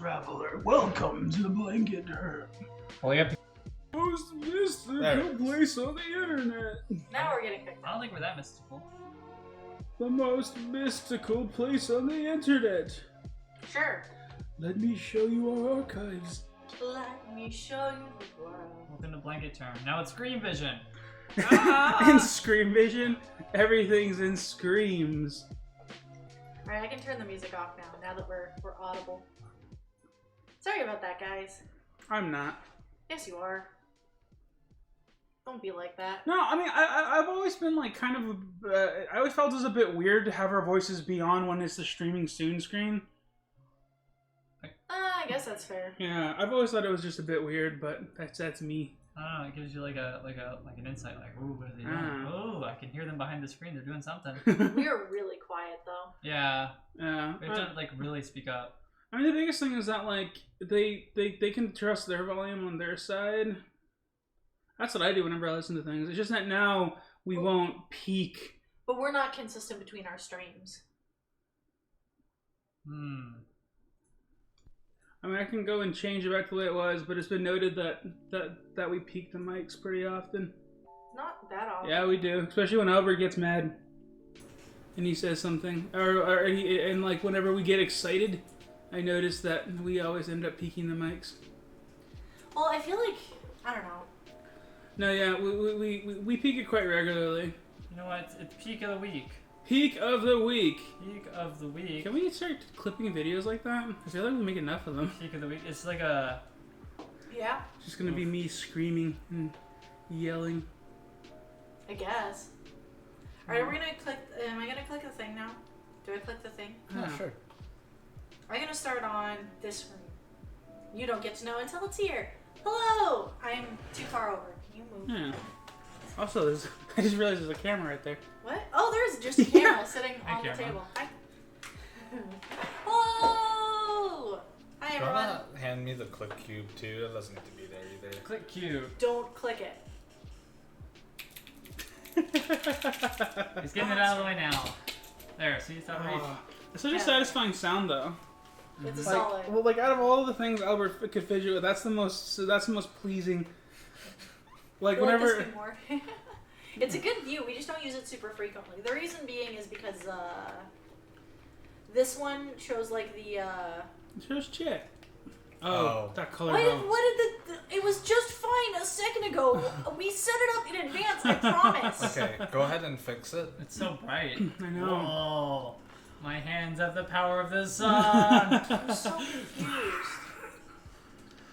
traveler. Welcome to the Blanket Herb. Well, you have to... Most mystical place on the internet. Now we're getting picked I up. don't think we're that mystical. The most mystical place on the internet. Sure. Let me show you our archives. Let me show you the world. Welcome to Blanket Term. Now it's Screen Vision. In Scream Vision, everything's in screams. Alright, I can turn the music off now that we're audible. Sorry about that, guys. I'm not. Yes, you are. Don't be like that. No, I mean, I've always been like kind of. I always felt it was a bit weird to have our voices be on when it's the streaming soon screen. I guess that's fair. Yeah, I've always thought it was just a bit weird, but that's me. I don't know. It gives you like an insight. Like, ooh, what are they doing? Oh, I can hear them behind the screen. They're doing something. We are really quiet though. Yeah. Yeah. We have to like really speak up. I mean, the biggest thing is that like they can trust their volume on their side. That's what I do whenever I listen to things. It's just that now we won't peak. But we're not consistent between our streams. I mean, I can go and change it back to the way it was, but it's been noted that we peak the mics pretty often. Not that often. Yeah, we do, especially when Albert gets mad and he says something, and like whenever we get excited, I notice that we always end up peaking the mics. Well, I feel like I don't know. No, yeah, we peak it quite regularly. You know what? It's peak of the week. Peak of the week. Peak of the week. Can we start clipping videos like that? I feel like we make enough of them. Peak of the week. It's like a... Yeah. It's just gonna be me screaming and yelling. I guess. Alright, are we gonna click... Am I gonna click the thing now? Do I click the thing? Yeah, sure. I'm gonna start on this room. You don't get to know until it's here. Hello! I'm too far over. Can you move? Yeah. Also, I just realized there's a camera right there. What? Oh, there's just a camera Yeah. sitting Hi, on the camera. table. Hi. Hello! Hi, Do you everyone. wanna hand me the click cube too? It doesn't need to be there either. Click Q. Don't click it. He's getting it out of the way now. There, see? It's not right. It's such a Yeah. satisfying sound, though. It's a Like, solid. well, like out of all the things Albert could fidget with, that's the most pleasing. Like You like whenever. this thing more? It's a good view. We just don't use it super frequently. The reason being is because this one shows like the. It shows chat. Oh. That color. What balance. did the? It was just fine a second ago. We set it up in advance. I promise. Okay, go ahead and fix it. It's so bright. I know. Whoa. My hands have the power of the sun. I'm so confused.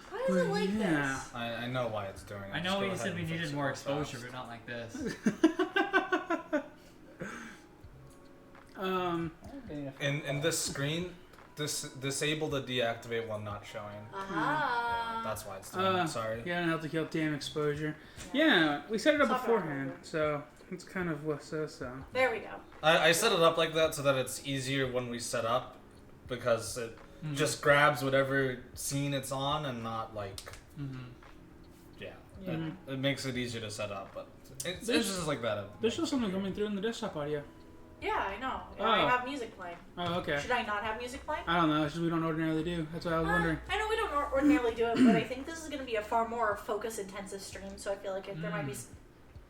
Why is it like Yeah. this? I know why it's doing it. I Just know go you ahead said and we fix needed it more real exposure, fast. but not like this. In this screen, disable the deactivate one not showing. Aha. That's why it's doing it. Sorry. Yeah, and have to kill damn exposure. Yeah, we set it up Stop it. beforehand, so it's kind of what's so. There we go. I set it up like that so that it's easier when we set up, because it just grabs whatever scene it's on and not like. Yeah. It makes it easier to set up, but it's just like that. There's still something coming through in the desktop audio. Yeah, I know. Oh. I have music playing. Oh, okay. Should I not have music playing? I don't know. It's just we don't ordinarily do. That's what I was wondering. I know we don't ordinarily do it, but I think this is going to be a far more focus-intensive stream, so I feel like there might be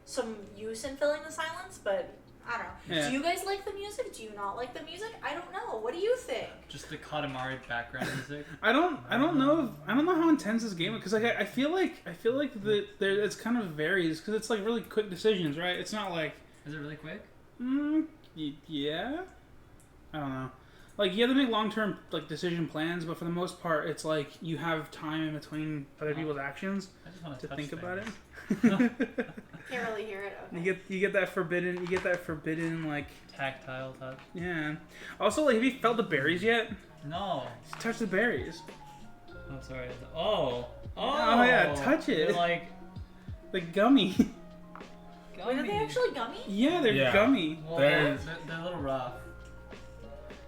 some use in filling the silence, but I don't know. Yeah. Do you guys like the music? Do you not like the music? I don't know. What do you think? Just the Katamari background music. I don't know how intense this game is, because like I feel like it's kind of varies, because it's like really quick decisions, right? It's not like Is it really quick? yeah. I don't know. Like, you have to make long-term like decision plans, but for the most part, it's like you have time in between other people's actions I just want to touch think things. about it. Can't really hear it. Okay. you get that forbidden like Tactile touch. yeah. Also, like, have you felt the berries yet? No. Just touch the berries. Oh, sorry. Oh. Oh, yeah, touch it. They're like The gummy. Wait, are they actually gummy? Yeah, they're gummy. Well, They're- they're a little rough.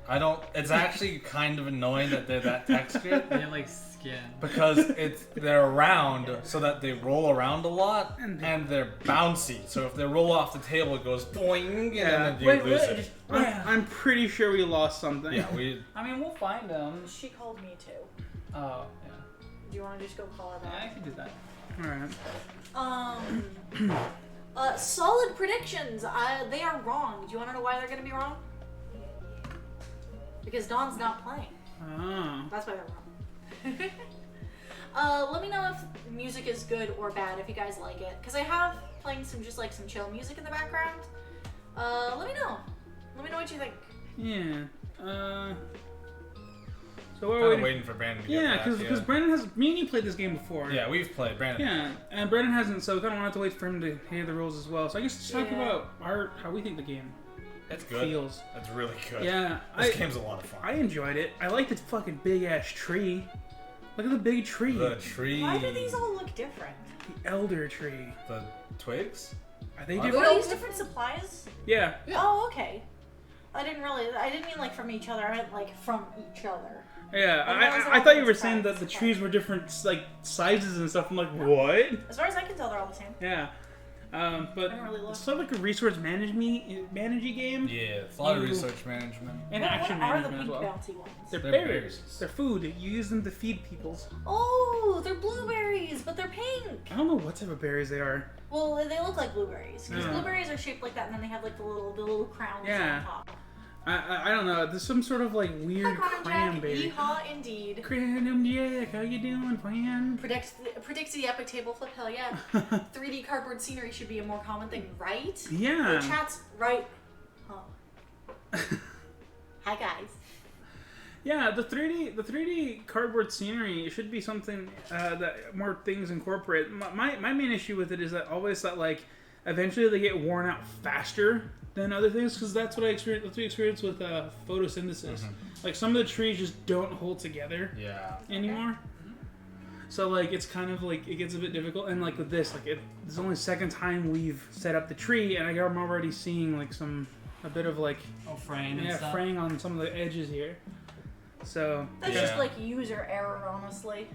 I don't. It's actually kind of annoying that they're that textured. They have like skin. Because they're round so that they roll around a lot and they're bouncy. So if they roll off the table, it goes boing and then you lose it. I'm pretty sure we lost something. Yeah, we. I mean, we'll find them. She called me too. Oh, yeah. Do you want to just go call it Yeah, I that? can do that. Alright. Solid predictions. They are wrong. Do you want to know why they're going to be wrong? Because Dawn's not playing. Oh. That's why they're wrong. Let me know if music is good or bad, if you guys like it. Because I have playing some chill music in the background. Let me know. Let me know what you think. Yeah. So we're Kind of waiting. waiting for Brandon to get Yeah, back. because Brandon has. Me and you played this game before. Yeah, we've played Brandon. Yeah, and Brandon hasn't, so we kind of wanted to wait for him to hear the rules as well. So I guess let's talk about how we think the game It's good. feels. It's really good. Yeah, This game's a lot of fun. I enjoyed it. I like the fucking big ass tree. Look at the big tree. The tree. Why do these all look different? The elder tree. The twigs? Are they Are different? Are these different supplies? Yeah. Oh, okay. I didn't mean like from each other. I meant like from each other. Yeah, And those are I all thought you were different saying that the sizes. trees were different, like, sizes and stuff. I'm like, what? As far as I can tell, they're all the same. Yeah. But I don't really look. it's sort of like a resource managey game. Yeah, it's a lot of You- research management. And What action are the management as pink well. bouncy ones? They're They're berries. berries. They're food. You use them to feed people. Oh, they're blueberries, but they're pink. I don't know what type of berries they are. Well, they look like blueberries because Yeah. blueberries are shaped like that, and then they have like the little crowns Yeah. on top. I don't know. There's some sort of like weird Hi, Connor cram Jack. berry. Yeehaw, indeed. Cram Jack, how you doing, friend? Predicts the epic table flip. Hell yeah. 3D cardboard scenery should be a more common thing, right? Yeah. The chat's right. Oh. Hi guys. Yeah, the 3D cardboard scenery should be something that more things incorporate. My main issue with it is that always that like eventually they get worn out faster than other things because that's what I experienced. That's what we experienced with photosynthesis. Like some of the trees just don't hold together Yeah. anymore. So like it's kind of like it gets a bit difficult. And like with this, like it's only the second time we've set up the tree, and I'm already seeing like a bit of like Fraying and stuff. fraying on some of the edges here. So That's Yeah. just like user error, honestly.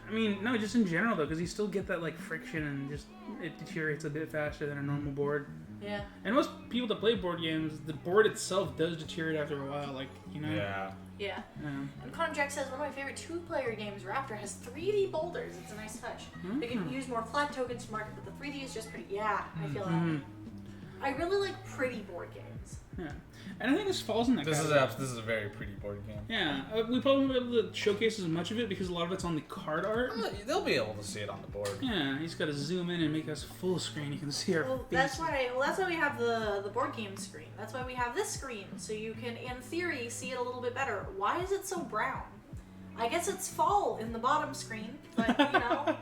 I mean, no, just in general though, because you still get that like friction and just it deteriorates a bit faster than a normal board. Yeah. And most people that play board games, the board itself does deteriorate after a while. Like you know. Yeah. Yeah. Yeah. And Connor Jack says, one of my favorite two-player games, Raptor, has 3D boulders. It's a nice touch. They can use more flat tokens to market, but the 3D is just pretty. Yeah, I feel that. I really like pretty board games. Yeah. And I think this falls in that. This category. is a very pretty board game. Yeah, we probably won't be able to showcase as much of it because a lot of it's on the card art. They'll be able to see it on the board. Yeah, he's got to zoom in and make us full screen. You can see our Well, faces. that's why we have the board game screen. That's why we have this screen, so you can, in theory, see it a little bit better. Why is it so brown? I guess it's fall in the bottom screen, but you know,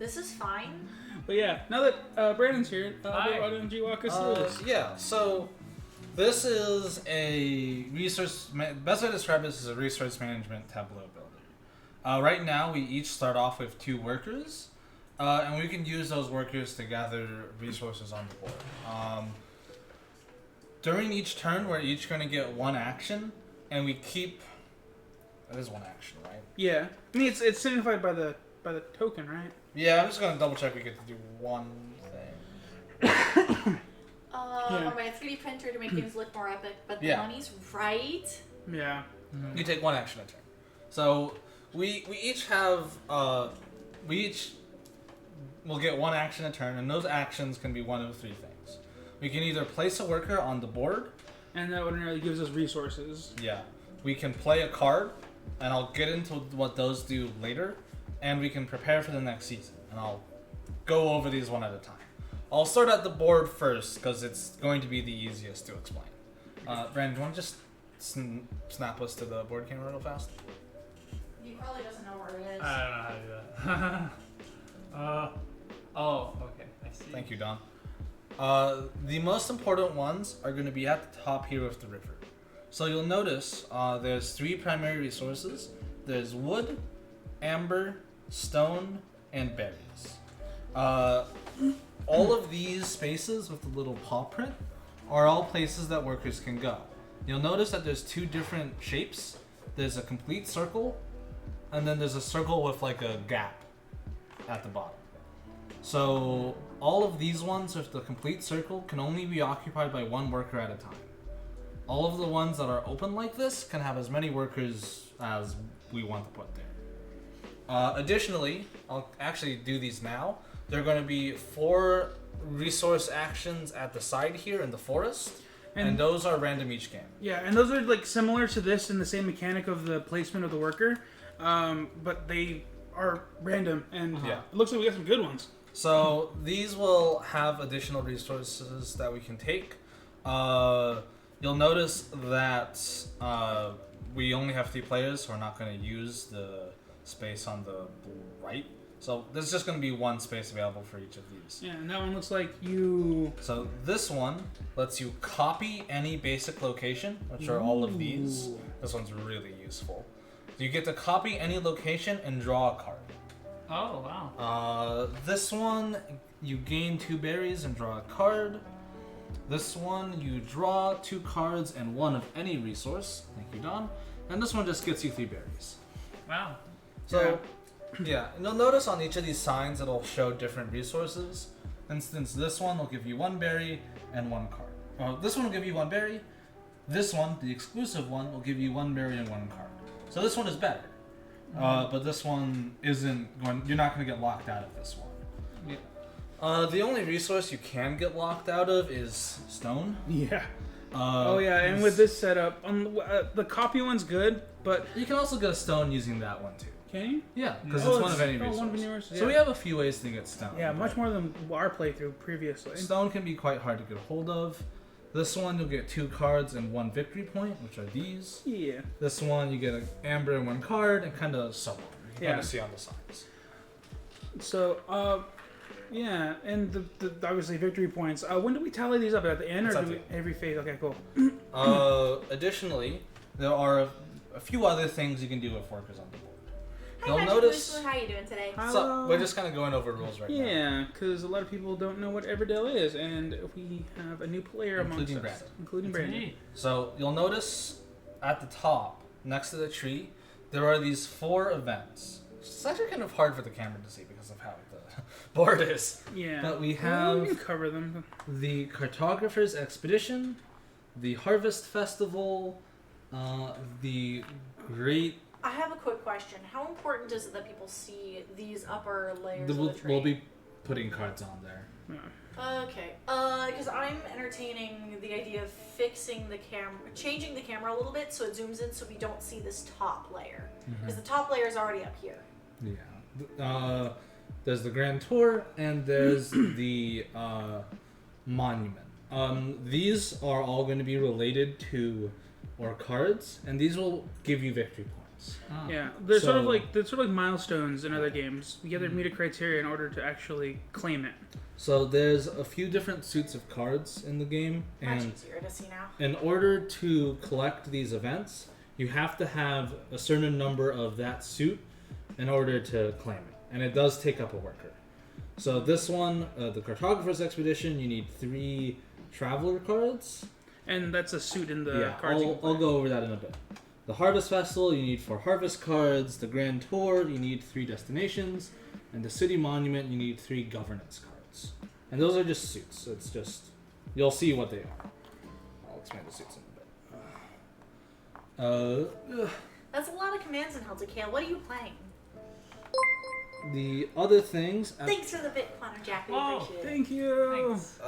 this is fine. But yeah, now that Brandon's here, Hi. why don't you walk us through this? Yeah, so this is a best way to describe this is a resource management tableau builder. Right now, we each start off with 2 workers, and we can use those workers to gather resources on the board. During each turn, we're each going to get 1 action, and we keep. That is 1 action, right? Yeah, I mean it's signified by the token, right? Yeah, I'm just going to double check we get to do 1 thing. On my 3D printer to make games look more epic, but the Yeah. money's right. Yeah. You take 1 action a turn. So we each have we each will get 1 action a turn, and those actions can be one of 3 things. We can either place a worker on the board. And that ordinarily gives us resources. Yeah. We can play a card, and I'll get into what those do later, and we can prepare for the next season, and I'll go over these one at a time. I'll start at the board first because it's going to be the easiest to explain. Brandon, do you want to just snap us to the board game real fast? He probably doesn't know where it is. I don't know how to do that. Oh, okay. I see. Thank you, Don. The most important ones are going to be at the top here with the river. So you'll notice there's 3 primary resources. There's wood, amber, stone, and berries. All of these spaces with the little paw print are all places that workers can go. You'll notice that there's 2 different shapes. There's a complete circle, and then there's a circle with like a gap at the bottom. So all of these ones with the complete circle can only be occupied by 1 worker at a time. All of the ones that are open like this can have as many workers as we want to put there. Additionally, I'll actually do these now. There are going to be 4 resource actions at the side here in the forest, and those are random each game. Yeah, and those are like similar to this in the same mechanic of the placement of the worker, but they are random, and it looks like we got some good ones. So these will have additional resources that we can take. You'll notice that we only have 3 players, so we're not going to use the space on the right. So there's just going to be 1 space available for each of these. Yeah, and that one looks like you... So this one lets you copy any basic location, which are all of these. This one's really useful. So you get to copy any location and draw a card. Oh, wow. This one, you gain 2 berries and draw a card. This one, you draw 2 cards and 1 of any resource. Thank you, Don. And this one just gets you 3 berries. Wow. So, yeah, and you'll notice on each of these signs it'll show different resources. For instance, this one will give you 1 berry and 1 card. Well, this one will give you 1 berry. This one, the exclusive one, will give you 1 berry and 1 card. So this one is better. But this one isn't going... You're not going to get locked out of this one. Yeah. The only resource you can get locked out of is stone. Yeah. And with this setup, the copy one's good, but... You can also get a stone using that one, too. Can you? Yeah, because it's one of any resource. One of any resource. So we have a few ways to get stone. Yeah, much more than our playthrough previously. Stone can be quite hard to get a hold of. This one, you'll get 2 cards and 1 victory point, which are these. Yeah. This one, you get an amber and 1 card, and kind of so on. You can kind of see on the signs. So, yeah, and the obviously victory points. When do we tally these up? At the end, or do we every phase? Okay, cool. Additionally, there are a few other things you can do with workers on the board. Hi, You'll notice. How are you doing today? So we're just kind of going over rules right now. Yeah, because a lot of people don't know what Everdell is, and we have a new player amongst us, including Brandon. So you'll notice at the top, next to the tree, there are these 4 events. It's actually kind of hard for the camera to see because of how the board is. Yeah. But we have we can cover them. The Cartographer's Expedition, the Harvest Festival, the Great... I have a quick question. How important is it that people see these upper layers of the tree? We'll be putting cards on there. Yeah. Okay. Because I'm entertaining the idea of fixing the camera, changing the camera a little bit so it zooms in so we don't see this top layer. Because the top layer is already up here. Yeah. There's the Grand Tour and there's the Monument. These are all going to be related to our cards, and these will give you victory points. Oh. Yeah, they're sort of like milestones in other games. You have to meet a criteria in order to actually claim it. So there's a few different suits of cards in the game, Much and easier to see now. in order to collect these events, you have to have a certain number of that suit in order to claim it, and it does take up a worker. So this one, the Cartographer's Expedition, you need 3 Traveler cards. And that's a suit in the cards. I'll go over that in a bit. The Harvest Festival, you need 4 Harvest cards. The Grand Tour, you need 3 Destinations. And the City Monument, you need 3 Governance cards. And those are just suits. It's just... You'll see what they are. I'll explain the suits in a bit. That's a lot of commands in Celtic Kale. What are you playing? The other things... Thanks for the bit, Connor Jack. We appreciate it. Thank you! Thanks.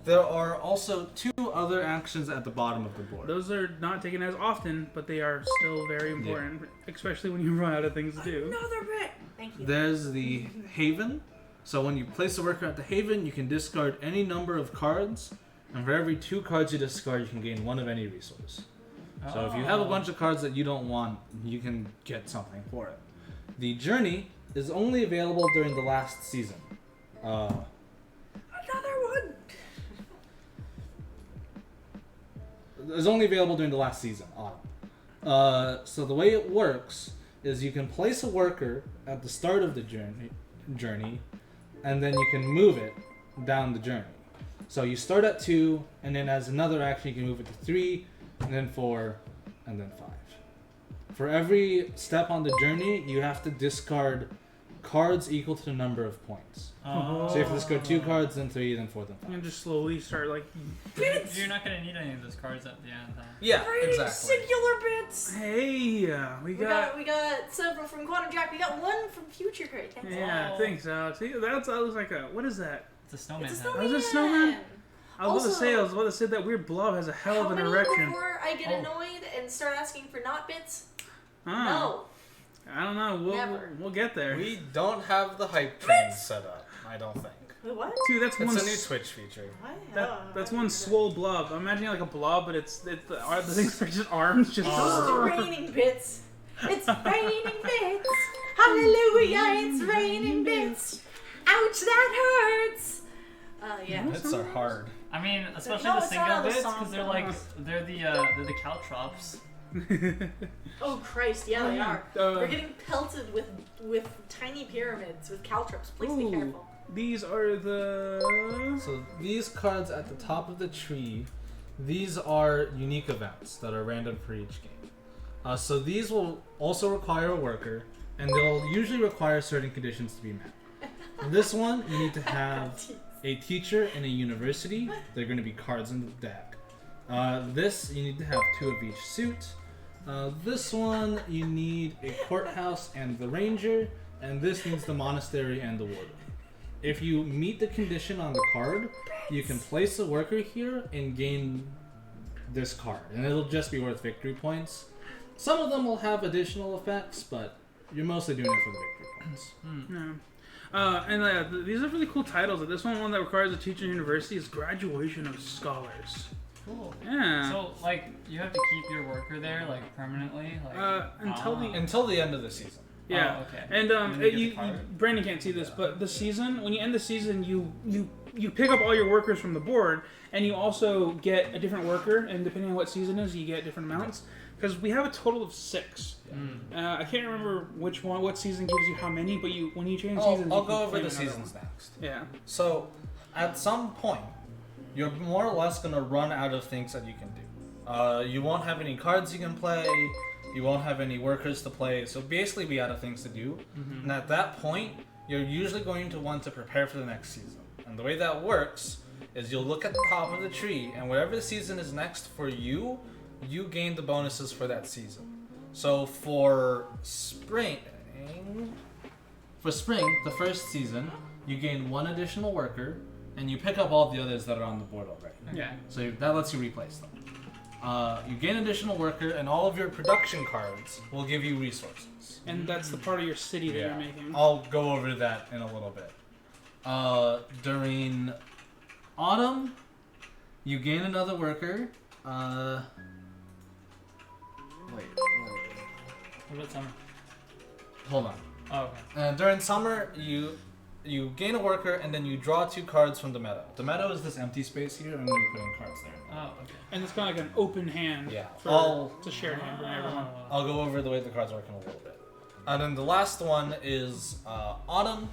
There are also 2 other actions at the bottom of the board. Those are not taken as often, but they are still very important, especially when you run out of things to do. Another bit! Thank you. There's the Haven. So when you place a worker at the Haven, you can discard any number of cards, and for every 2 cards you discard, you can gain 1 of any resource. So if you have a bunch of cards that you don't want, you can get something for it. The Journey is only available during the last season. Another one! It's only available during the last season, autumn. So the way it works is you can place a worker at the start of the journey, and then you can move it down the journey. So you start at 2, and then as another action you can move it to 3, and then 4, and then 5. For every step on the journey, you have to discard cards equal to the number of points. Oh. So you have to just go 2 cards, then 3, then 4, then 5. And just slowly start like. You're not gonna need any of those cards at the end, huh? Yeah, Pretty exactly. singular bits. Hey, we got. We got several from Quantum Jack. We got one from Future Crate. Yeah, Oh. thanks, Alex. See, that looks like a. What is that? It's a snowman. It's a head. snowman. Oh, is it a snowman? I was Also- about to say that weird blob has a hell How of an many erection. before I get Oh. annoyed and start asking for not bits? Ah, No. I don't know. Never. We'll get there. We don't have the hype train set up, I don't think. Wait, what? Dude, that's It's one. a new Twitch feature. What? That's one swole blob. I'm imagining like a blob, but it's the things are just arms, just. It's raining bits. It's raining bits. Hallelujah, it's raining bits. Ouch, that hurts. Yeah. Hits are hard. I mean, especially No, the it's single not on the bits, song, because they're though. like they're the caltrops. Oh Christ, yeah, they are. Uh, We're getting pelted with tiny pyramids with caltrops. Please be Ooh. careful. These are the. So these cards at the top of the tree, these are unique events that are random for each game. So these will also require a worker, and they'll usually require certain conditions to be met. This one, you need to have a teacher in a university. They're going to be cards in the deck. This, you need to have 2 of each suit. This one, you need a courthouse and the ranger, and this needs the monastery and the warden. If you meet the condition on the card, you can place a worker here and gain this card, and it'll just be worth victory points. Some of them will have additional effects, but you're mostly doing it for the victory points. And these are really cool titles. This one that requires a teacher in university is Graduation of Scholars. Cool. Yeah. So like you have to keep your worker there like permanently, like Until the end of the season. Yeah. Oh, okay. And And then you get the card. Brandon can't see this, but the season, when you end the season, you pick up all your workers from the board, and you also get a different worker, and depending on what season it is, you get different amounts. Because we have a total of 6. I can't remember what season gives you how many, but when you change seasons, I'll you go can over claim the another seasons one. next. Yeah. So, at some point, you're more or less going to run out of things that you can do. You won't have any cards you can play, you won't have any workers to play, so basically be out of things to do. And at that point, you're usually going to want to prepare for the next season. And the way that works is you'll look at the top of the tree, and whatever the season is next for you, you gain the bonuses for that season. So for spring, the first season, you gain 1 additional worker, and you pick up all the others that are on the board already. Yeah. So that lets you replace them. You gain additional worker, and all of your production cards will give you resources. And that's the part of your city that you're making. I'll go over that in a little bit. During autumn, you gain another worker. Wait. What about summer? Hold on. Oh, okay. During summer, you gain a worker, and then you draw 2 cards from the meadow. The meadow is this empty space here, and then you put in cards there. Oh, okay. And it's kind of like an open hand. Yeah. It's a shared hand for everyone. I'll go over the way the cards work in a little bit. And then the last one is autumn.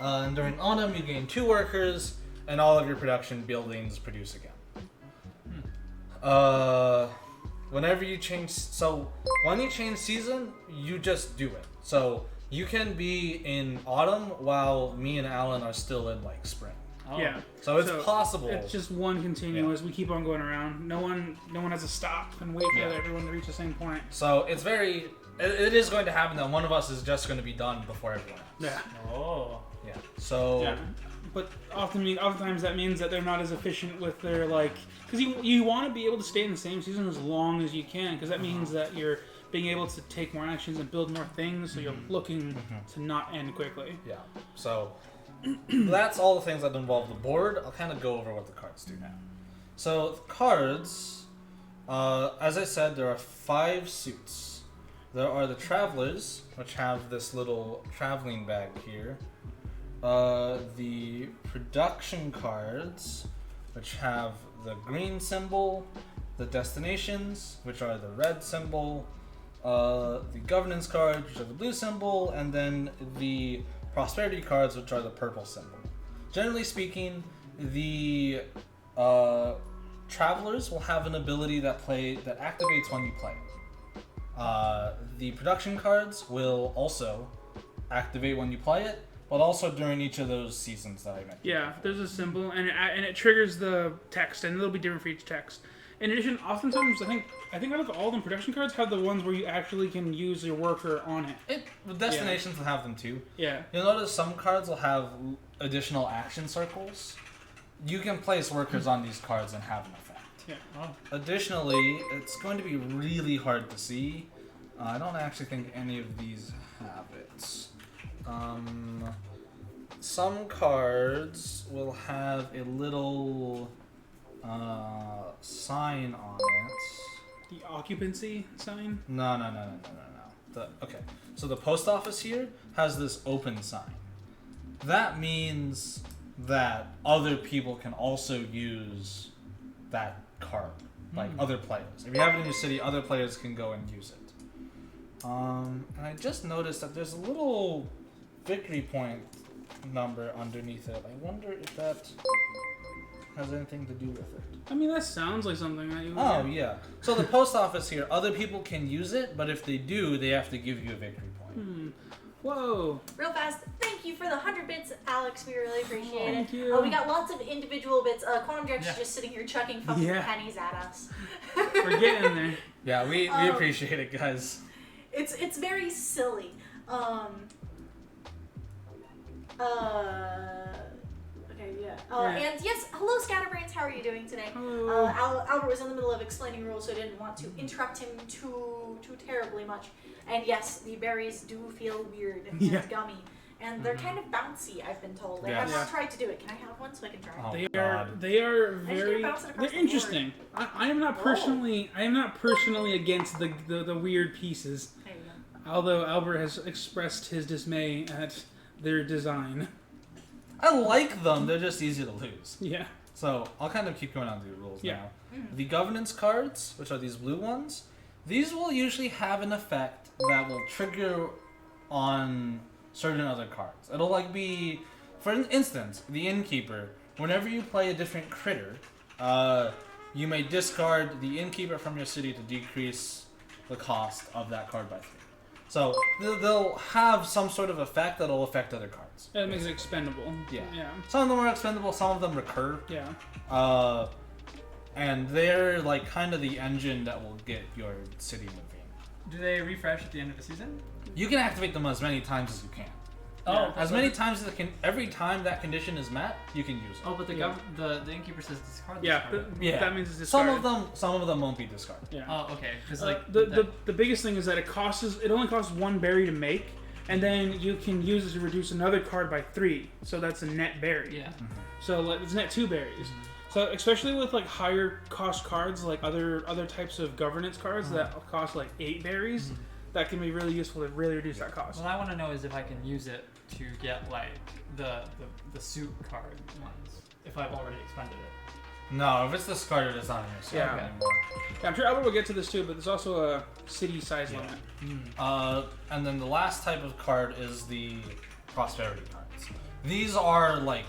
And during autumn, you gain 2 workers, and all of your production buildings produce again. Whenever you change, when you change season, you just do it. So you can be in autumn while me and Alan are still in like spring. Oh. Yeah. So it's possible. It's just one continuous. We keep on going around. No one has to stop and wait for everyone to reach the same point. So it's very. It is going to happen that one of us is just going to be done before everyone else. Yeah. Oh. Yeah. So. Yeah. But oftentimes that means that they're not as efficient with their because you want to be able to stay in the same season as long as you can, because that means that you're being able to take more actions and build more things, so you're looking to not end quickly. Yeah. So that's all the things that involve the board. I'll kind of go over what the cards do now. So the cards, as I said, there are 5 suits. There are the travelers, which have this little traveling bag here. The production cards, which have the green symbol, the destinations, which are the red symbol, the governance cards, which are the blue symbol, and then the prosperity cards, which are the purple symbol. Generally speaking, the travelers will have an ability that activates when you play. The production cards will also activate when you play it, but also during each of those seasons that I mentioned. Yeah, there's a symbol, and it triggers the text, and it'll be different for each text. In addition, oftentimes I think out of all the production cards have the ones where you actually can use your worker on it. The destinations will have them too. Yeah. You'll notice some cards will have additional action circles. You can place workers on these cards and have an effect. Yeah. Oh. Additionally, it's going to be really hard to see. I don't actually think any of these have it. Some cards will have a little sign on it. The occupancy sign. No. Okay, so the post office here has this open sign. That means that other people can also use that card, like other players. If you have it in your city, other players can go and use it. And I just noticed that there's a little victory point number underneath it. I wonder if that has anything to do with it. I mean, that sounds like something that you. Oh, yeah. So the post office here, other people can use it, but if they do, they have to give you a victory point. Whoa. Real fast, thank you for the 100 bits, Alex. We really appreciate it. Thank you. We got lots of individual bits. Quantum Jack's Yeah. just sitting here chucking fucking Yeah. pennies at us. We're getting there. Yeah, we appreciate it, guys. It's very silly. Okay, yeah. And yes, hello, Scatterbrains. How are you doing today? Hello. Albert was in the middle of explaining rules, so I didn't want to interrupt him too terribly much. And yes, the berries do feel weird and gummy, and they're kind of bouncy. I've been told. I have not tried to do it. Can I have one so I can try? Oh, They God. are just very. gonna bounce it across They're the interesting. I am not personally. I am not personally against the weird pieces. There you go. Although Albert has expressed his dismay at their design. I like them, they're just easy to lose. Yeah. So, I'll kind of keep going on the rules Yeah. now. The governance cards, which are these blue ones, these will usually have an effect that will trigger on certain other cards. It'll like be, for instance, the innkeeper. Whenever you play a different critter, you may discard the innkeeper from your city to decrease the cost of that card by 3. So they'll have some sort of effect that'll affect other cards. That makes it expendable. Yeah. Yeah. Some of them are expendable, some of them recur. Yeah. And they're like kind of the engine that will get your city moving. Do they refresh at the end of the season? You can activate them as many times as you can. Oh, As many times as every time that condition is met, you can use it. Oh, but the Yeah. the innkeeper says discard this Yeah. card. That means it's Some discarded. of them won't be discarded. Yeah. Oh, okay. Because like the biggest thing is that it only costs 1 berry to make, and then you can use it to reduce another card by 3. So that's a net berry. yeah. So like, it's net 2 berries. So especially with like higher cost cards, like other types of governance cards that cost like 8 berries, that can be really useful to really reduce that cost. What I want to know is if I can use it to get like the suit card ones if I've already expended it. No, if it's discarded, it's not in your set Yeah. anymore. Yeah, I'm sure Albert will get to this too, but there's also a city size limit. And then the last type of card is the prosperity cards. These are like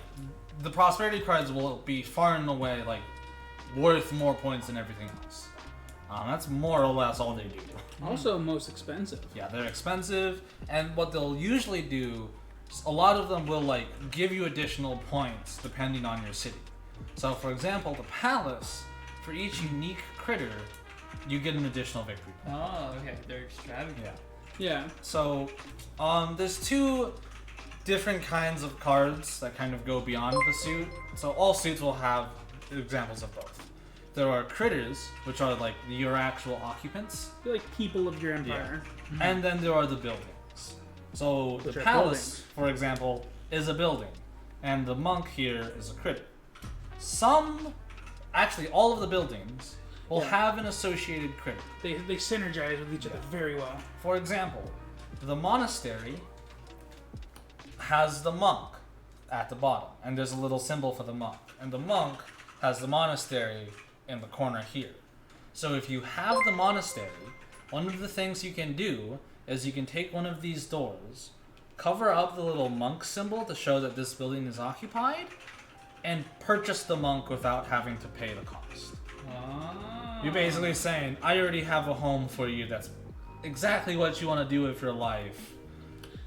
the prosperity cards will be far and away like worth more points than everything else. That's more or less all they do. Also most expensive. Yeah, they're expensive, and what they'll usually do, is a lot of them will like give you additional points depending on your city. So, for example, the palace, for each unique critter, you get an additional victory point. Oh, okay. They're extravagant. Yeah. So, there's 2 different kinds of cards that kind of go beyond the suit. So all suits will have examples of both. There are critters, which are like your actual occupants, They're like people of your empire. and then there are the buildings. So Which the are palace, buildings. for example, is a building, and the monk here is a critter. Actually, all of the buildings will Yeah. have an associated critter. They synergize with each other very well. For example, the monastery has the monk at the bottom, and there's a little symbol for the monk. And the monk has the monastery in the corner here. So if you have the monastery, one of the things you can do is you can take one of these doors, cover up the little monk symbol to show that this building is occupied, and purchase the monk without having to pay the cost. Oh. You're basically saying, I already have a home for you that's exactly what you want to do with your life.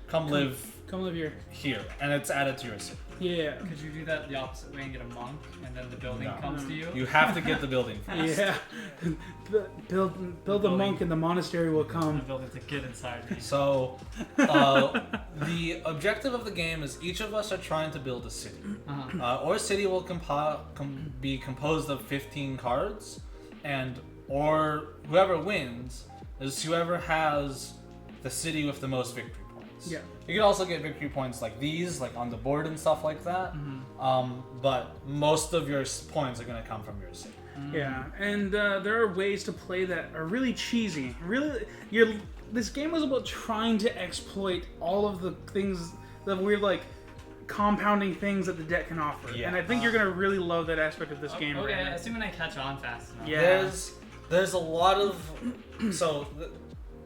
come live Come live here. here, and it's added to your city. Yeah. Could you do that the opposite way and get a monk, and then the building No. comes to you? You have to get the building first. Yeah. Build a monk and the monastery will The come. building to get inside me. So, the objective of the game is each of us are trying to build a city. Uh-huh. Our city will be composed of 15 cards, or whoever wins is whoever has the city with the most victory points. Yeah. You can also get victory points like these, like on the board and stuff like that. But most of your points are going to come from your city. Yeah, and there are ways to play that are really cheesy. This game was about trying to exploit all of the things, the weird like compounding things that the deck can offer. Yeah. And I think you're gonna really love that aspect of this game. Okay, Brandon. assuming I catch on fast enough. Yeah. There's a lot of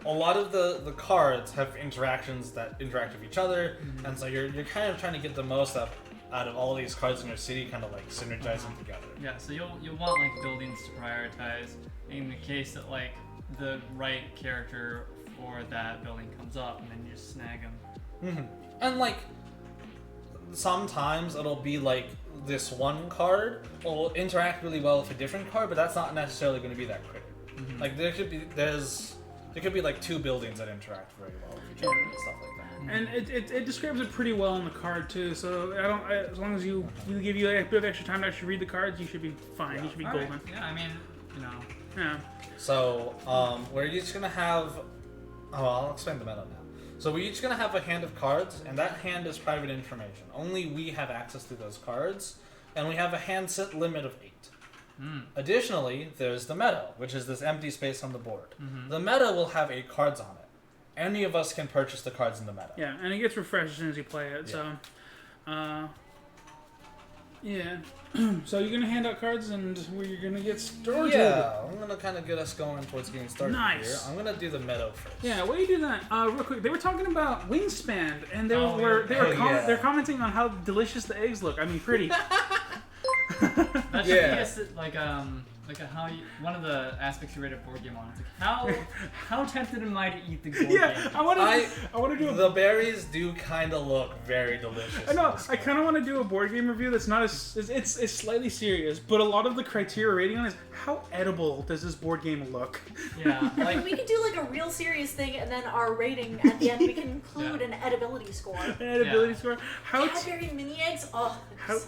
a lot of the cards have interactions that interact with each other, and so you're kind of trying to get the most out of all these cards in your city, kind of like synergize them together. Yeah, so you'll want like buildings to prioritize in the case that like the right character for that building comes up, and then you just snag them. And like sometimes it'll be like this one card will interact really well with a different card, but that's not necessarily going to be that critter. Like there could be like two buildings that interact very well with each other and stuff like that. And it describes it pretty well on the card too. So as long as you give you a bit of extra time to actually read the cards, you should be fine. Yeah. You should be Alright, golden. yeah, I mean, you know. Yeah. So we're each gonna have. Oh, I'll explain the meta now. So we're each gonna have a hand of cards, and that hand is private information. Only we have access to those cards, and we have a hand set limit of 8. Additionally, there's the meta, which is this empty space on the board. The meta will have 8 cards on it. Any of us can purchase the cards in the meta. Yeah, and it gets refreshed as soon as you play it. Yeah. So, yeah. So you're gonna hand out cards, and we're gonna get started. Yeah, I'm gonna kind of get us going towards getting started Nice. here. I'm gonna do the meta first. Yeah, while you do that, real quick, they were talking about wingspan, and Oh, yeah. they're commenting on how delicious the eggs look. I mean, pretty. That should Yeah. be like how you, one of the aspects you rate a board game on. It's like how tempted am I to eat the board Yeah, game? I want to do a. The berries do kind of look very delicious. I know. in this I game. kind of want to do a board game review that's not as it's slightly serious, but a lot of the criteria rating on it is how edible does this board game look? Yeah, Like, we could do like a real serious thing, and then our rating at the end we can include an edibility score. Edibility score. How Cadbury mini eggs. Oh,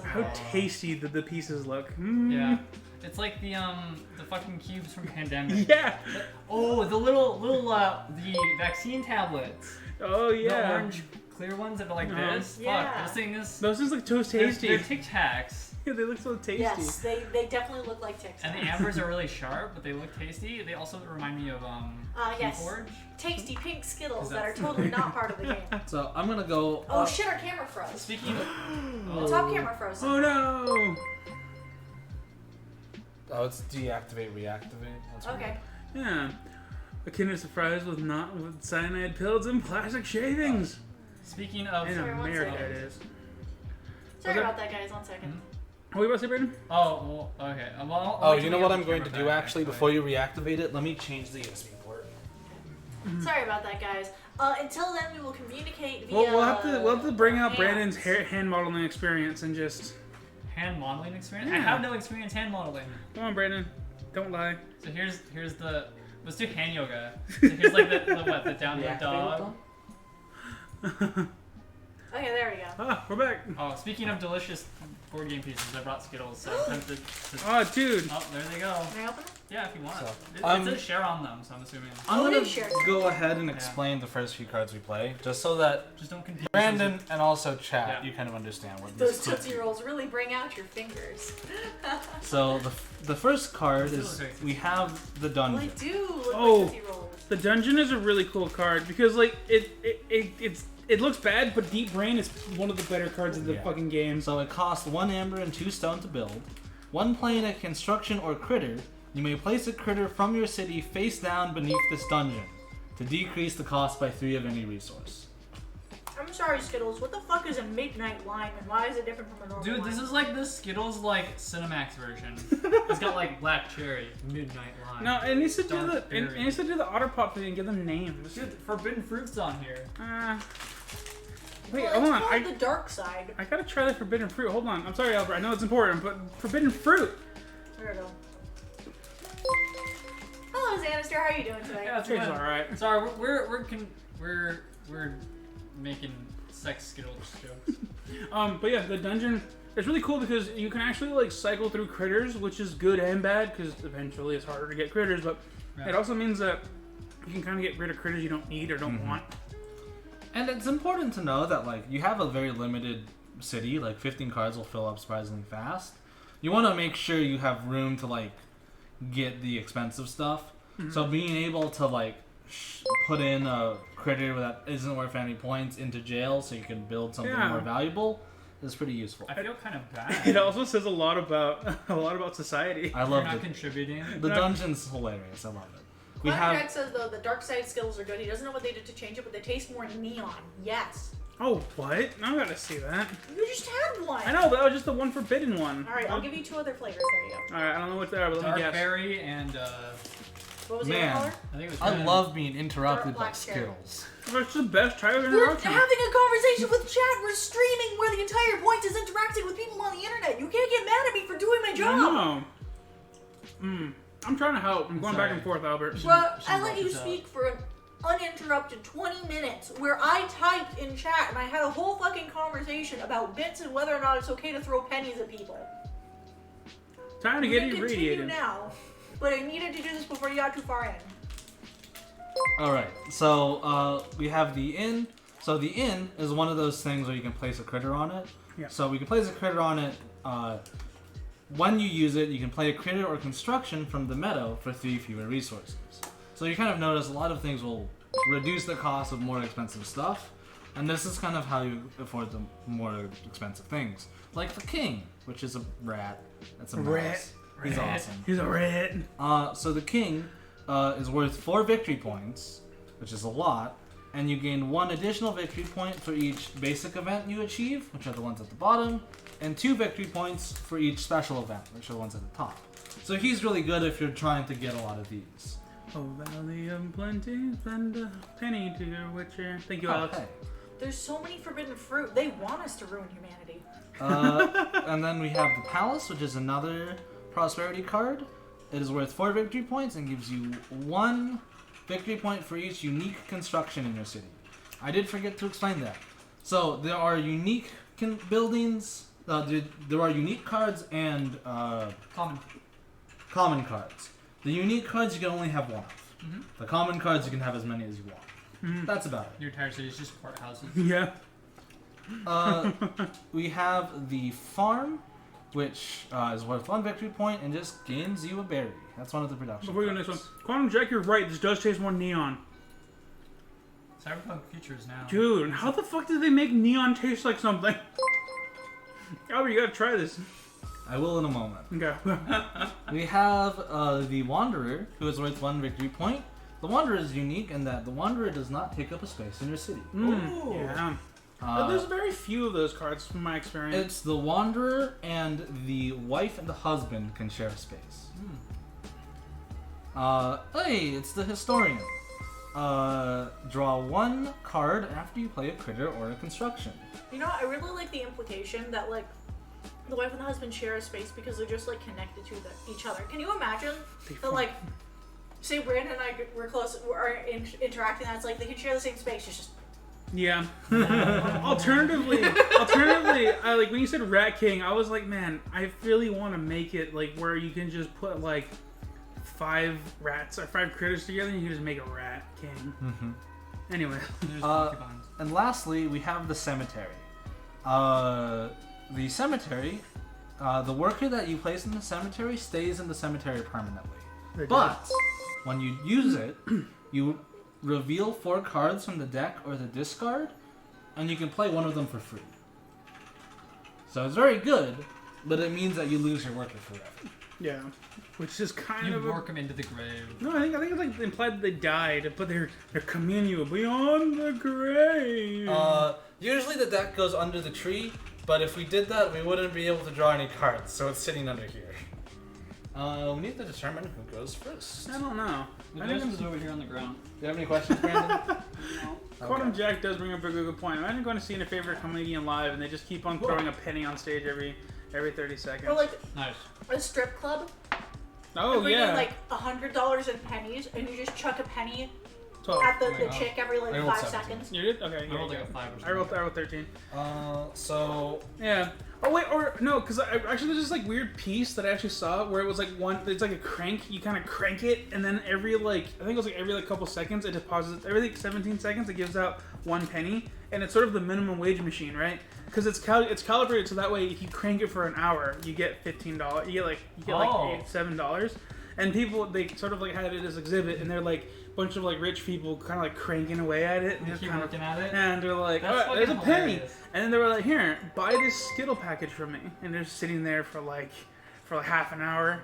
how tasty did the pieces look? Mm. yeah. It's like the fucking cubes from Pandemic. Yeah. Oh, the little the vaccine tablets. Oh The yeah. orange clear ones that are like Uh-huh. this. Yeah. Fuck, those things. Those things look toast They're tasty. Tic Tacs. Yeah, they look so tasty. yes, they definitely look like Tic And the Tacs. ambers are really sharp, but they look tasty. They also remind me of Yes. Forge. Tasty pink Skittles Is that are that- totally not part of the game. So I'm gonna go. Oh shit, our camera froze. Speaking of, The top camera froze. Oh no. Oh, it's deactivate, reactivate. That's Okay. Yeah. A Kinder Surprise with cyanide pills and plastic shavings. speaking of, In Sorry, one America, second. it is. Sorry Okay. about that, guys. 1 second. What were you about to say, Brandon? oh, well, okay. Well, I'll Oh, wait you till know we what have I'm the going to camera do back, actually actually. before you reactivate it? Let me change the USB port. Sorry about that, guys. Until then, we will communicate via. We'll have to bring out hands. Brandon's hand modeling experience and just Hand modeling experience. I Yeah. have no experience hand modeling. come on, Brandon. Don't lie. So here's the let's do hand yoga. So here's like the downward dog. Okay, there we go. Ah, we're back. Oh, speaking of delicious board game pieces, I brought Skittles, so I'm tempted to. Oh, dude. Oh, there they go. Can I open it? Yeah, if you want. So, It says share on them, so I'm assuming. I'm Oh, it gonna is shared. go ahead and explain the first few cards we play, just so that Just don't confuse. Brandon and also chat, Yeah. you kind of understand what Those this Tootsie Rolls really bring out your fingers. So the first card Still is looks very we have the Well, they dungeon. do look Oh. like Tootsie Rolls. The dungeon is a really cool card because like it looks bad, but Deep Brain is one of the better cards in the Yeah. fucking game. So it costs 1 amber and 2 stone to build. When playing a construction or critter, you may place a critter from your city face down beneath this dungeon to decrease the cost by 3 of any resource. I'm sorry, Skittles. What the fuck is a midnight lime, and why is it different from a normal Dude, lime? this is like the Skittles like Cinemax version. It's got like black cherry, midnight lime. No, it needs to do Dark the it berry. needs to do the otter pop thing and give them names. Dude, forbidden fruits on here. Wait, Well, hold it's on. called the dark side. I gotta try the forbidden fruit. Hold on. I'm sorry, Albert. I know it's important, but forbidden fruit. There we go. Hello, Xanaster. How are you doing today? Yeah, it's It's fine. alright. Sorry, we're making sex Skittles jokes. But yeah, the dungeon. It's really cool because you can actually like cycle through critters, which is good and bad because eventually it's harder to get critters. But Right. it also means that you can kind of get rid of critters you don't need or don't want. And it's important to know that like you have a very limited city, like 15 cards will fill up surprisingly fast. You want to make sure you have room to like get the expensive stuff. So being able to like put in a critter that isn't worth any points into jail so you can build something Yeah. more valuable is pretty useful. I feel kind of bad. It also says a lot about society. I You're love not it. contributing. The dungeon's hilarious. I love it. We Black have Jack says though the dark side skills are good. He doesn't know what they did to change it, but they taste more neon. Yes. Oh, what? I gotta see that. You just had one. I know, but that was just the one forbidden one. All right, I'll give you 2 other flavors. There you go. All right, I don't know what they are, but let me Dark guess. berry and What was the Man. other color? I think it was. I red. love being interrupted by Black cherry. Skittles. That's the best type of We're interruption. having a conversation with chat. We're streaming where the entire point is interacting with people on the internet. You can't get mad at me for doing my job. No. I'm trying to help. I'm going back sorry. and forth, Albert. Bruh, Shouldn't I brought let you this up. speak for an uninterrupted 20 minutes where I typed in chat and I had a whole fucking conversation about bits and whether or not it's okay to throw pennies at people. Time to You get can continue irradiated. now, but I needed to do this before you got too far in. Alright, so we have the inn. So the inn is one of those things where you can place a critter on it. Yeah. So we can place a critter on it. When you use it, you can play a critter or construction from the meadow for 3 fewer resources. So you kind of notice a lot of things will reduce the cost of more expensive stuff. And this is kind of how you afford the more expensive things. Like the king, which is a rat. That's a mouse. Rat. He's Rat. awesome. He's a red. So the king is worth 4 victory points, which is a lot, and you gain 1 additional victory point for each basic event you achieve, which are the ones at the bottom, and 2 victory points for each special event, which are the ones at the top. So he's really good if you're trying to get a lot of these. Oh, valley of plenty, send a penny to your witcher. Thank you, Alex. Okay. There's so many forbidden fruit. They want us to ruin humanity. And then we have the palace, which is another prosperity card. It is worth 4 victory points and gives you 1 victory point for each unique construction in your city. I did forget to explain that. So there are unique buildings, there are unique cards and common cards. The unique cards you can only have 1 of. The common cards you can have as many as you want. That's about it. Your entire city is just courthouses. Yeah. We have the farm, which is worth 1 victory point and just gains you a berry. That's one of the production. Before we go to the cards. next one, Quantum Jack, you're right. This does taste more neon. Cyberpunk features now. Dude, how the fuck did they make neon taste like something? Albert, you gotta try this. I will in a moment. Okay. We have the Wanderer, who is worth 1 victory point. The Wanderer is unique in that the Wanderer does not take up a space in your city. Yeah. There's very few of those cards from my experience. It's the Wanderer and the wife and the husband can share a space. Hey, it's the Historian. Draw 1 card after you play a critter or a construction. You know, I really like the implication that, like, the wife and the husband share a space because they're just, like, connected to each other. Can you imagine that, like, say Brandon and I were close, are interacting, that's like, they can share the same space, it's just... Yeah. Alternatively, I like when you said Rat King, I was like, man, I really want to make it like where you can just put like 5 rats or 5 critters together and you can just make a Rat King. Anyway. There's porcupines. And lastly, we have the cemetery. The cemetery, the worker that you place in the cemetery stays in the cemetery permanently. But when you use it, you reveal 4 cards from the deck or the discard, and you can play one of them for free. So it's very good, but it means that you lose your worker forever. Yeah. Which is kind You of work them into the grave. No, I think it's like implied that they died, but they're communion beyond the grave. Usually the deck goes under the tree, but if we did that, we wouldn't be able to draw any cards, so it's sitting under here. We need to determine who goes first. I don't know. The I think ghost is over here on the ground. Do you have any questions, Brandon? Quantum Jack does bring up a good point. Imagine going to see a favorite comedian live and they just keep on throwing a penny on stage every 30 seconds. Or like Nice. a strip club. Oh and bring yeah. in like $100 in pennies, and you just chuck a penny 12. at the Wow. chick every like I rolled 5 17. seconds. You did? Okay. I rolled yeah, like a 5 or something. I rolled 13. So Yeah. Oh wait, or no, because actually there's this like weird piece that I actually saw where it was like it's like a crank. You kind of crank it, and then every like I think it was like every like couple seconds it deposits. Every like 17 seconds it gives out 1 penny, and it's sort of the minimum wage machine, right? Because it's calibrated so that way if you crank it for an hour, you get $15. You get like $7. And people they sort of like had it as exhibit, and they're like a bunch of like rich people kind of like cranking away at it, and You just keep kind of. looking at it. And they're like, That's oh, there's a fucking penny. hilarious. And then they were like, here, buy this Skittle package from me. And they're just sitting there for like half an hour.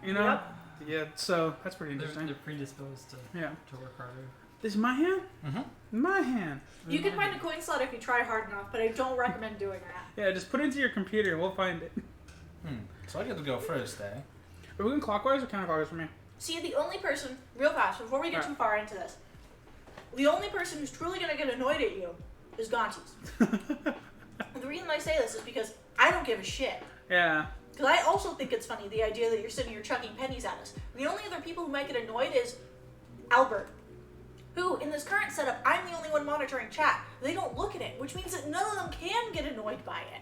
You know? Yep. Yeah, so that's pretty interesting. They're predisposed to Yeah. work harder. This is my hand? Mm-hmm. My hand. You can find a coin slot if you try hard enough, but I don't recommend doing that. Yeah, just put it into your computer and we'll find it. So I get to go first, eh? Are we going clockwise or counterclockwise for me? See, the only person, real fast, before we get too far into this, the only person who's truly going to get annoyed at you is Gontes. The reason I say this is because I don't give a shit. Yeah. Because I also think it's funny, the idea that you're sitting here chucking pennies at us. The only other people who might get annoyed is Albert, who, in this current setup, I'm the only one monitoring chat. They don't look at it, which means that none of them can get annoyed by it.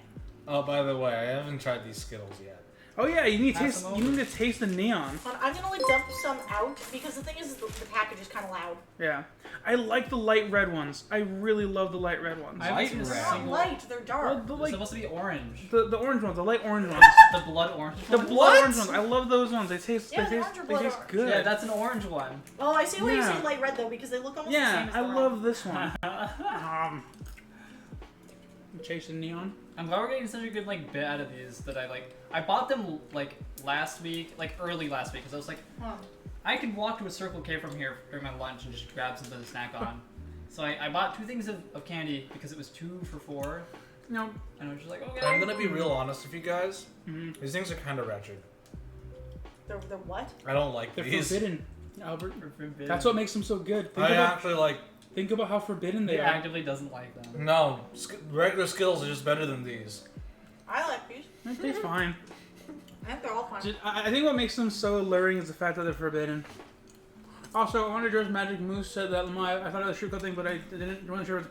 Oh, by the way, I haven't tried these Skittles yet. Oh yeah, you need to Pass taste. them You over. need to taste the neon. I'm going to like dump some out, because the thing is the package is kind of loud. Yeah, I like the light red ones. I really love the light red ones. I haven't eaten a They're Red. not single. light, they're dark. Well, the They're like supposed to be orange. the orange ones, the light orange ones. The blood orange. The one? blood orange ones. I love those ones. They taste. Yeah, they the taste. orange or They blood taste orange. good. Yeah, that's an orange one. Oh, I see why you Yeah. say light red, though, because they look almost the Yeah, same as I the red. love this one. Chasing neon. I'm glad we're getting such a good like bit out of these that I bought them like last week, like early last week, because I was like, Huh. I could walk to a Circle K from here during my lunch and just grab something to snack on. So I bought 2 things of candy because it was 2 for $4, No. and I was just like, okay. I'm gonna be real honest with you guys. Mm-hmm. These things are kind of wretched. They're what? I don't like They're these. forbidden, Albert. For forbidden. That's what makes them so good. I actually like. Think about how forbidden He they are. actively doesn't like them. No, regular Skittles are just better than these. I like these. It tastes fine. I think they're all fine. I think what makes them so alluring is the fact that they're forbidden. Also, Wonder Joe's Magic Moose said that I thought it was a sugar thing, but I wasn't sure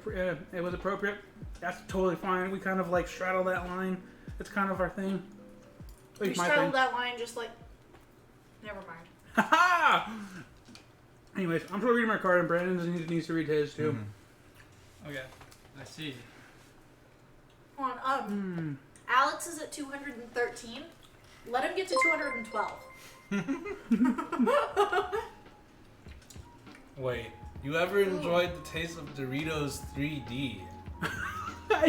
it was appropriate. That's totally fine. We kind of like straddle that line. It's kind of our thing. At You least my straddled thing. that line just like... Never mind. Ha Anyways, I'm still reading my card, and Brandon needs to read his too. Okay, I see. Hold on, Alex is at 213. Let him get to 212. Wait, you ever enjoyed the taste of Doritos 3D?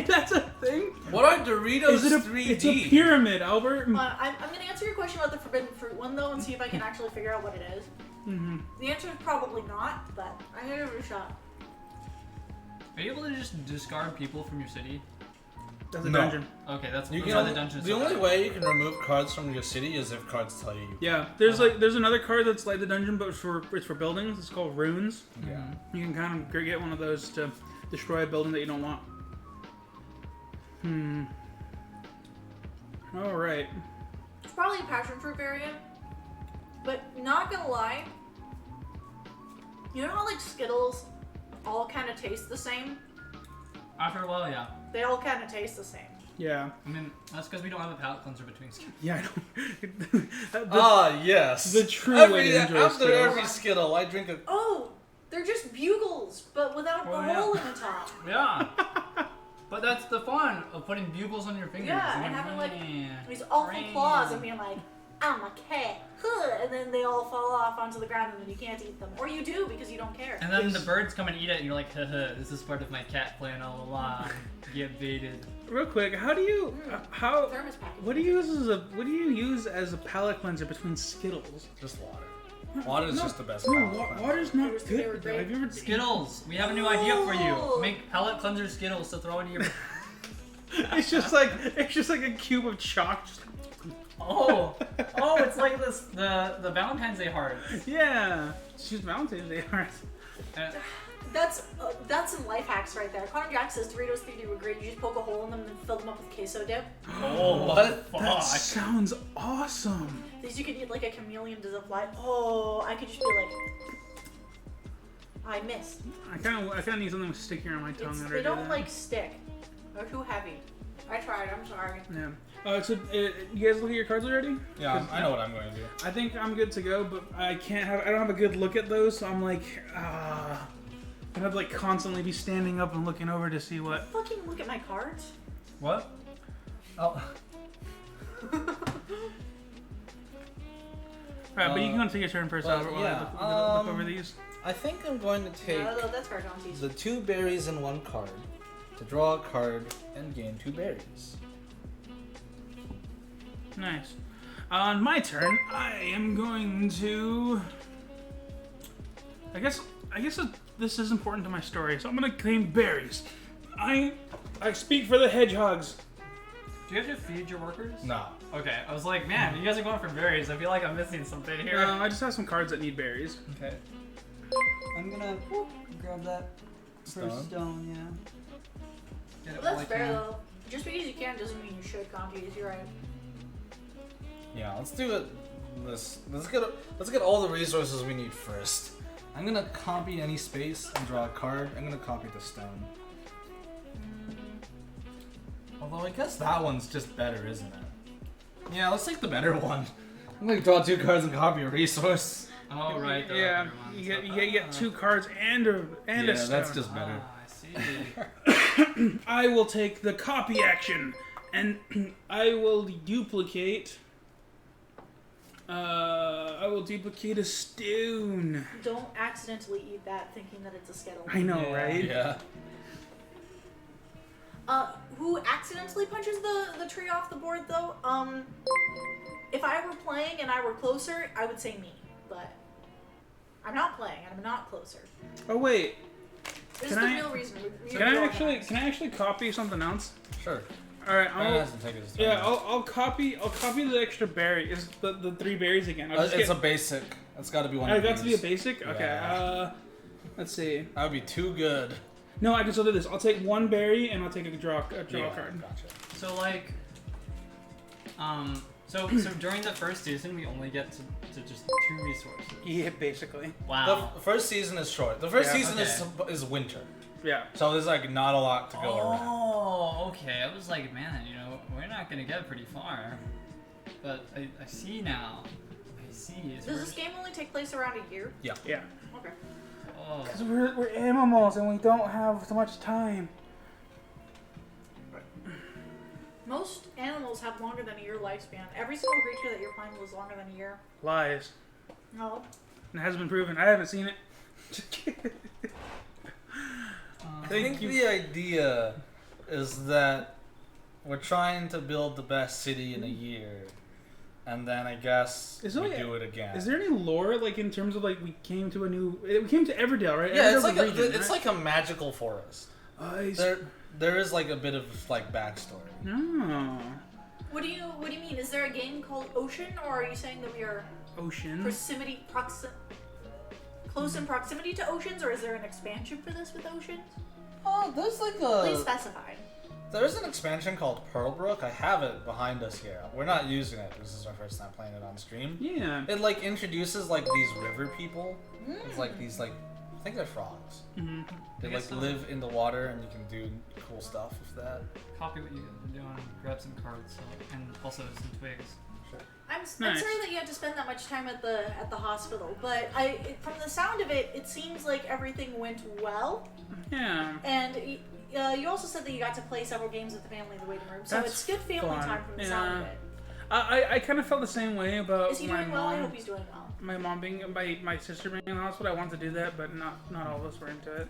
That's a thing. What are Doritos Is it 3D? It's a pyramid, Albert. I'm going to answer your question about the forbidden fruit one, though, and see if I can actually figure out what it is. Mm-hmm. The answer is probably not, but I'm going to give it a shot. Are you able to just discard people from your city? That's a No. dungeon. Okay, that's You why can, the dungeon is the so only bad. way you can remove cards from your city is if cards tell you. Yeah, there's another card that's like the dungeon, but it's for buildings. It's called runes. Yeah. You can kind of get one of those to destroy a building that you don't want. All right. It's probably a passion fruit variant, but not gonna lie. You know how like Skittles all kind of taste the same? After a while, yeah. They all kind of taste the same. Yeah. I mean, that's because we don't have a palate cleanser between Skittles. Yeah. I don't. Yes. The true way to enjoy After Skittles. every Skittle, I drink a. Oh, they're just bugles, but without the Oh, yeah. hole in the top. Yeah. But that's the fun of putting bugles on your fingers. Yeah, and having like these awful claws and being like, I'm a cat, huh, and then they all fall off onto the ground and then you can't eat them. Or you do because you don't care. And then the birds come and eat it, and you're like, haha, this is part of my cat plan all along. Get baited. Real quick, how do you how Thermos package. what do you use as a palate cleanser between Skittles? Just water. Water's just the best. No, palate cleanser. water's not They were good. great. Have you ever Skittles! We have a new idea for you. Ooh. Make palate cleanser Skittles to throw into your... It's just like a cube of chalk. Just Oh, it's like this the Valentine's Day heart. Yeah, she's Valentine's Day art. That's some life hacks right there. Connor Jack says Doritos 3D were great. You just poke a hole in them and fill them up with queso dip. Oh, What? That sounds awesome. These you could eat like a chameleon does a fly. Oh, I could just be like, I missed. I kind of need something stickier on my tongue. They don't like stick. They're too heavy. I tried. I'm sorry. Yeah. So you guys look at your cards already? Yeah, I know what I'm going to do. I think I'm good to go, but I don't have a good look at those, so I'm like, I'm gonna have to like constantly be standing up and looking over to see what. Fucking look at my cards. What? Oh. Alright, but you can go and take your turn first. well, While yeah, I look over these. I think I'm going to take No, that's for donkeys. the 2 berries in 1 card to draw a card and gain 2 berries. Nice. On my turn, I am going to. I guess this is important to my story, so I'm gonna claim berries. I speak for the hedgehogs. Do you have to feed your workers? No. Okay, I was like, man, you guys are going for berries. I feel like I'm missing something here. I just have some cards that need berries. Okay. I'm gonna grab that first stone, yeah. Get it Well, while I that's fair can. though. Just because you can doesn't mean you should, donkeys. You're right. Yeah, let's do it. Let's get all the resources we need first. I'm gonna copy any space and draw a card. I'm gonna copy the stone. Although I guess that one's just better, isn't it? Yeah, let's take the better one. I'm gonna draw 2 cards and copy a resource. Oh, right. the Yeah, other ones. you get 2 cards and a Yeah, stone. that's just better. Ah, I see. I will take the copy action, and I will duplicate. I will duplicate a stone. Don't accidentally eat that thinking that it's a skittle. I know, Yeah. right? Yeah. Who accidentally punches the tree off the board though? If I were playing and I were closer, I would say me, but I'm not playing and I'm not closer. Oh wait, This Can is the I- real reason. we can I reorganize. actually copy something else? Sure. All right, Ryan hasn't taken his turn yeah, yet. I'll copy the extra berry. Is the 3 berries again? I'll just It's get, a basic. It's got to be one I of got to be a these. basic. Okay. Yeah. Let's see. That would be too good. No, I can still do this. I'll take 1 berry and I'll take a draw card. Gotcha. So like, so during the first season, we only get to just 2 resources. Yeah, basically. Wow. The first season is short. The first Yeah. season is winter. Yeah. So there's like not a lot to go around. Oh, okay. I was like, man, we're not gonna get pretty far. But I see now. I see. It's Does this game only take place around a year? Yeah. Okay. Oh. Because we're animals and we don't have so much time. Most animals have longer than a year lifespan. Every single creature that you're playing was longer than a year. Lies. No. It hasn't been proven. I haven't seen it. Just kidding. I think the idea is that we're trying to build the best city in a year, and then I guess Is we there- do it again. Is there any lore, like, in terms of, like, we came to Everdell, right? Yeah, it's Everdell's like a region, it's right? like a magical forest. There is like a bit of like backstory. No. What do you mean? Is there a game called Ocean, or are you saying that we are Ocean. close in proximity to oceans, or is there an expansion for this with oceans? Oh, there's like Please a specify. there's an expansion called Pearlbrook. I have it behind us here. We're not using it. This is our first time playing it on stream. Yeah. It like introduces like these river people. It's like these like I think they're frogs. Mm-hmm. They I like guess so. live in the water and you can do cool stuff with that. Copy what you're doing. Grab some cards and also some twigs. I'm Nice. sorry that you had to spend that much time at the hospital, but from the sound of it, it seems like everything went well. Yeah. And you also said that you got to play several games with the family in the waiting room, so That's it's good family fun. time from the sound of Yeah. it. I kind of felt the same way about Is he my doing well? I mom. hope he's doing well. My mom being my sister being in the hospital. I wanted to do that, but not all of us were into it.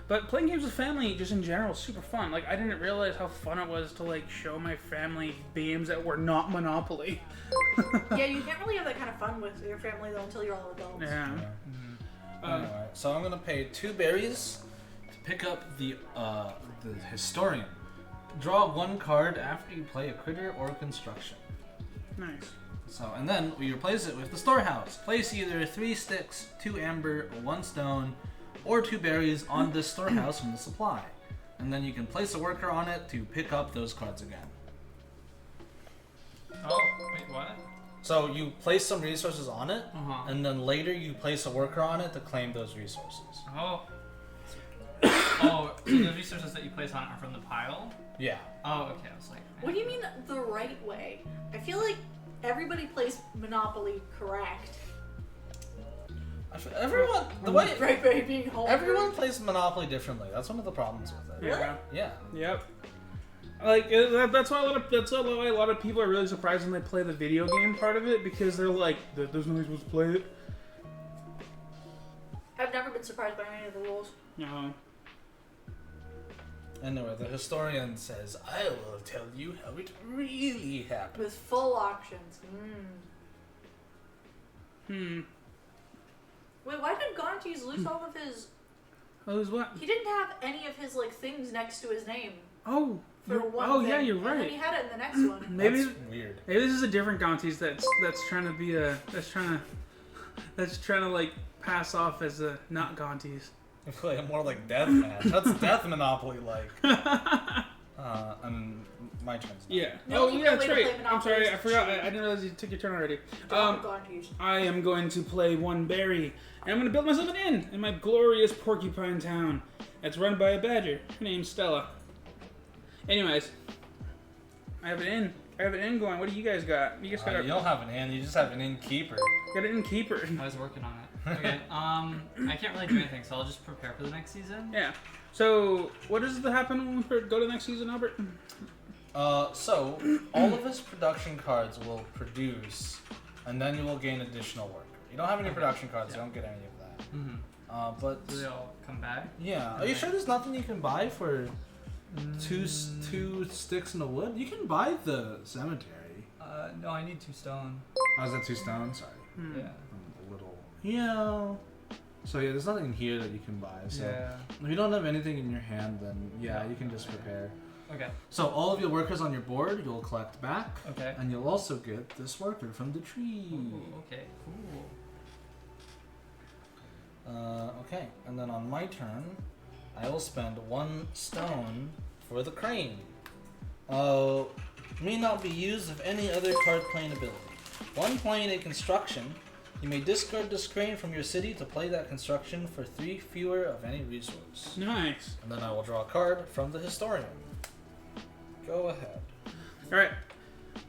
But playing games with family, just in general, is super fun. Like I didn't realize how fun it was to like show my family games that were not Monopoly. Yeah, you can't really have that kind of fun with your family though until you're all adults. Yeah. Anyway, so I'm gonna pay 2 berries. Pick up the historian. Draw 1 card after you play a critter or a construction. Nice. So, and then we replace it with the storehouse. Place either 3 sticks, 2 amber, 1 stone, or 2 berries on this storehouse from the supply. And then you can place a worker on it to pick up those cards again. Oh, wait, what? So you place some resources on it, Uh-huh. and then later you place a worker on it to claim those resources. Oh. Oh, so the resources that you place on it are from the pile? Yeah. Oh, okay. I was like, What do you mean the right way? I feel like everybody plays Monopoly correct. Everyone, the way Right way being home. everyone plays Monopoly differently. That's one of the problems with it. Yeah. Yeah. Yep. Like that's why a lot of people are really surprised when they play the video game part of it, because they're like, "There's no way supposed to play it." I've never been surprised by any of the rules. No. Anyway, the historian says, "I will tell you how it really happened." With full auctions. Wait, why did Gontes lose all of his... Oh, who's what? He didn't have any of his, like, things next to his name. Oh. For one Oh thing. yeah, you're And then right. he had it in the next one. Maybe That's weird. maybe this is a different Gontes that's trying to be a that's trying to like pass off as a not Gontes. I feel like more like Deathmatch. That's Death Monopoly like. And my turn's not. Yeah. The Oh only yeah, real that's way to right. play I'm Monopoly sorry, is I forgot. cheat. I didn't realize you took your turn already. Gontes. I am going to play one berry, and I'm going to build myself an inn in my glorious porcupine town. It's run by a badger. Her name's Stella. Anyways, I have an inn. Going. What do you guys got? You guys got You don't have an inn. You just have an innkeeper. got an innkeeper. I was working on it. Okay, I can't really do anything, so I'll just prepare for the next season. Yeah. So, what does happen when we go to next season, Albert? So all of his production cards will produce, and then you will gain additional work. You don't have any production cards, you don't get any of that. Mm-hmm. But Do they all come back? Yeah. Are you sure there's nothing you can buy for two sticks in the wood? You can buy the cemetery. No, I need 2 stone. Oh, is that 2 stones? Sorry. Yeah. I'm a little. Yeah. So yeah, there's nothing here that you can buy. So Yeah. if you don't have anything in your hand, then yeah, you can just prepare. Okay. So all of your workers on your board, you'll collect back. Okay. And you'll also get this worker from the tree. Ooh, okay. Cool. Okay, and then on my turn, I will spend 1 stone for the crane. May not be used of any other card playing ability. 1 playing a construction, you may discard this crane from your city to play that construction for 3 fewer of any resource. Nice. And then I will draw a card from the historian. Go ahead. All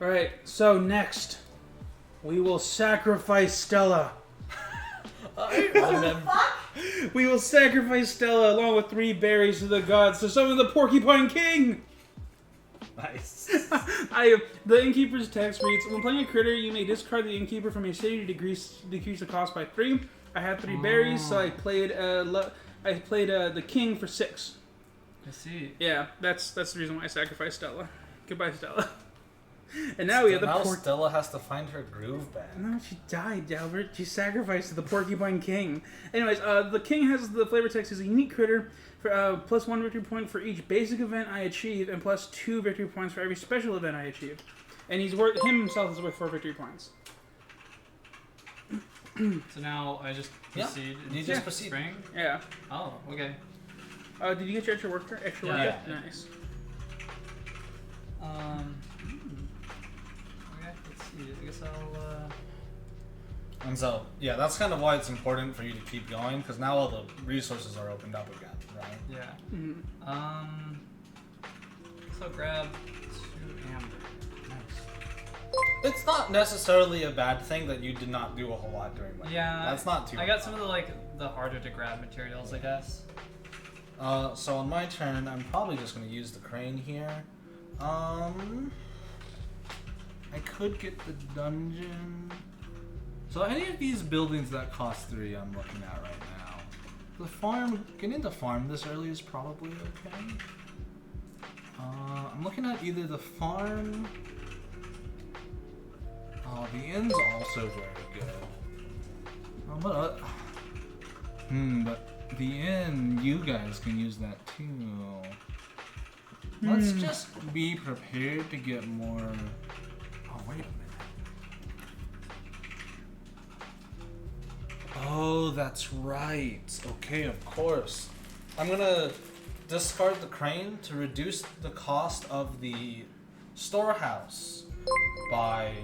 right. So next, we will sacrifice Stella. I remember. We will sacrifice Stella along with 3 berries to the gods to summon the Porcupine King. Nice. The innkeeper's text reads: when playing a critter, you may discard the innkeeper from your city to decrease the cost by 3. I had 3 berries, so I played the king for 6. I see. Yeah, that's the reason why I sacrificed Stella. Goodbye, Stella. And now we have the Now Stella has to find her groove back. No, she died, Albert. She sacrificed to the Porcupine King. Anyways, the king has the flavor text is a unique critter for plus 1 victory point for each basic event I achieve, and plus 2 victory points for every special event I achieve. And himself is worth 4 victory points. So now I just Yeah. proceed. You into just proceed. spring? Yeah. Oh, okay. Did you get your extra worker? Yeah. Nice. Okay, let's see. I guess I'll. And so, yeah, that's kind of why it's important for you to keep going, because now all the resources are opened up again, right? Yeah. Mm-hmm. So grab 2 amber. It's not necessarily a bad thing that you did not do a whole lot during like Yeah. that's not too I got bad. some of the harder to grab materials, I guess. So on my turn, I'm probably just going to use the crane here. I could get the dungeon. So any of these buildings that cost 3, I'm looking at right now. The farm, getting the farm this early is probably okay. I'm looking at either the farm. Oh, the inn's also very good. But the inn, you guys can use that too. Let's just be prepared to get more. Oh, wait a minute. Oh, that's right. Okay, of course. I'm gonna discard the crane to reduce the cost of the storehouse by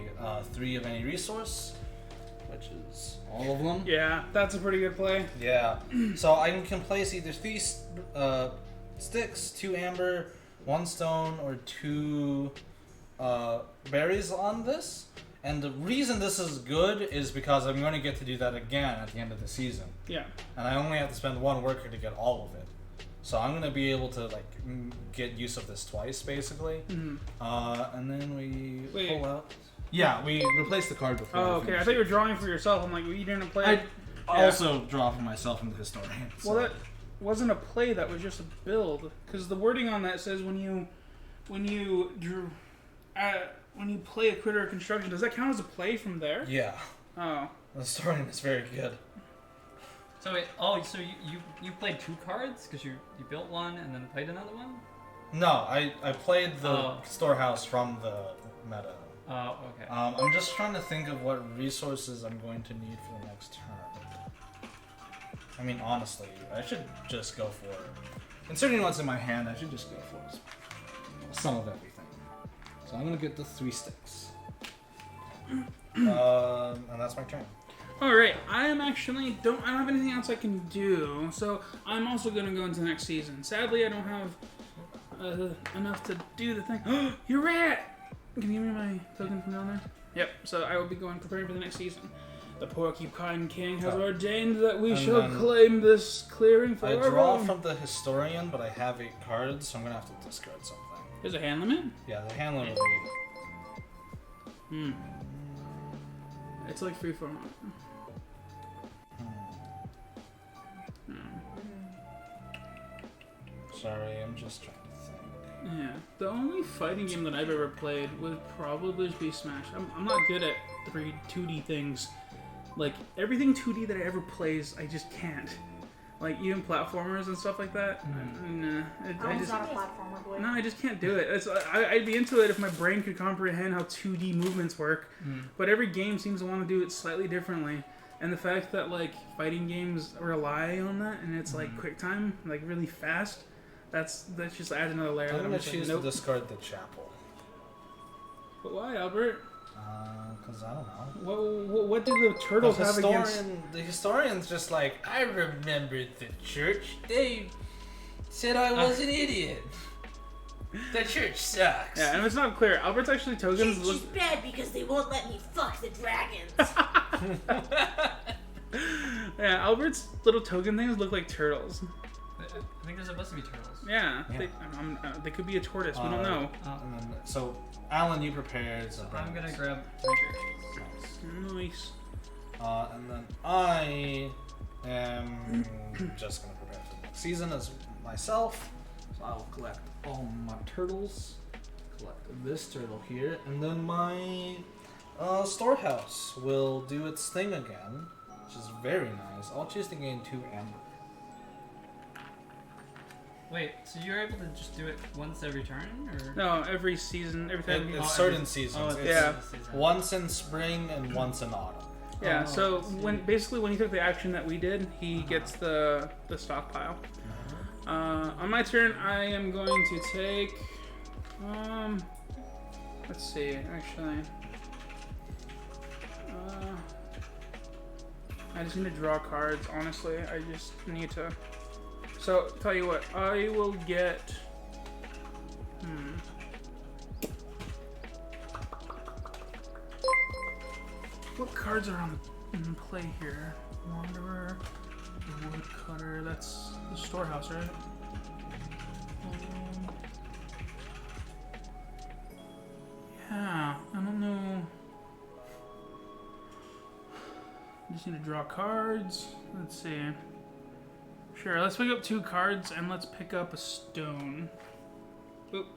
3 of any resource, which is all of them. Yeah, that's a pretty good play. Yeah. So I can place either 3 sticks, 2 amber, 1 stone, or 2 berries on this. And the reason this is good is because I'm going to get to do that again at the end of the season. Yeah. And I only have to spend 1 worker to get all of it. So I'm going to be able to like get use of this twice, basically. Mhm. And then we Wait. pull out. Yeah, we replaced the card before. Oh, okay. I thought you were drawing for yourself. I'm like, well, you didn't play. I also draw for myself in the historian. So. Well, that wasn't a play. That was just a build. Because the wording on that says when you play a critter or construction, does that count as a play from there? Yeah. Oh. The story is very good. So wait, so you played 2 cards because you built one and then played another one? No, I played the Oh. storehouse from the meta. Oh, okay. I'm just trying to think of what resources I'm going to need for the next turn. I mean, honestly, I should just go for... Considering what's in my hand, I should just go for some of everything. So I'm going to get the 3 sticks. And that's my turn. All right. I don't have anything else I can do. So I'm also gonna go into the next season. Sadly, I don't have enough to do the thing. You're rat. Can you give me my token from down there? Yep. So I will be preparing for the next season. The Porcupine King has ordained that we And shall then claim this clearing for I our draw own. from the historian, but I have 8 cards, so I'm going to have to discard something. There's a hand limit. Yeah, the hand limit will be... It's like free form. Sorry, I'm just trying to think. Yeah, the only fighting game that I've ever played would probably be Smash. I'm not good at 2D things. Like, everything 2D that I ever plays, I just can't. Like, even platformers and stuff like that. Nah, I I'm just, not a platformer boy. no, I just can't do it. I'd be into it if my brain could comprehend how 2D movements work. But every game seems to want to do it slightly differently. And the fact that, like, fighting games rely on that, and it's, like, quick time, like, really fast, that's just adds another layer. I'm that going to just like, choose nope. to discard the chapel. But why, Albert? Because I don't know. What do the turtles have against... The historian's just like, I remembered the church. They said I was an idiot. The church sucks. Yeah, and it's not clear. Albert's actually tokens Church is bad because they won't let me fuck the dragons. Yeah, Albert's little token things look like turtles. I think they're supposed to be turtles. Yeah, Yeah. They could be a tortoise. We don't know. And then, so, Alan, you prepared. So I'm gonna grab 3 berries. Nice. And then I am just going to prepare for the next season as myself. So I'll collect all my turtles. Collect this turtle here, And then my storehouse will do its thing again, which is very nice. I'll choose to gain 2 amber. Wait, so you're able to just do it once every turn, or? No, every season, every time. It's Oh, certain every- seasons. it's It's Yeah. this season. once in spring and once in autumn. Yeah. Oh, So I see. when he took the action that we did, he gets the stockpile. On my turn, I am going to take. Let's see. Actually, I just need to draw cards. Honestly, I just need to. So tell you what, I will get. What cards are in play here? Wanderer, the Woodcutter. That's the storehouse, right? Yeah, I don't know. Just need to draw cards. Let's see. Sure, let's pick up 2 cards and let's pick up a stone. Oop.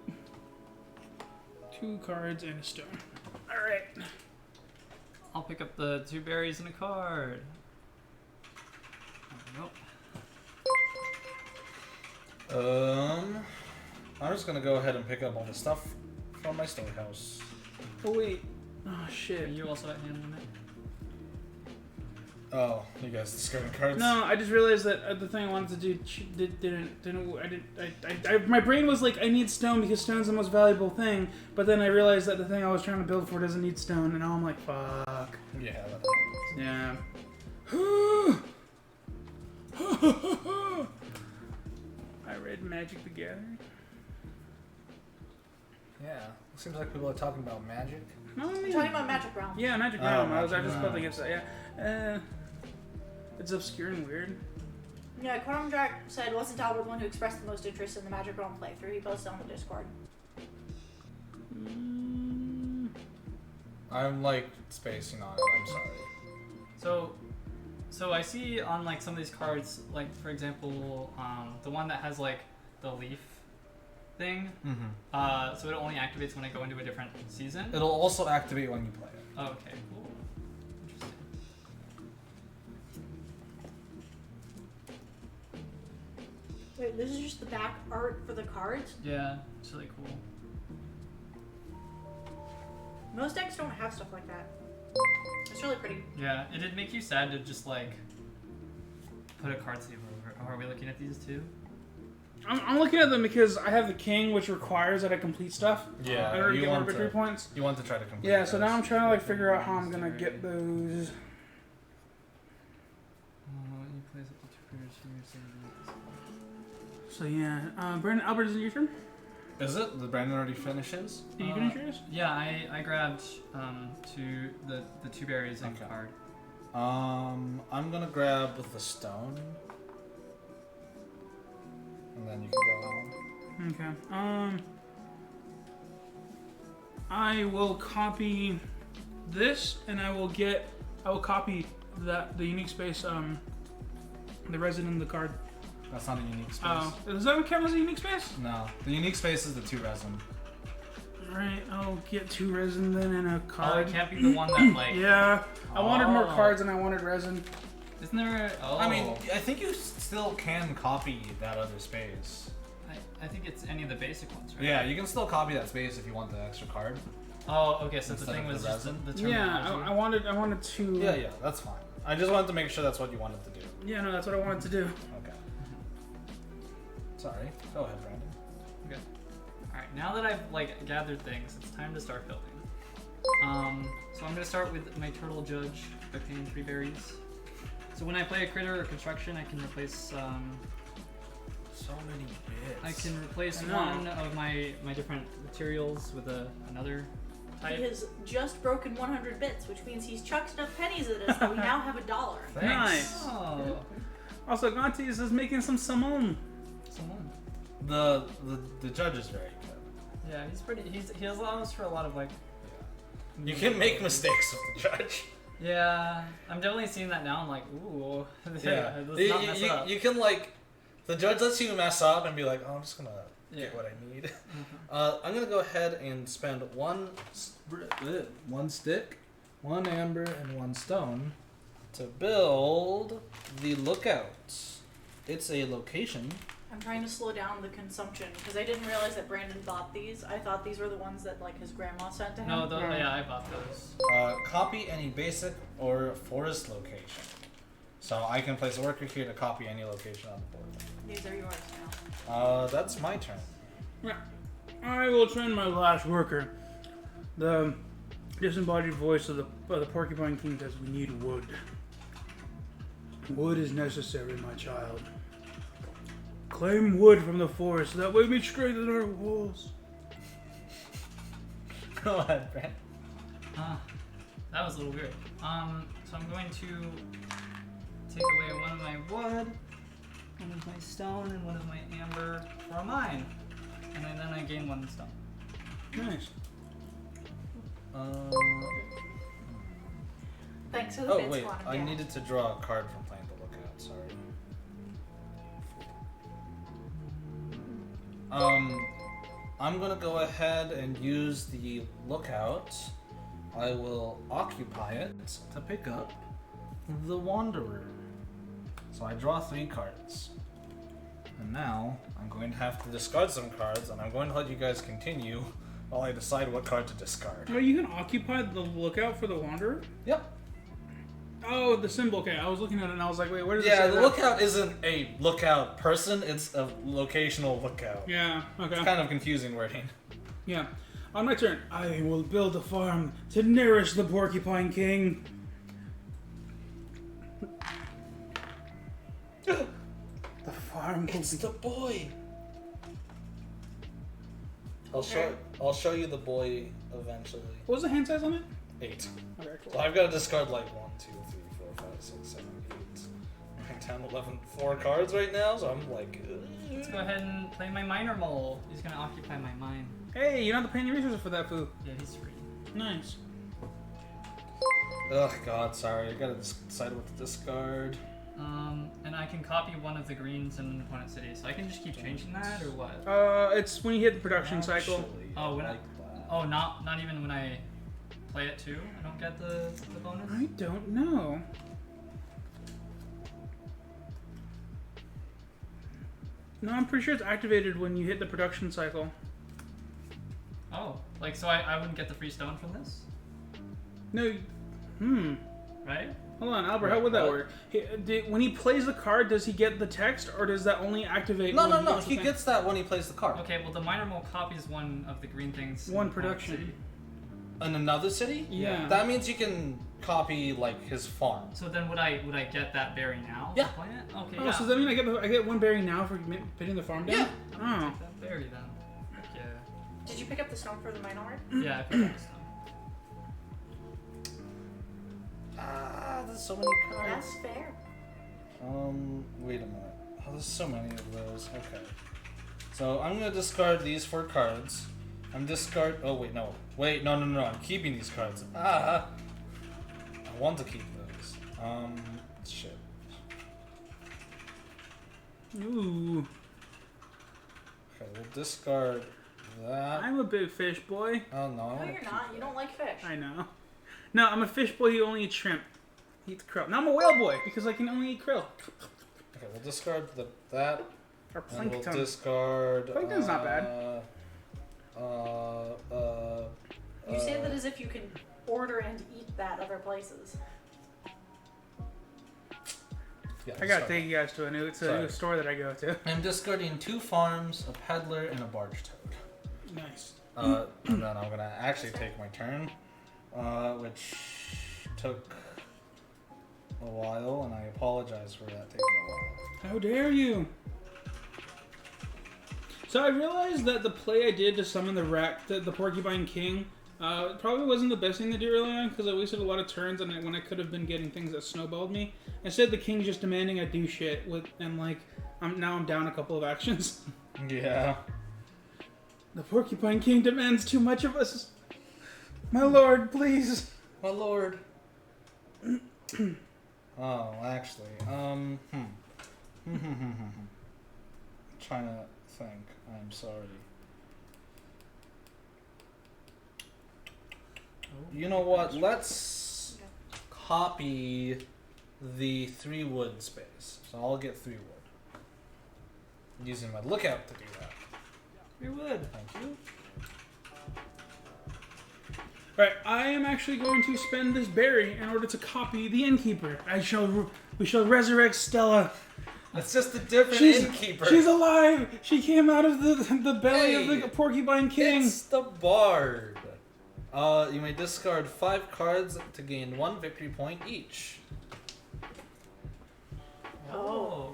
2 cards and a stone. Alright. I'll pick up the 2 berries and a card. Nope. I'm just gonna go ahead and pick up all the stuff from my storehouse. Oh wait. Oh shit. You also have hand limit. Oh, you guys discarding cards? No, I just realized that the thing I wanted to do my brain was like, I need stone because stone's the most valuable thing, but then I realized that the thing I was trying to build for doesn't need stone, and now I'm like, fuck. Yeah, that happens. Yeah. I read Magic the Gathering. Yeah. Seems like people are talking about magic. No, I We're mean, talking about Magic Realm. yeah, Magic Oh, Realm. I Magic just Realm. built against that. Yeah. It's obscure and weird. Yeah, Quantum Jack said, wasn't Albert the one who expressed the most interest in the Magic Realm playthrough? He posted on the Discord. I'm like spacing on it. I'm sorry. So I see on like some of these cards, like for example, the one that has like the leaf thing. Mm-hmm. So it only activates when I go into a different season. It'll also activate when you play it. Oh, okay, cool. Interesting. Wait, this is just the back art for the cards? Yeah, it's really cool. Most decks don't have stuff like that. It's really pretty. Yeah, it did make you sad to just like put a card saver over. Oh, are we looking at these too? I'm looking at them because I have the king, which requires that I complete stuff Yeah, in order to you get more want victory to- points. You want to try to complete. Yeah, so those. now I'm trying to like figure out how I'm gonna get those. You place up to 2 players here, So yeah, Brandon, Albert, is it your turn? Is it? Did Brandon already finish his? Did you finish yours? Yeah, I grabbed the 2 berries and Okay. card. I'm gonna grab the stone. And then you can go on. Okay. I will copy this, and I will copy the unique space, the resin in the card. That's not a unique space. Oh, does that count as a unique space? No, the unique space is the 2 resin. Alright, I'll get 2 resin then and a Oh, card. it can't be the one that like. Yeah, I wanted more Oh. cards than I wanted resin. Isn't there? Oh. I mean, I think you still can copy that other space. I think it's any of the basic ones, right? Yeah, you can still copy that space if you want the extra card. Oh, okay. So the Instead thing of was the just resin? the Yeah, terminology. I wanted to. Yeah, that's fine. I just wanted to make sure that's what you wanted to do. Yeah, no, that's what I wanted to do. Okay. Sorry. Go ahead, Brandon. Okay. All right. Now that I've like gathered things, it's time to start building. So I'm gonna start with my turtle judge by paying 3 berries. So when I play a critter or construction, I can replace So many bits. I can replace I know. one of my different materials with another He type. has just broken 100 bits, which means he's chucked enough pennies at us that we now have $1. Thanks. Nice. Oh, Also, Gantes is making some salmon. someone. The judge is very good. Yeah, he's pretty. He allows for a lot of like. You can make mistakes with the judge. Yeah, I'm definitely seeing that now. I'm like, ooh, Yeah. let's not mess up. You can like, the judge lets you mess up and be like, oh, I'm just gonna Yeah. get what I need. Mhm. I'm gonna go ahead and spend one stick, 1 amber, and 1 stone to build the lookout. It's a location. I'm trying to slow down the consumption because I didn't realize that Brandon bought these. I thought these were the ones that like his grandma sent to him. No, yeah, I bought those. Copy any basic or forest location. So I can place a worker here to copy any location on the board. These are yours now. That's my turn. Yeah. I will train my last worker. The disembodied voice of the Porcupine King says, "We need wood. Wood is necessary, my child. Claim wood from the forest, that way we strengthen our walls." Go ahead, Brent. That was a little weird. So I'm going to take away one of my wood, one of my stone, and one of my amber for a mine, and then I gain 1 stone. Nice. Thanks for the Oh bits, wait, Quantum I Jack. needed to draw a card from playing the lookout. Sorry. I'm gonna go ahead and use the lookout. I will occupy it to pick up the Wanderer. So I draw 3 cards. And now I'm going to have to discard some cards, and I'm going to let you guys continue while I decide what card to discard. Well, you can occupy the lookout for the Wanderer? Yep. Oh, the symbol. Okay, I was looking at it and I was like, wait, where does it Yeah, say the that? lookout isn't a lookout person, it's a locational lookout. Yeah, okay. It's kind of confusing wording. Yeah. On my turn, I will build a farm to nourish the Porcupine King. The farm will It's be... the boy. I'll show you the boy eventually. What was the hand size on it? 8. Okay, So cool. I've got to discard like 1, 2, 3, 4, 5, 6, 7, 8, 9, 10, 11, 4 cards right now, so I'm like... Let's go ahead and play my miner mole. He's gonna occupy my mine. Hey, you don't have to pay any resources for that food. Yeah, he's free. Nice. Ugh, God, sorry. I gotta decide what to discard. And I can copy one of the greens in an opponent's city, so I can just keep changing that, or what? It's when you hit the production cycle. Actually, Oh, when I I- like that. Oh, not even when I play it too? I don't get the bonus? I don't know. No, I'm pretty sure it's activated when you hit the production cycle. Oh, like, so I wouldn't get the free stone from this? No. Right? Hold on, Albert. How would that What? work? When he plays the card, does he get the text, or does that only activate? No, when no, no. gets the He thing? gets that when he plays the card. Okay, well, the miner mole copies one of the green things. in One the opponent's production. city. In another city? Yeah. That means you can copy like his farm. So then would I get that berry now? Yeah. to play it? Okay, Oh, yeah. so does that mean I get one berry now for putting the farm down? Yeah. I'm gonna Oh. take that berry then. Heck yeah. Did you pick up the stone for the Minority? Yeah, I picked up the stone. Ah, there's so many cards. That's fair. Wait a minute. Oh, there's so many of those. Okay. So I'm gonna discard these 4 cards. Oh wait, no. Wait, no. I'm keeping these cards. I want to keep those. Shit. Ooh, Okay, we'll discard that. I'm a big fish boy. Oh no, I No, want to you're keep not. that. You don't like fish. I know. No, I'm a fish boy who only eats shrimp. He eats krill. Now I'm a whale boy because I can only eat krill. Okay, we'll discard that. Or And we'll plankton. discard. Plankton's not bad. You say that as if you can order and eat that other places. Yeah, I gotta discard. take you guys to a new Sorry. store that I go to. I'm discarding 2 farms, a peddler, and a barge toad. Nice. And then I'm gonna actually take my turn, which took a while, and I apologize for that taking a while. How dare you? So I realized that the play I did to summon the Porcupine King, probably wasn't the best thing to do early on because I wasted a lot of turns and when I could have been getting things that snowballed me. Instead, the King's just demanding I do shit I'm down a couple of actions. Yeah. The Porcupine King demands too much of us. My lord, please. My lord. Oh, actually, trying to think. I'm sorry. You know what? Let's copy the 3 wood space. So I'll get 3 wood. I'm using my lookout to do that. We would. Thank you. Alright, I am actually going to spend this berry in order to copy the innkeeper. We shall resurrect Stella. It's just a different She's innkeeper. She's alive! She came out of the belly of Hey, the Porcupine King. It's the bard. You may discard 5 cards to gain 1 victory point each. Oh.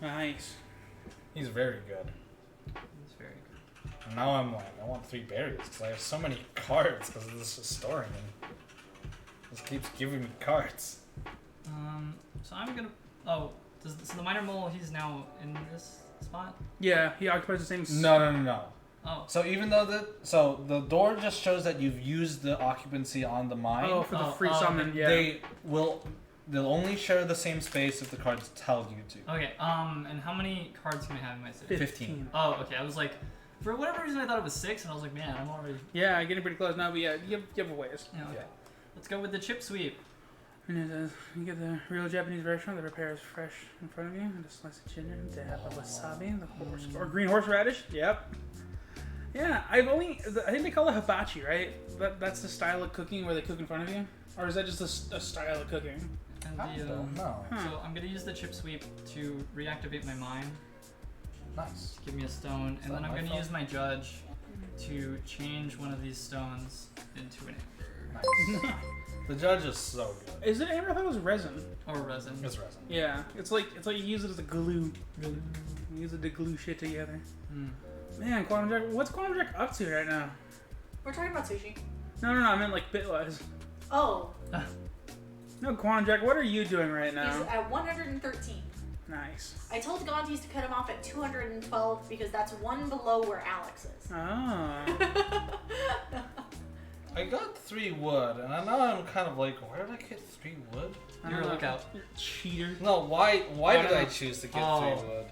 Nice. He's very good. That's very good. And now I'm like, I want 3 berries because I have so many cards because this is storing them. This keeps giving me cards. So I'm gonna. Oh, so the miner mole, he's now in this spot? Yeah, he occupies the same. No. Oh. So even though the door just shows that you've used the occupancy on the mine, Oh, for the free oh, summon. okay. Yeah. they'll only share the same space if the cards tell you to. Okay, and how many cards can I have in my city? 15. Oh, okay, I was like, for whatever reason I thought it was 6, and I was like, man, I'm already... Yeah, getting pretty close now, but yeah, you have a ways. Yeah, okay. Yeah. Let's go with the chip sweep. And it says, you get the real Japanese version that prepares fresh in front of you, and a slice of ginger, and dab of wasabi, the horse or green horseradish. Yep. Yeah, I think they call it hibachi, right? That's the style of cooking where they cook in front of you. Or is that just a style of cooking? And I the, don't know. So I'm gonna use the chip sweep to reactivate my mine. Nice. Give me a stone, and that then I'm my gonna fault? use my judge to change one of these stones into an amber. Nice. The judge is so good. Is it amber? I thought it was resin. Or resin. It's resin. Yeah, it's like you use it as a glue. You use it to glue shit together. Mm. Man, Quantum Jack, what's Quantum Jack up to right now? We're talking about sushi. No, I meant like bitwise. Oh, No, Quantum Jack, what are you doing right he's now? at 113. Nice. I told Gontes to cut him off at 212 because that's one below where Alex is. Oh. I got 3 wood, and now I'm kind of like, where did I get 3 wood? You're a lookout. Cheater. No, why did I know. choose to get Oh. 3 wood?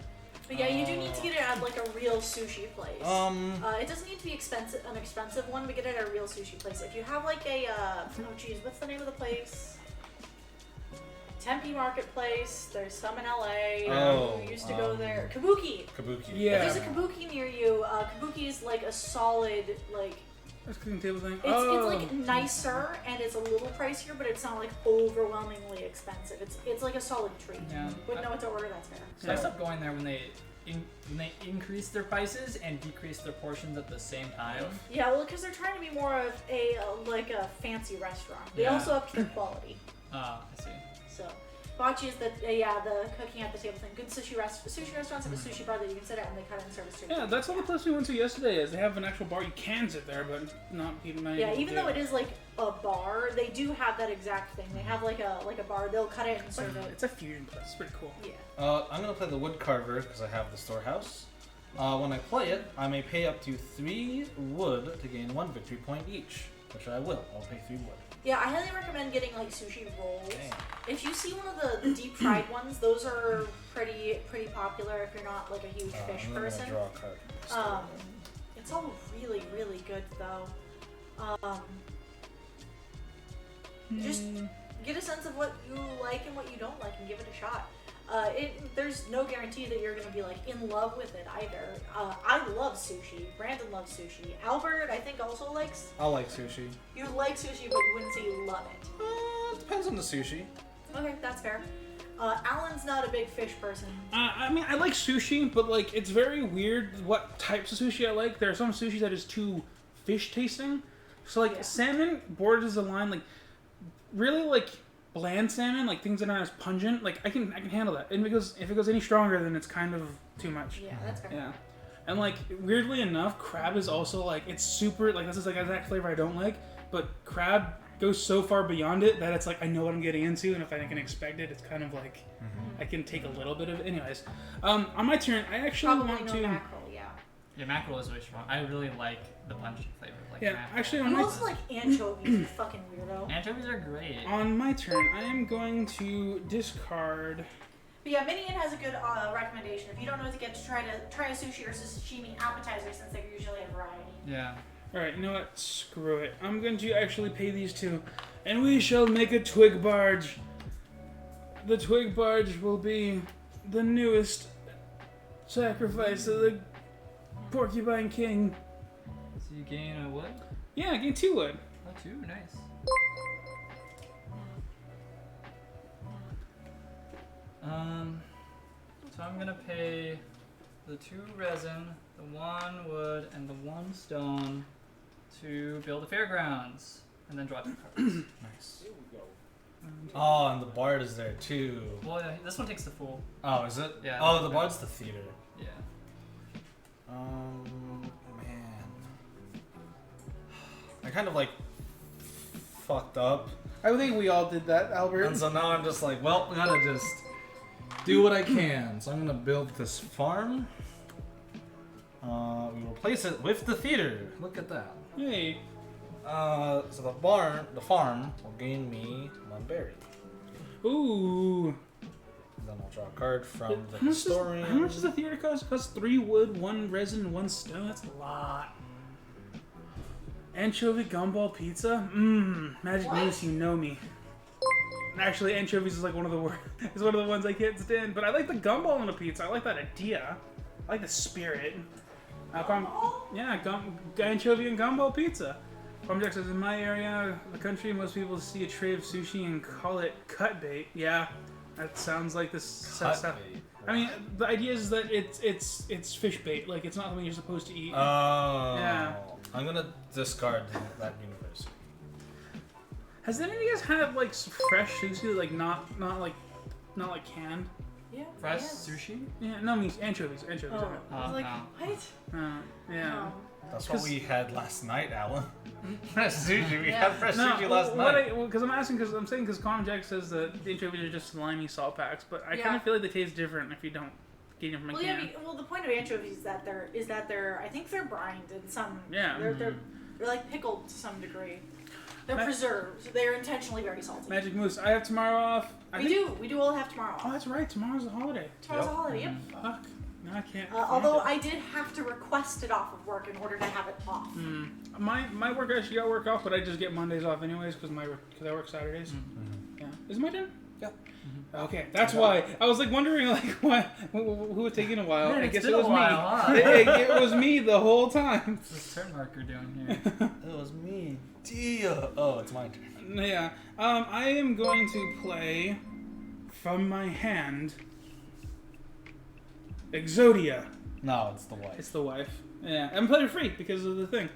But yeah, you do need to get it at like a real sushi place. It doesn't need to be an expensive one, but get it at a real sushi place. If you have like a, oh geez, what's the name of the place? Tempe Marketplace. There's some in LA. Oh, You used to go there. Kabuki. Kabuki. Yeah. If there's a Kabuki near you, Kabuki is like a solid, like, That's cooking table thing. it's like nicer and it's a little pricier, but it's not like overwhelmingly expensive. It's like a solid treat. Yeah. Wouldn't know what to order, that's fair. So I stopped going there when they increase their prices and decrease their portions at the same time. Yeah, well, because they're trying to be more of like a fancy restaurant. They Yeah. also up their quality. I see. So, Bachi is the cooking at the table thing. Good sushi restaurants have a sushi bar that you can sit at and they cut it and service to you. Yeah, that's all the place we went to yesterday is. They have an actual bar. You can sit there, but not even. Yeah, even though it is like a bar, they do have that exact thing. They have like a bar. They'll cut it and serve it. It's a fusion place. It's pretty cool. Yeah. I'm gonna play the wood carver because I have the storehouse. When I play it, I may pay up to 3 wood to gain 1 victory point each, which I will. I'll pay 3 wood. Yeah, I highly recommend getting like sushi rolls. Dang. If you see one of the deep fried ones, those are pretty popular if you're not like a huge fish I'm gonna person. draw a card. It's all really good though. Just get a sense of what you like and what you don't like and give it a shot. There's no guarantee that you're gonna be like in love with it either. I love sushi. Brandon loves sushi. Albert, I think, also likes. I like sushi. You like sushi, but you wouldn't say you love it. It depends on the sushi. Okay, that's fair. Alan's not a big fish person. I mean, I like sushi, but like it's very weird what types of sushi I like. There are some sushi that is too fish tasting. So like Yeah. salmon borders the line. Like really like bland salmon, like things that aren't as pungent. Like I can handle that. And if it goes any stronger, then it's kind of too much. Yeah, that's fair. Yeah. And like weirdly enough, crab is also like it's super like this is like exact flavor I don't like, but crab goes so far beyond it that it's like I know what I'm getting into, and if I can expect it, it's kind of like I can take a little bit of it. Anyways, on my turn, I actually Probably want no to. mackerel, yeah. Yeah, mackerel is really strong. I really like the pungent flavor. Like Yeah, mackerel. actually, on You my also like anchovies, you fucking weirdo. Anchovies are great. on my turn, I am going to discard. But yeah, Minion has a good recommendation. If you don't know what to get, to try a sushi or sashimi appetizer since they're usually a variety. Yeah. All right, you know what? Screw it. I'm going to actually pay these 2, and we shall make a twig barge. The twig barge will be the newest sacrifice of the Porcupine King. So you gain a wood? Yeah, I gain 2 wood. Oh, 2, nice. So I'm gonna pay the 2 resin, the 1 wood, and the 1 stone to build a fairgrounds, and then draw 2 cards. Nice. Oh, and the bard is there too. Well, yeah, this one takes the full. Oh, is it? Yeah. Oh, the bard's the theater. Yeah. Man. I kind of like fucked up. I think we all did that, Albert. And so now I'm just like, well, I gotta just do what I can. So I'm gonna build this farm. we will place it with the theater. Look at that. Hey. So the farm will gain me 1 berry. Ooh. Then I'll draw a card from the How historian. much does the theater cost? It costs 3 wood, 1 resin, 1 stone. That's a lot. Anchovy gumball pizza? Magic What? Moose, you know me. Actually, anchovies is like one of the is one of the ones I can't stand. But I like the gumball on a pizza. I like that idea. I like the spirit. Yeah, anchovy and gumball pizza. Jack says, in my area of the country, most people see a tray of sushi and call it cut bait. Yeah, that sounds like this stuff. Bait. I mean, the idea is that it's fish bait. Like, it's not something you're supposed to eat. Oh. Yeah. I'm gonna discard that university. Has any of you guys had like fresh sushi, like not like canned? Yeah. Fresh yes. sushi? Yeah, no, I mean anchovies. Anchovies. Oh, I was like, no. what? Yeah. That's what 'Cause- we had last night, Alan. Fresh sushi. We Yeah. had fresh sushi last night. Because I'm asking, because Calm Jack says that the anchovies are just slimy salt packs, but I kind Yeah. of feel like they taste different if you don't get them from a Well, can. yeah. The point of anchovies is that they're I think they're brined in some. Yeah. They're like pickled to some degree. They're Ma- preserved. They're intentionally very salty. Magic Moose, I have tomorrow off. We do all have tomorrow Oh, off. that's right. Tomorrow's a holiday. Tomorrow's a holiday. Yep. Fuck. No, I can't. Although I did have to request it off of work in order to have it off. My work actually got work off, but I just get Mondays off anyways because I work Saturdays. Yeah. Is it my turn? Yeah. Okay, that's why I was like wondering like who was taking a while. Man, I it's guess been it was a while, huh? me. it was me the whole time. What's this turn marker doing here? It was me. Dear. Oh, it's my turn. Yeah. I am going to play from my hand Exodia. No, it's the wife. It's the wife. Yeah, I'm playing free because of the thing.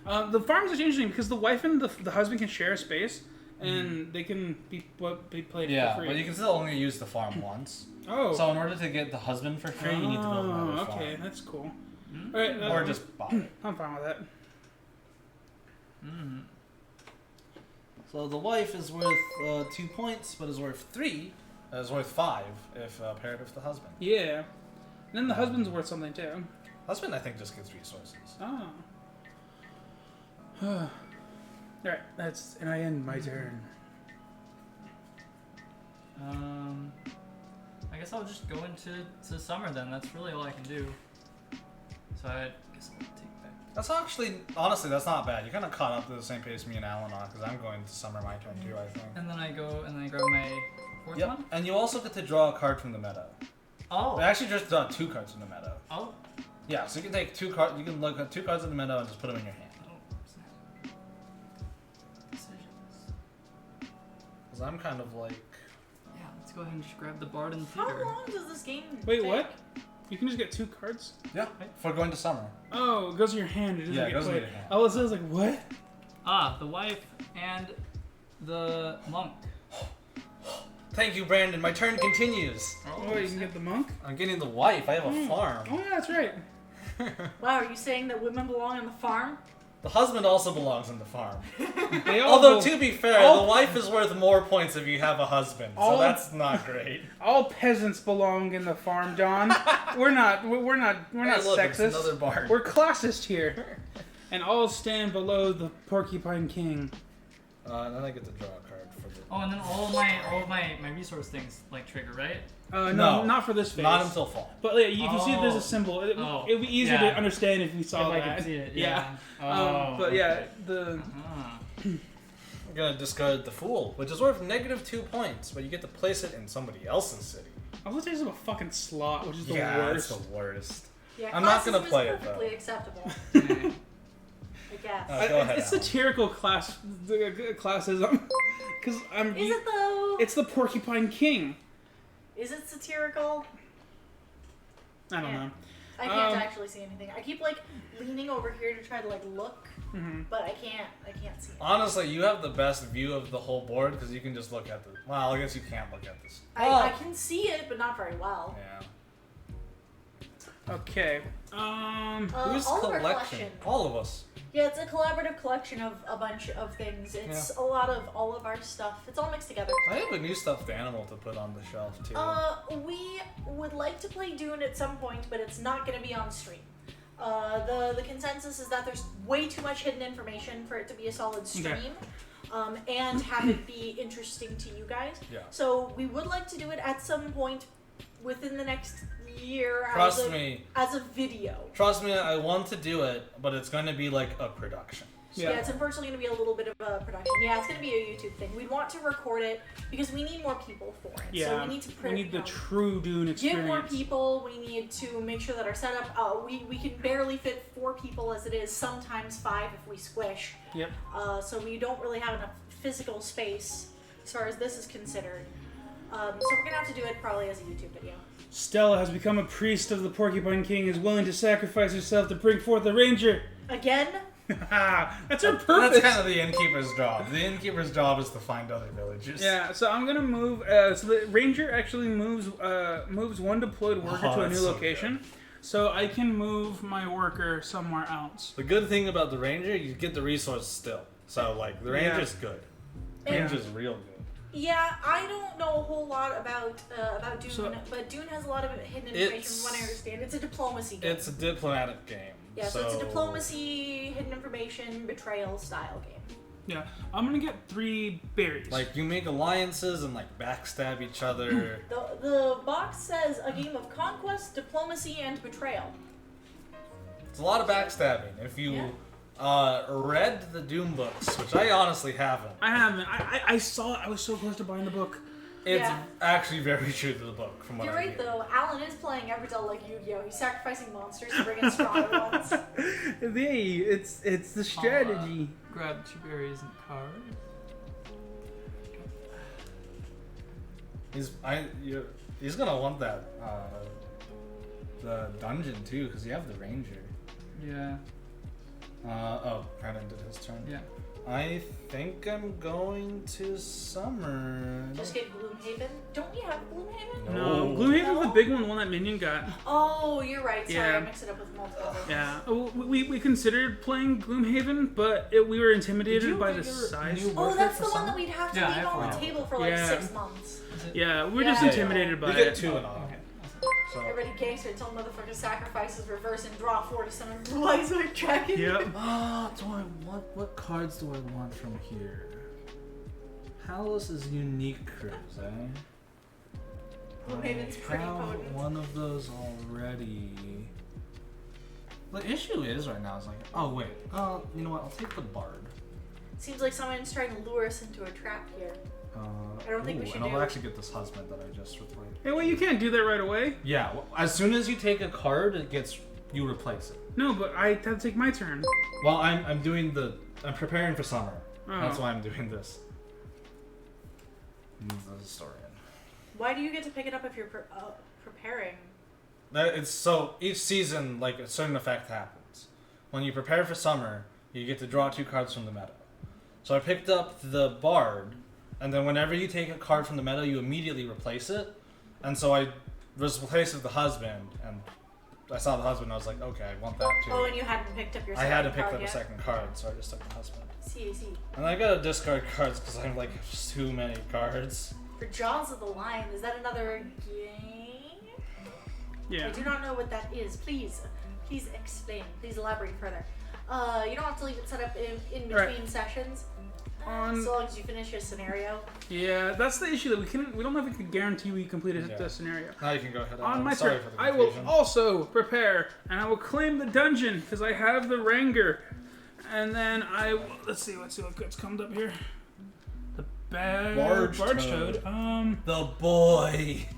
The farms is interesting because the wife and the husband can share a space, and they can be played Yeah, for free. but you can still only use the farm once. Oh. So in order to get the husband for free, you need to build another farm. Okay, that's cool. All right, Or just buy it. I'm fine with that. Mm. So the wife is worth 2 points, but is worth 3. It's worth 5 if paired with the husband. Yeah. And then the husband's worth something too. Husband, I think, just gets resources. Oh. All right, and I end my turn. I guess I'll just go into summer then. That's really all I can do. So I guess I'll take that. That's actually, honestly, that's not bad. You kind of caught up to the same pace me and Alan are, because I'm going to summer my turn too, I think. And then I go and then I grab my fourth Yep, one. and you also get to draw a card from the meadow. Oh. I actually just draw 2 cards from the meadow. Oh. Yeah, so you can take 2 cards. You can look at 2 cards in the meadow and just put them in your hand. Oh, snap. Decisions. Because I'm kind of like. Yeah, let's go ahead and just grab the Bard in the How theater. long does this game Wait, take? what? You can just get 2 cards? Yeah, for going to summer. Oh, it goes in your hand. It doesn't Yeah, it get goes in played. your hand. I was like, what? Ah, the wife and the monk. Thank you, Brandon. My turn continues. Oh, you can get the monk? I'm getting the wife. I have a farm. Oh, yeah, that's right. Wow, are you saying that women belong on the farm? The husband also belongs in the farm. They all Although, go- to be fair, all- the wife is worth more points if you have a husband. So all- that's not great. all peasants belong in the farm, John. we're not Hey, look, it's sexist. another bard. We're classist here. And all stand below the Porcupine King. And then I get to draw a card for the. Oh, and then all of my resource things like trigger, right? No, No, not for this phase. Not until fall. But yeah, you can see that there's Oh. a symbol. It Oh. would be easier to Yeah. understand if we saw if that. I can see it, Yeah. yeah. Oh, But yeah, okay. the Ah. I'm gonna discard the Fool, which is worth -2 points, but you get to place it in somebody else's city. I was thinking of a fucking slot, which is the yeah, worst. it's the worst. Yeah, I'm not gonna classism is play it, perfectly though. acceptable, Okay. I guess. Go ahead, It's Alan. satirical classism. Because Is it though? It's the Porcupine King. Is it satirical? I don't Yeah. know. I can't actually see anything. I keep like leaning over here to try to like look, but I can't see it. Honestly, you have the best view of the whole board because you can just look at the. Well, I guess you can't look at this. I can see it, but not very well. Yeah. Okay. Whose all of our collection? collection. All of us. Yeah, it's a collaborative collection of a bunch of things. It's a lot of all of our stuff. It's all mixed together. I have a new stuffed animal to put on the shelf too. We would like to play Dune at some point, but it's not going to be on stream. The consensus is that there's way too much hidden information for it to be a solid stream, and have it be interesting to you guys. Yeah. So we would like to do it at some point within the next year Trust me. as a video. Trust me, I want to do it, but it's going to be like a production. Yeah. Yeah, it's unfortunately going to be a little bit of a production. Yeah, it's going to be a YouTube thing. We'd want to record it because we need more people for it. Yeah, So we need to we need the true Dune get experience. more people. We need to make sure that our setup. We can barely fit 4 people as it is. Sometimes 5 if we squish. Yep. So we don't really have enough physical space as far as this is considered. So we're gonna have to do it probably as a YouTube video. Stella has become a priest of the Porcupine King, is willing to sacrifice herself to bring forth the ranger. Again? That's her purpose. That's kind of the innkeeper's job. The innkeeper's job is to find other villagers. Yeah, so I'm gonna move. So the ranger actually moves one deployed worker to a that's new so location, so I can move my worker somewhere else. The good thing about the ranger, you get the resources still. So like the ranger's good. Yeah. Ranger's real good. Yeah, I don't know a whole lot about Dune, So- but Dune has a lot of hidden information from what I understand. It's a diplomacy game. It's a diplomatic game. Yeah, so it's a diplomacy, hidden information, betrayal style game. Yeah, I'm gonna get 3 berries. Like you make alliances and like backstab each other. The box says a game of conquest, diplomacy, and betrayal. It's a lot of backstabbing. If you read the Doom books, which I honestly haven't, I haven't. I saw it. I was so close to buying the book. it's Yeah. actually very true to the book. From what You're I right hear. though. Alan is playing Everdell like Yu-Gi-Oh. He's sacrificing monsters to bring in stronger ones. Hey, it's the strategy. Grab 2 berries and card. He's gonna want that the dungeon too, because you have the ranger. Yeah. Brandon did his turn. Yeah. I think I'm going to summer. Just get Gloomhaven. Don't we have Gloomhaven? No, No. Gloomhaven's the big one, the one that Minion got. Oh, you're right. Sorry, Yeah. I mixed it up with multiple. Yeah, we considered playing Gloomhaven, but we were intimidated by the size. new- Oh, Worth that's it the for one summer? that we'd have to Yeah, I leave have on the one. table for like Yeah. 6 months. Is it? Yeah, we're just Yeah. intimidated by You get it. 2 and all. Okay. So. Everybody gangster until motherfucker sacrifices reverse and draw 4 to summon Blue Eyes White Dragon. Yep. Do I want what cards do I want from here? Halos' unique cruise, eh? Gloomhaven's I pretty have potent. one of those already. The issue is right now is like, oh wait, you know what? I'll take the bard. Seems like someone's trying to lure us into a trap here. I don't think we should and I'll do- actually get this husband that I just replaced. Hey, well, you can't do that right away. Yeah, well, as soon as you take a card, you replace it. No, but I have to take my turn. Well, I'm preparing for summer. Oh. That's why I'm doing this. The historian. Why do you get to pick it up if you're preparing? It's so each season, like a certain effect happens. When you prepare for summer, you get to draw 2 cards from the meta. So I picked up the bard, and then whenever you take a card from the meta, you immediately replace it. And so I was replaced with the husband, and I saw the husband, and I was like, okay, I want that too. Oh, and you hadn't picked up your I second had to pick card up yet? a second card, so I just took the husband. See. And I gotta discard cards because I have like too many cards. For Jaws of the Lion, is that another game? Yeah. I do not know what that is. Please explain. Please elaborate further. You don't have to leave it set up in between Right. sessions. On- So long as you finish a scenario. Yeah, that's the issue that we don't know if we can guarantee we completed Yeah. the scenario. Now you can go ahead. On my Sorry turn, for the I will confusion. also prepare, and I will claim the dungeon because I have the Ranger, and then let's see what's come up here. The Barge barge toad. toad. The boy.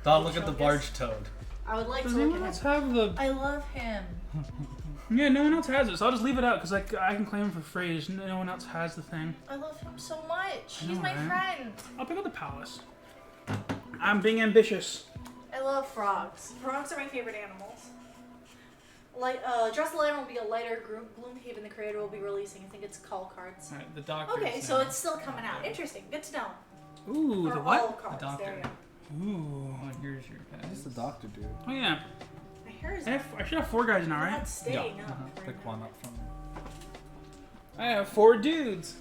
Don, look at the barge toad. I would like Does to look anyone at else him. have the? I love him. Yeah, no one else has it, so I'll just leave it out because I can claim it for free. Just no one else has the thing. I love him so much. I He's know, my right? friend. I'll pick up the palace. I'm being ambitious. I love frogs. Frogs are my favorite animals. Dress the Lion will be a lighter Gloomhaven. The creator will be releasing. I think it's call cards. Alright, the doctor. Okay, so it's still coming out. Interesting. Good to know. Ooh, For the all what? cards. The doctor. There you go. Ooh. Oh, here's your guys. What's the doctor do? Oh yeah. My hair is I should have 4 guys now, right? not staying up. right Pick now. one up from. I have 4 dudes.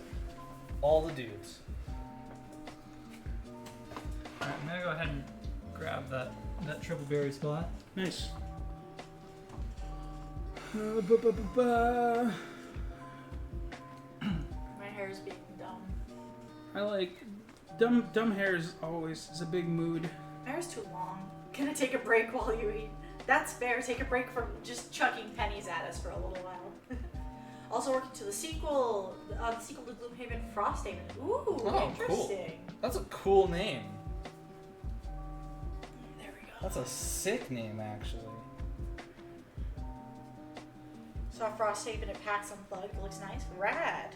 All the dudes. Alright, I'm gonna go ahead and grab that triple berry spot. Nice. Ba-ba-ba-ba. My hair is being dumb. I like dumb hair is a big mood. My hair's too long. Gonna take a break while you eat. That's fair. Take a break from just chucking pennies at us for a little while. Also working to the sequel to Gloomhaven Frosthaven. Ooh, Oh, cool. interesting. That's a cool name. There we go. That's a sick name, actually. Saw Frosthaven at PAX Unplugged. Looks nice. Rad.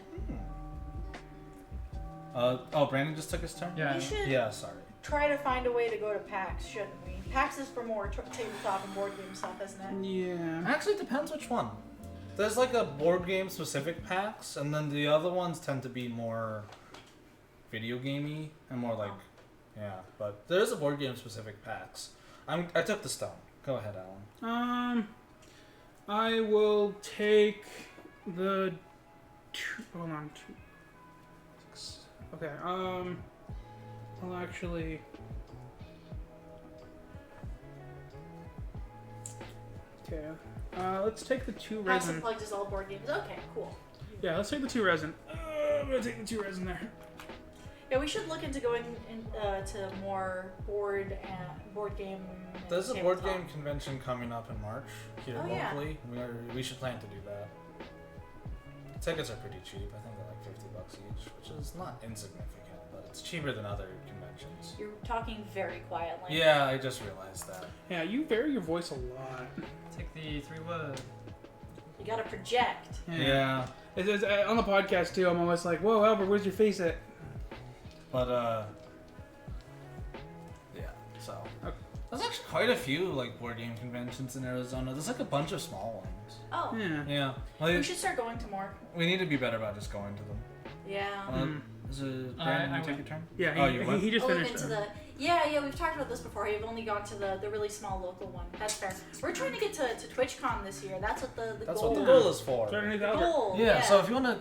Brandon just took his turn? Yeah. We should Yeah, sorry. try to find a way to go to PAX, shouldn't we? PAX is for more tabletop and board game stuff, isn't it? Yeah. Actually, it depends which one. There's like a board game specific packs, and then the other ones tend to be more video gamey and more like, yeah. But there is a board game specific packs. I took the stone. Go ahead, Alan. I will take the hold on. Okay. I'll actually. Okay. Let's take the 2 PAX resin. Unplugged is all board games. Okay, cool. Yeah, let's take the 2 resin. I'm gonna take the 2 resin there. Yeah, we should look into going to more board game. and There's a board tabletop. game convention coming up in March here Oh, yeah. locally. We should plan to do that. Tickets are pretty cheap. I think they're like $50 each, which is not insignificant, but it's cheaper than other conventions. You're talking very quietly. Yeah, I just realized that. Yeah, you vary your voice a lot. Take the 3 wood. You gotta project. Yeah. It's, on the podcast too, I'm always like, "Whoa, Albert, where's your face at?" But yeah. So Okay. there's actually quite a few like board game conventions in Arizona. There's like a bunch of small ones. Oh, Yeah. Yeah. we Like, should start going to more. we need to be better about just going to them. Yeah. Is it I Brandon, you take went. your turn? Yeah. Oh, you went? He just Oh, we finished. went to it. the we've talked about this before. I've only gone to the really small local one. That's fair. We're trying to get to TwitchCon this year. That's what the That's goal what the is. goal is for. Trying to make The Albert. goal. Yeah, so if you wanna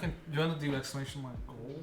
do exclamation mark goal?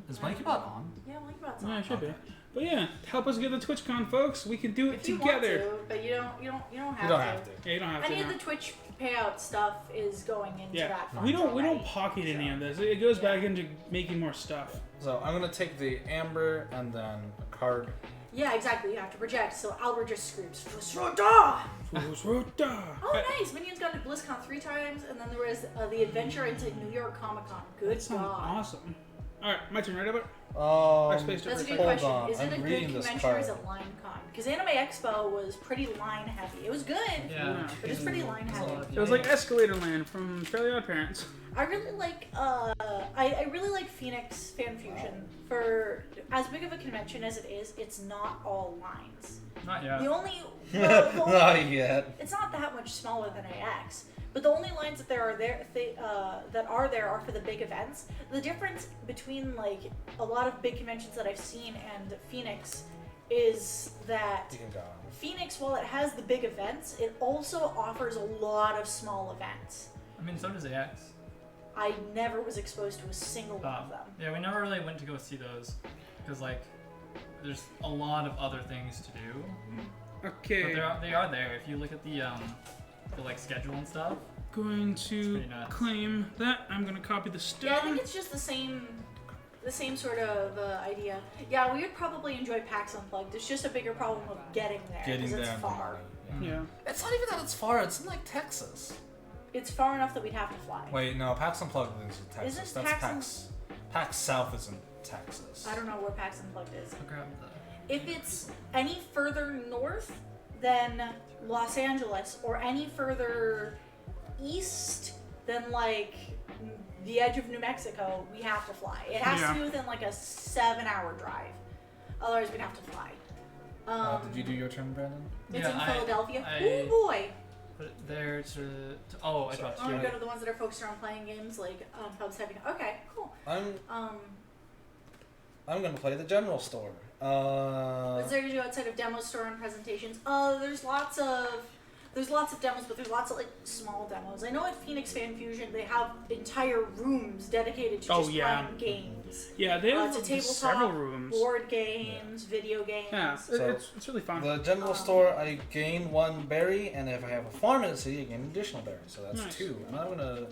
Is BlankieBot on? Yeah, like about Yeah, it should be. Okay. But yeah, help us get the TwitchCon, folks. We can do it If you together. want to, but you don't have You to. don't have to. Yeah, you don't have to. Any of now. the Twitch payout stuff is going into Yeah, that fund we don't already. pocket any So- of this. It goes Yeah. back into making more stuff. So I'm gonna take the amber and then a card. Yeah, exactly. You have to project. So Albert just screams, "Fusroda!" Fusroda! Oh, nice. Minions got to BlizzCon 3 times, and then there was the adventure into New York Comic Con. Good That sounds God. awesome. All right, my turn, right, Albert? That's a good Hold question. on, Is it I'm a good reading this convention or is card. it line con? Because Anime Expo was pretty line heavy. It was good, Yeah. but it's pretty line There's a lot heavy. of It was like yikes. Escalator Land from Fairly Odd Parents. I really like I really like Phoenix Fan Fusion. For as big of a convention as it is, it's not all lines. Not yet. The only Not yet. it's not that much smaller than AX. But the only lines that that are there are for the big events. The difference between like a lot of big conventions that I've seen and Phoenix is that You can go. Phoenix, while it has the big events, it also offers a lot of small events. I mean, so does AX. I never was exposed to a single one of them. Yeah, we never really went to go see those because like there's a lot of other things to do. But Okay, they are there. If you look at the like schedule and stuff. going to pretty nuts. claim that. I'm gonna copy the Yeah, I think stone. it's just the same sort of idea. Yeah, we would probably enjoy PAX Unplugged. It's just a bigger problem of getting there Getting because there it's and the far. money. Yeah. It's not even that it's far. It's in like Texas. It's far enough that we'd have to fly. Wait, no. PAX Unplugged is in Texas. Isn't That's PAX PAX South is in Texas. I don't know where PAX Unplugged is. I'll grab the. If it's any further north than Los Angeles or any further east than like the edge of New Mexico, we have to fly. It has Yeah. to be within like a 7-hour drive. Otherwise, we'd have to fly. Did you do your turn, Brandon? It's Yeah, in I- Philadelphia. I- Oh boy! Put it there oh, I dropped Oh, you it. go to the ones that are focused around playing games like pubs having. Okay, cool. I'm gonna play the general store. What's there to do outside of demo store and presentations? There's lots of demos, but there's lots of like small demos. I know at Phoenix Fan Fusion they have entire rooms dedicated to Oh, just yeah. playing games. Yeah, they have To tabletop, several rooms. board games, video games. Yeah, So- it's really fun. The general store, I gain 1 berry, and if I have a farm in the city, I gain an additional berry. So that's Nice. 2. And I'm gonna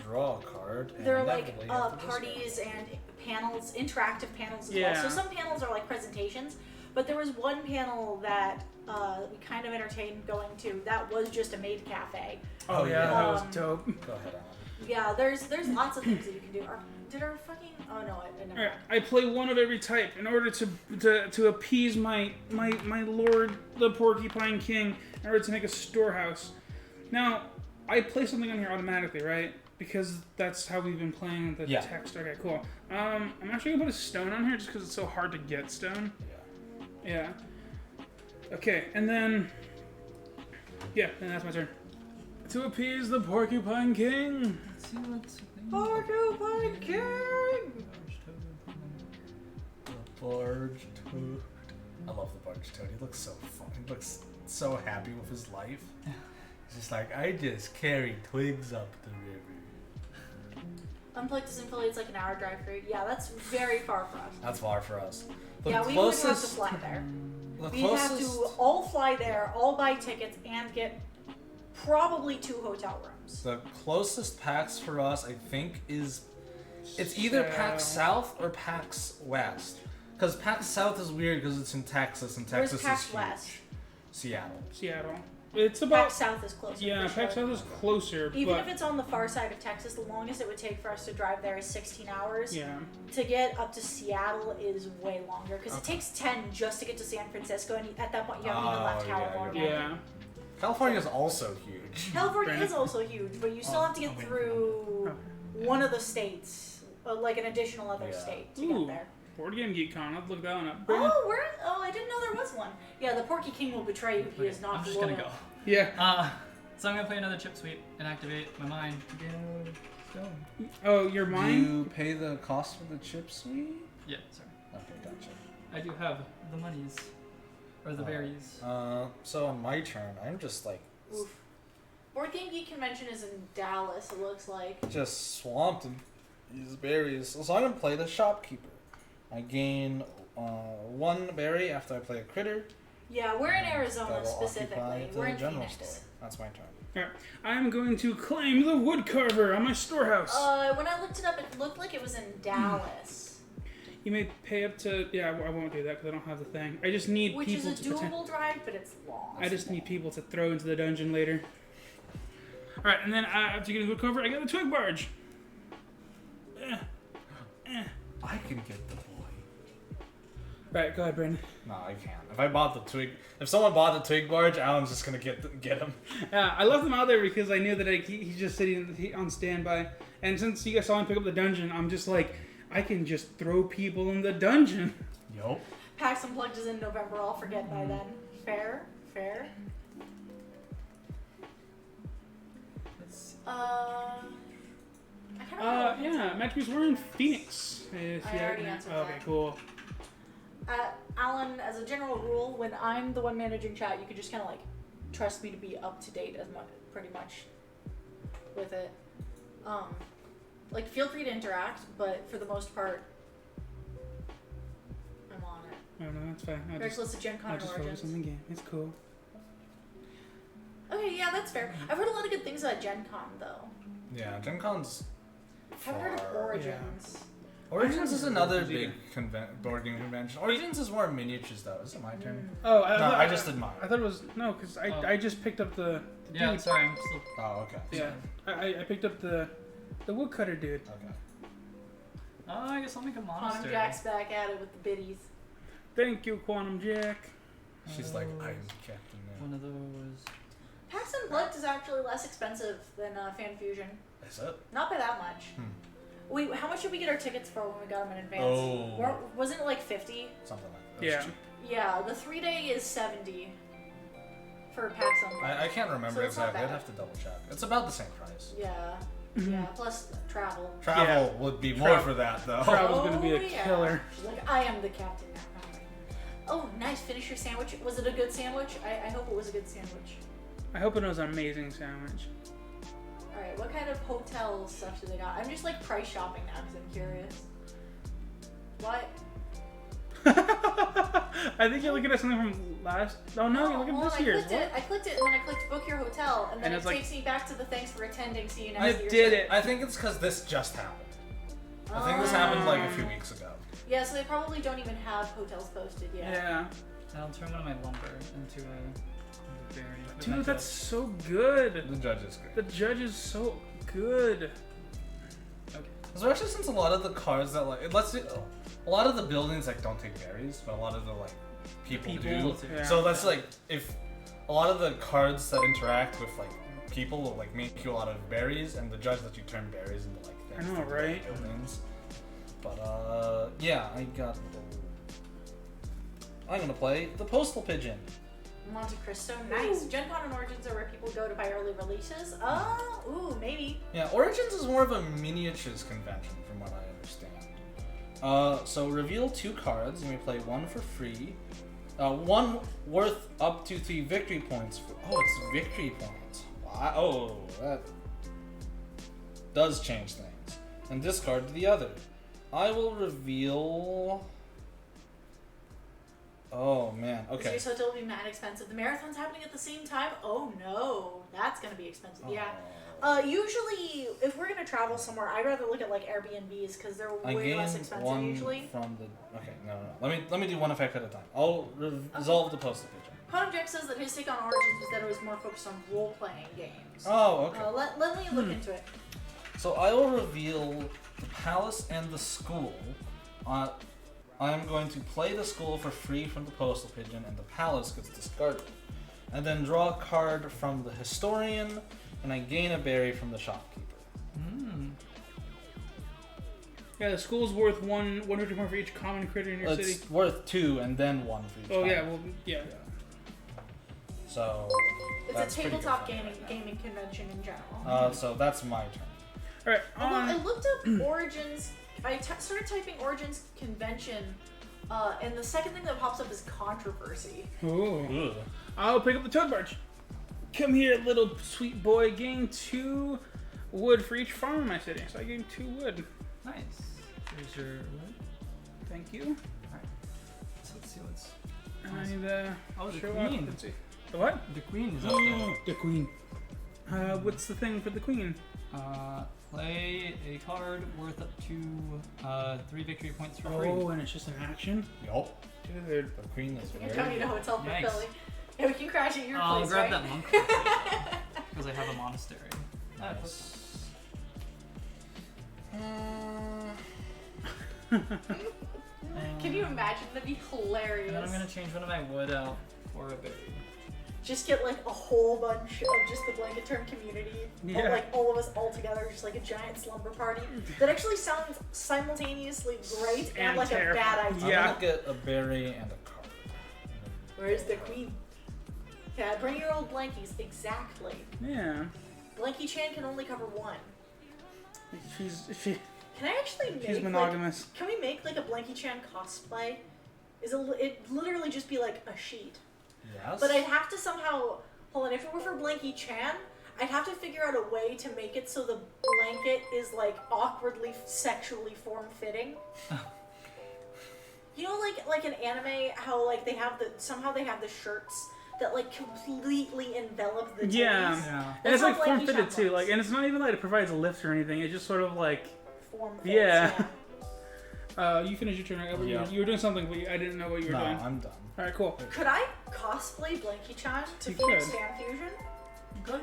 draw a card. And There are like inevitably have to discard. parties and panels, interactive panels as Yeah. well. So some panels are like presentations, but there was one panel that we kind of entertained going to. That was just a maid cafe. Oh yeah, that was Um, dope. Go ahead, Alan. Yeah, there's lots of things that you can do. Did our fucking... Oh, no, I never... Alright, I play one of every type in order to appease my lord, the Porcupine King, in order to make a storehouse. Now, I play something on here automatically, right? Because that's how we've been playing the text. Okay, cool. I'm actually gonna put a stone on here just because it's so hard to get stone. Yeah. Okay, and then... Yeah, and that's my turn. To appease the Porcupine King. Let's see what's... Porcupine King! The barge toad. I love the barge toad. He looks so fun. He looks so happy with his life. He's just like, I just carry twigs up the river. Unplugged is in Philly. It's like an hour drive for you. Yeah, that's very far for us. That's far for us. Yeah, we would have to fly there. We have to all fly there, all buy tickets, and get probably 2 hotel rooms. The closest PAX for us, I think, is... It's either PAX South or PAX West. Because PAX South is weird because it's in Texas, and Texas is PAX huge. West? Seattle. It's about... PAX South is closer. Yeah, for PAX sure. South is closer, Even but... if it's on the far side of Texas, the longest it would take for us to drive there is 16 hours. Yeah. To get up to Seattle is way longer because it takes 10 just to get to San Francisco, and at that point you haven't even left California. Yeah. California is also huge. California is also huge, but you still have to get through one of the states, like an additional other state to get there. Board Game Geek Con. Let's look that one up. Oh, I didn't know there was one. Yeah, the Porky King will betray you if he is not I'm just loyal. gonna go. Yeah. So I'm gonna play another chip suite and activate my mind to get stone. Oh, your mine? You pay the cost for the chip suite? Yeah, sorry. Okay, gotcha. I do have the monies. Or the berries. So on my turn, I'm just like... Oof. Board Game Geek Convention is in Dallas, it looks like. Just swamped in these berries. So I'm gonna play the shopkeeper. I gain 1 berry after I play a critter. Yeah, we're in that Arizona will specifically. occupy We're the in general Phoenix. store. That's my turn. Alright. I'm going to claim the woodcarver on my storehouse. When I looked it up, it looked like it was in Dallas. You may pay up to... Yeah, I won't do that because I don't have the thing. I just need Which people is a to... doable drive, but it's long. I just need people to throw into the dungeon later. Alright, and then after getting the woodcarver, I got the twig barge. I can get the boy. Right, go ahead, Brandon. No, I can't. If someone bought the twig barge, Alan's just gonna get him. Yeah, I left him out there because I knew that he's just sitting on standby. And since you guys saw him pick up the dungeon, I'm just like, I can just throw people in the dungeon. Yup. PAX Unplugged is in November, I'll forget by then. Fair? I kind of Yeah, Matthew's wearing Phoenix. If I already answered Okay, that. cool. Alan, as a general rule, when I'm the one managing chat, you can just kind of like trust me to be up to date pretty much with it. Like feel free to interact, but for the most part, I'm on it. Oh no, that's fine. There's lots of Gen Con I'll and just focus Origins. on the game. It's cool. Okay, yeah, that's fair. I've heard a lot of good things about Gen Con though. Yeah, Gen Con's Haven't heard of far. Origins. Origins is another Origins big board game convention. Origins is more miniatures though. Is it my turn? Oh, No, I just did mine. I thought it was no, because I just picked up the Yeah, dude. sorry, I'm still... Oh, okay. Yeah, I picked up the woodcutter dude. Okay. I guess I'll make a Quantum monastery. Jack's back at it with the biddies. Thank you, Quantum Jack. She's like, I'm Captain now. One of those... PAX Unplugged is actually less expensive than Fan Fusion. Is it? Not by that much. Wait, how much did we get our tickets for when we got them in advance? Oh. Wasn't it like 50? Something like that. Yeah. Yeah, the 3-day is 70 for PAX Unplugged. I can't remember So it's not exactly. I'd bad. have to double check. It's about the same price. Yeah. Yeah, plus travel. Travel would be more Travel. for that though. Travel's gonna be a yeah. killer. She's like, I am the captain now. Oh, nice. Finish your sandwich. Was it a good sandwich? I hope it was a good sandwich. I hope it was an amazing sandwich. Alright, what kind of hotel stuff do they got? I'm just like price shopping now because I'm curious. What? I think you're looking at something from last. Oh no, you're looking at this year's. I clicked it and then I clicked book your hotel and then And it it's like- takes me back to the thanks for attending. See you next I year. did it. I think it's because this just happened. I think this happened like a few weeks ago. Yeah, so they probably don't even have hotels posted yet. Yeah. I'll turn one of my lumber into a berry. Dude, that's so good. The judge is great. The judge is so good. Especially since a lot of the cards that like a lot of the buildings like don't take berries, but a lot of the like people do. Yeah. So that's like if a lot of the cards that interact with like people will like make you a lot of berries, and the judge lets you turn berries into like things. I know, to right? Buildings. But yeah, I'm gonna play the Postal Pigeon. Monte Cristo, nice. Gen Con and Origins are where people go to buy early releases. Oh, ooh, maybe. Yeah, Origins is more of a miniatures convention, from what I understand. So reveal 2 cards. You may play 1 for free. 1 worth up to 3 victory points. It's victory points. Wow. Oh, that does change things. And discard the other. I will reveal. Oh man. Okay. This year's hotel will be mad expensive. The marathon's happening at the same time. Oh no, that's gonna be expensive. Yeah. Usually, if we're gonna travel somewhere, I'd rather look at like Airbnbs because they're way less expensive one usually. From the no. Let me do one effect at a time. I'll resolve the Postal Pigeon. Ponum Jack says that his take on Origins was that it was more focused on role-playing games. Oh, okay. Let me look into it. So I will reveal the palace and the school. I'm going to play the school for free from the Postal Pigeon, and the palace gets discarded. And then draw a card from the historian, and I gain a berry from the shopkeeper. Yeah, the school's worth one victory point for each common critter in your It's city. worth 2 and then 1 for each. Oh yeah, common. well yeah. So It's that's a pretty tabletop good. gaming convention in general. So that's my turn. All right. Although I looked up Origins, started typing Origins convention, and the second thing that pops up is controversy. Ooh. Ugh. I'll pick up the toad barge. Come here, little sweet boy. Gain 2 wood for each farm in my city. So I gain 2 wood. Nice. Here's your wood. Thank you. Alright. So let's see what's. And I need to Oh, the show queen. occupancy. The what? The queen is up there. The queen. What's the thing for the queen? Play a card worth up to 3 victory points for free. Oh, and it's just an action? Yup. Dude. The queen is You're very coming to a hotel for Nice. Philly. Yeah, we can crash at your I'll place, grab right? that monk because I have a monastery. nice. Can you imagine? That'd be hilarious. And then I'm gonna change one of my wood out for a berry. Just get like a whole bunch of just the blanket term community, Yeah. like all of us all together, just like a giant slumber party. That actually sounds simultaneously great and And like a bad terrifying. idea. Yeah. I'm gonna get a berry and a card. Where's the queen? Yeah, bring your old blankies. Exactly. Yeah. Blanky Chan can only cover 1. She Can I actually make she's monogamous. Like, can we make like a Blanky Chan cosplay? It literally just be like a sheet? Yes. But I'd have to somehow hold on. If it were for Blanky Chan, I'd have to figure out a way to make it so the blanket is like awkwardly sexually form-fitting. You know, like an anime, how like they have somehow they have the shirts that like completely envelop the titties. Yeah. Yeah. And it's That's like how form Blanky fitted Chan too. looks. Like, and it's not even like it provides a lift or anything. It's just sort of like. Form fits, Yeah. You finish your turn. Right? Yeah. You were doing something, but I didn't know what you were No, doing. I'm done. All right, cool. Could I cosplay Blanky Chan to You Phoenix could. Fan Fusion? Good.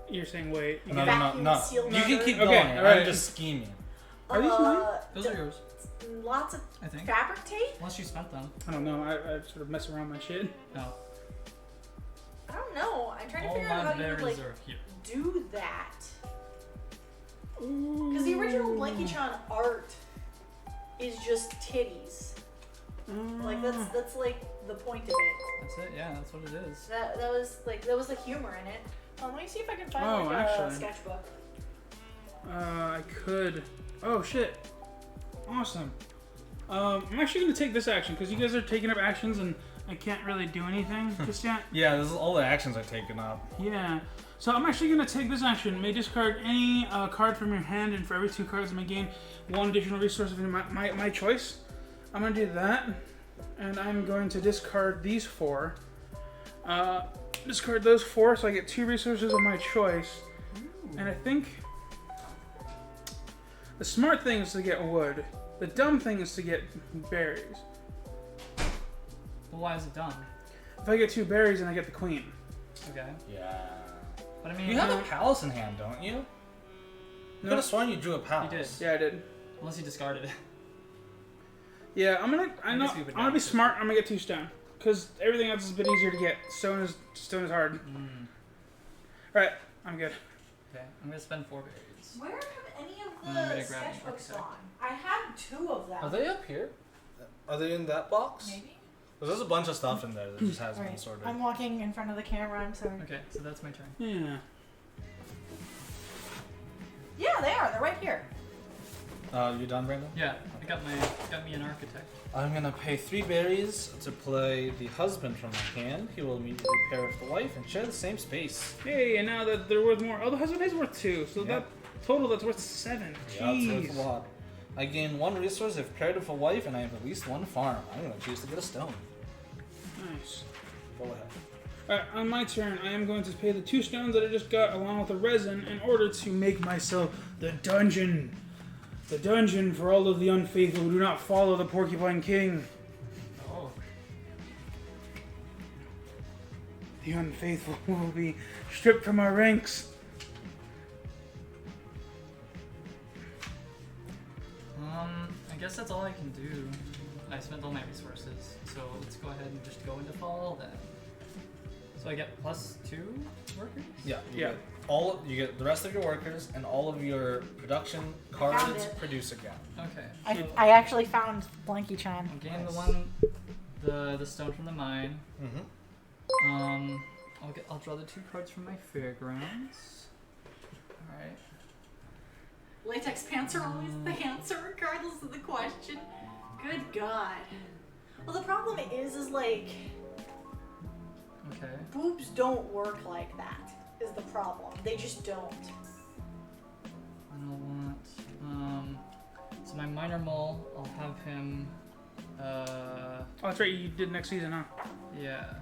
You're saying wait. You No, can- Vacuum no. seal You can motor. keep Okay, going. alright. I'm just scheming. Are these mine? Those are yours, Lots of I think. fabric tape? Unless you spent them. I don't know. I sort of mess around my shit. No. I don't know. I'm trying to All figure out my how you would berries like are here. do that. Because the original Blanky Chan art is just titties. Like that's like the point of it. That's it. Yeah, that's what it is. That was the humor in it. Let me see if I can find Oh, like a actually. sketchbook. I could. Oh shit! Awesome. I'm actually gonna take this action because you guys are taking up actions and I can't really do anything just yet. Yeah, this is all the actions I've taken up. Yeah. So I'm actually gonna take this action. May discard any card from your hand, and for every 2 cards, I may gain 1 additional resource of my choice. I'm gonna do that, and I'm going to discard these 4. Discard those 4, so I get 2 resources of my choice. And I think the smart thing is to get wood. The dumb thing is to get berries. Well, why is it done? If I get 2 berries, then I get the queen. Okay. Yeah. But I mean, You have a palace in hand, don't you? could have sworn you drew a palace. You did. Yeah, I did. Unless you discarded it. Yeah, I'm guess we would gonna not be just- smart. I'm gonna get 2 stone because everything else is a bit easier to get. Stone is hard. Mm. All right, I'm good. Okay, I'm gonna spend 4 berries. Where have any of I'm the gonna grab an sketchbooks architect. gone? I had 2 of them. Are they up here? Are they in that box? Maybe. There's a bunch of stuff in there that just hasn't been Alright, sorted. I'm walking in front of the camera. I'm sorry. Okay, so that's my turn. Yeah. Yeah, they are. They're right here. You done, Brandon? Yeah, I got me an architect. I'm gonna pay 3 berries to play the husband from my hand. He will immediately pair with the wife and share the same space. Hey, and now that they're worth more. Oh, the husband is worth 2, so Yeah. that total that's worth 7. Yeah, it's Jeez. worth a lot. I gain 1 resource if paired with a wife, and I have at least 1 farm. I'm gonna choose to get a stone. Nice. Go ahead. Alright, on my turn, I am going to pay the 2 stones that I just got along with the resin in order to make myself the dungeon. The dungeon for all of the unfaithful who do not follow the Porcupine King. Oh. The unfaithful will be stripped from our ranks. I guess that's all I can do. I spent all my resources, so let's go ahead and just go into fall then. So I get +2 workers? Yeah. Yeah. You get the rest of your workers and all of your production Found cards it. produce again. Okay. so I actually found Blanky Chan. I'll gain the stone from the mine. Mm-hmm. I'll draw the 2 cards from my fairgrounds. Alright. Latex pants are always the answer, regardless of the question. Good God. Well, the problem is like, Okay. boobs don't work like that. Is the problem? They just don't. And I'll want so my minor mole, I'll have him Oh, that's right, you did next season, huh? yeah.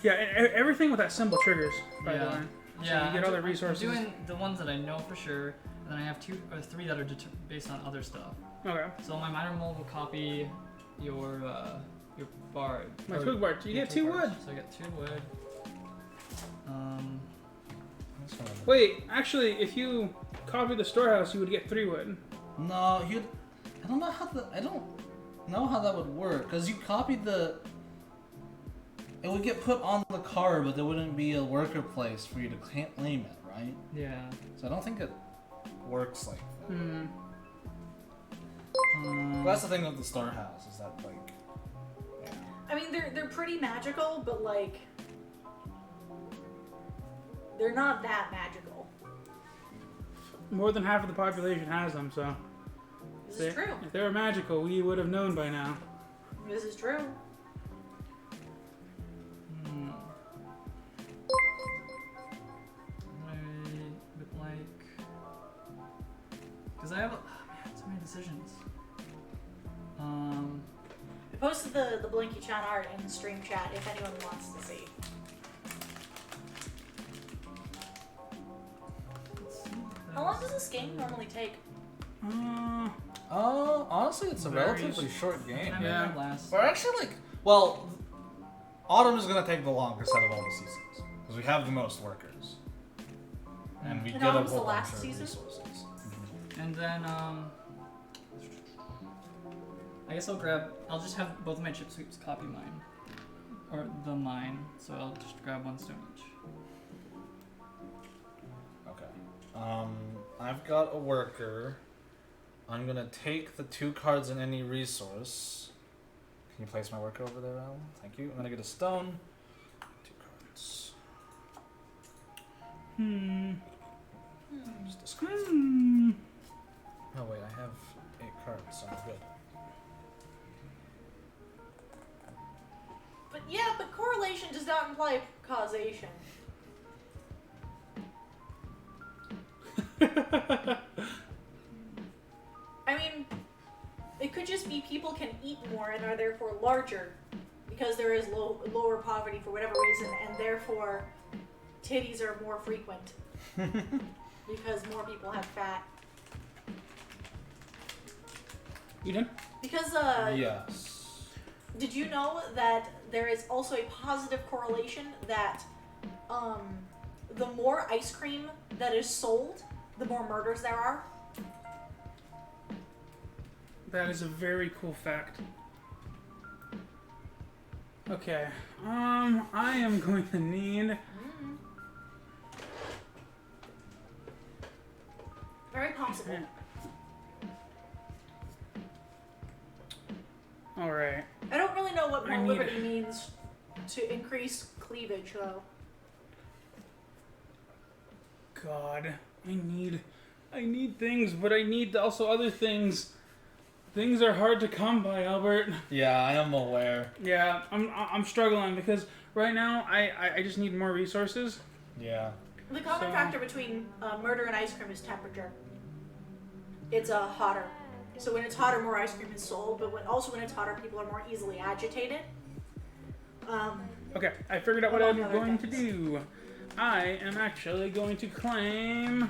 Yeah, and everything with that symbol triggers, by the Yeah. way. So Yeah, you get I'm all the I'm resources. doing the ones that I know for sure, and then I have 2 or 3 that are based on other stuff. Okay. So my minor mole will copy your bard. My or twig bard. You your get 2 twig bard. wood. So I get 2 wood. That's fine. Wait, actually, if you copy the storehouse, you would get 3 wood. No, I don't know how that would work, because you copied the. It would get put on the card, but there wouldn't be a worker place for you to claim it, right? Yeah. So I don't think it works like that. Hmm. Well, that's the thing with the storehouse, is that like. Yeah. I mean, they're pretty magical, but like, they're not that magical. More than half of the population has them, so. This is true. If they were magical, we would have known by now. This is true. I would like, because I have so many decisions. I posted the Blinky Chan art in stream chat if anyone wants to see. Let's see. How long does this game normally take? Honestly, it's a Very relatively short game. Yeah. Last. We're actually like, well, autumn is gonna take the longest out of all the seasons because we have the most workers, and we And get a autumn's the whole bunch last of season? resources. And then I guess I'll just have both of my chip sweeps copy mine, or the mine. So I'll just grab 1 stone each. Okay. I've got a worker. I'm gonna take the 2 cards in any resource. Can you place my worker over there, Alan? Thank you. I'm gonna get a stone. 2 cards. Just discard. Oh wait, I have 8 cards, so I'm good. But yeah, but correlation does not imply causation. I mean, it could just be people can eat more and are therefore larger because there is lower poverty for whatever reason, and therefore titties are more frequent because more people have fat. You done? Because Yes. did you know that there is also a positive correlation that the more ice cream that is sold, the more murders there are. That is a very cool fact. Okay. I am going to need. Very possible. All right. I don't really know what I more need- liberty means to increase cleavage, though. God, I need things, but I need also other things. Things are hard to come by, Albert. Yeah, I am aware. Yeah, I'm struggling because right now I just need more resources. Yeah. The common So- factor between murder and ice cream is temperature. It's hotter. So when it's hotter, more ice cream is sold, but when it's hotter, people are more easily agitated. Okay, I figured out what Among I'm other going to things. do. I am actually going to claim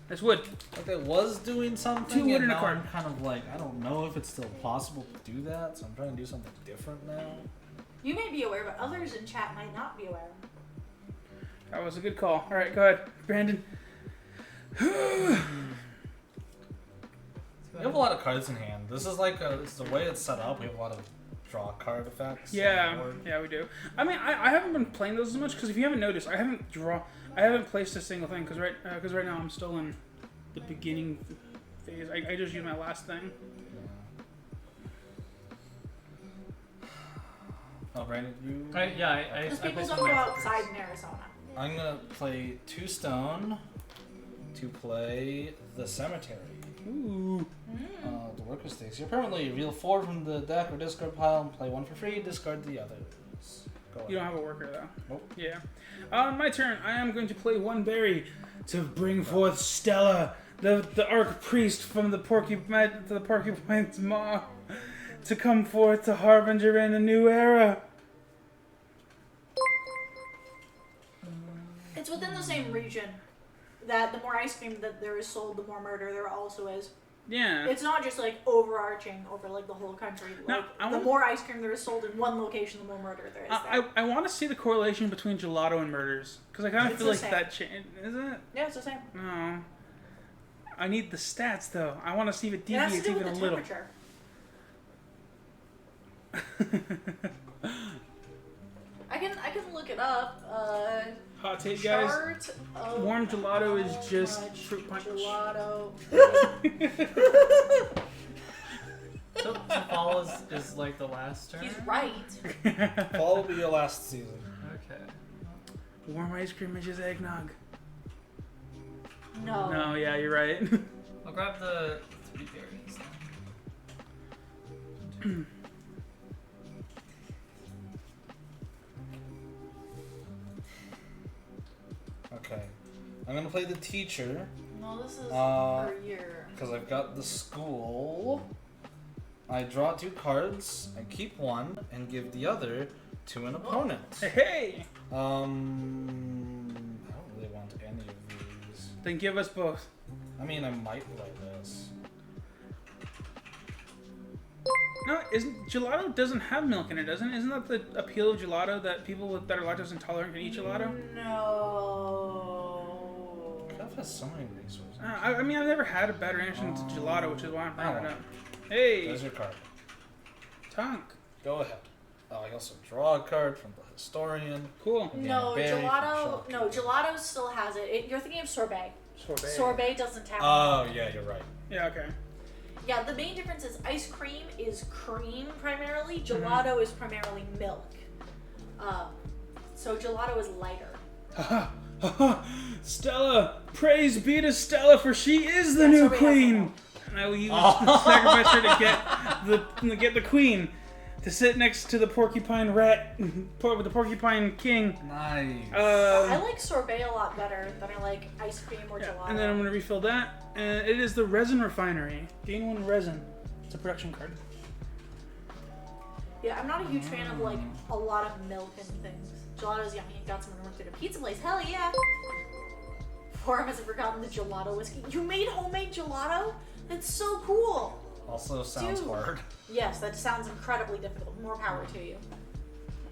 this wood. Like I was doing something, 2 wood and and a now card. I'm kind of like, I don't know if it's still possible to do that, so I'm trying to do something different now. You may be aware, but others in chat might not be aware. That was a good call. All right, go ahead, Brandon. We have a lot of cards in hand. This is like it's the way it's set up. We have a lot of draw card effects. on the Yeah, board. yeah, we do. I mean, I haven't been playing those as much because if you haven't noticed, I haven't placed a single thing because right now I'm still in the beginning phase. I just used my last thing. Oh, Brandon, you. I Because people placed don't one go there outside first. in Arizona. I'm gonna play 2 stone to play the cemetery. Ooh. The worker stakes. You permanently reveal 4 from the deck or discard pile and play 1 for free. Discard the others. Go You don't ahead. have a worker though. Nope. Yeah. My turn. I am going to play 1 berry to bring forth Stella, the archpriest from the porcupine's maw, to come forth to harbinger in a new era. It's within the same region that the more ice cream that there is sold, the more murder there also is. Yeah. It's not just like overarching over like the whole country. No, Like, I the want- more ice cream there is sold in one location, the more murder there is there. I want to see the correlation between gelato and murders because I kind of It's feel the like same. that change. Is it? Yeah, it's the same. No. I need the stats though. I want to see if it It has to deviates do with even the a little. temperature. I can look it up. Hot take, guys. Chart of Warm gelato is how just much fruit punch. Gelato. So fall is like the last turn. He's right. Fall will be your last season. Okay. Warm ice cream is just eggnog. No. No, yeah, you're right. I'll grab the 3 berries. Then. Okay. I'm gonna play the teacher No, this is Uh, per year. because I've got the school. I draw 2 cards. I keep 1 and give the other to an opponent. Hey, I don't really want any of these. then give us both. I mean, I might play this. No, isn't gelato doesn't have milk in it, doesn't it? Isn't that the appeal of gelato that people that are lactose intolerant can eat gelato? No. Kev has so many resources. I mean, I've never had a bad reaction to gelato, which is why I'm bringing it Oh. up. Hey, There's your card. Tonk. Go ahead. I also draw a card from the historian. Cool. No, berry from gelato. Shopkeeper. No, gelato still has it. You're thinking of sorbet. Sorbet. Sorbet doesn't have. Oh, yeah, you're right. Yeah, okay. Yeah, the main difference is ice cream is cream primarily. Gelato is primarily milk. So gelato is lighter. Haha, haha. Stella! Praise be to Stella, for she is the Yeah, new Sorbet has queen! milk. And I will use sacrifice her to get the queen to sit next to the porcupine rat, with the porcupine king. Nice. I like sorbet a lot better than I like ice cream or Yeah, gelato. and then I'm gonna refill that. And it is the resin refinery. Gain 1 resin. It's a production card. Yeah, I'm not a huge fan of like a lot of milk and things. Gelato's yummy and got someone worked at a pizza place. Hell yeah! Forum hasn't forgotten the gelato whiskey. You made homemade gelato? That's so cool! Also sounds Dude. hard. Yes, that sounds incredibly difficult. More power to you.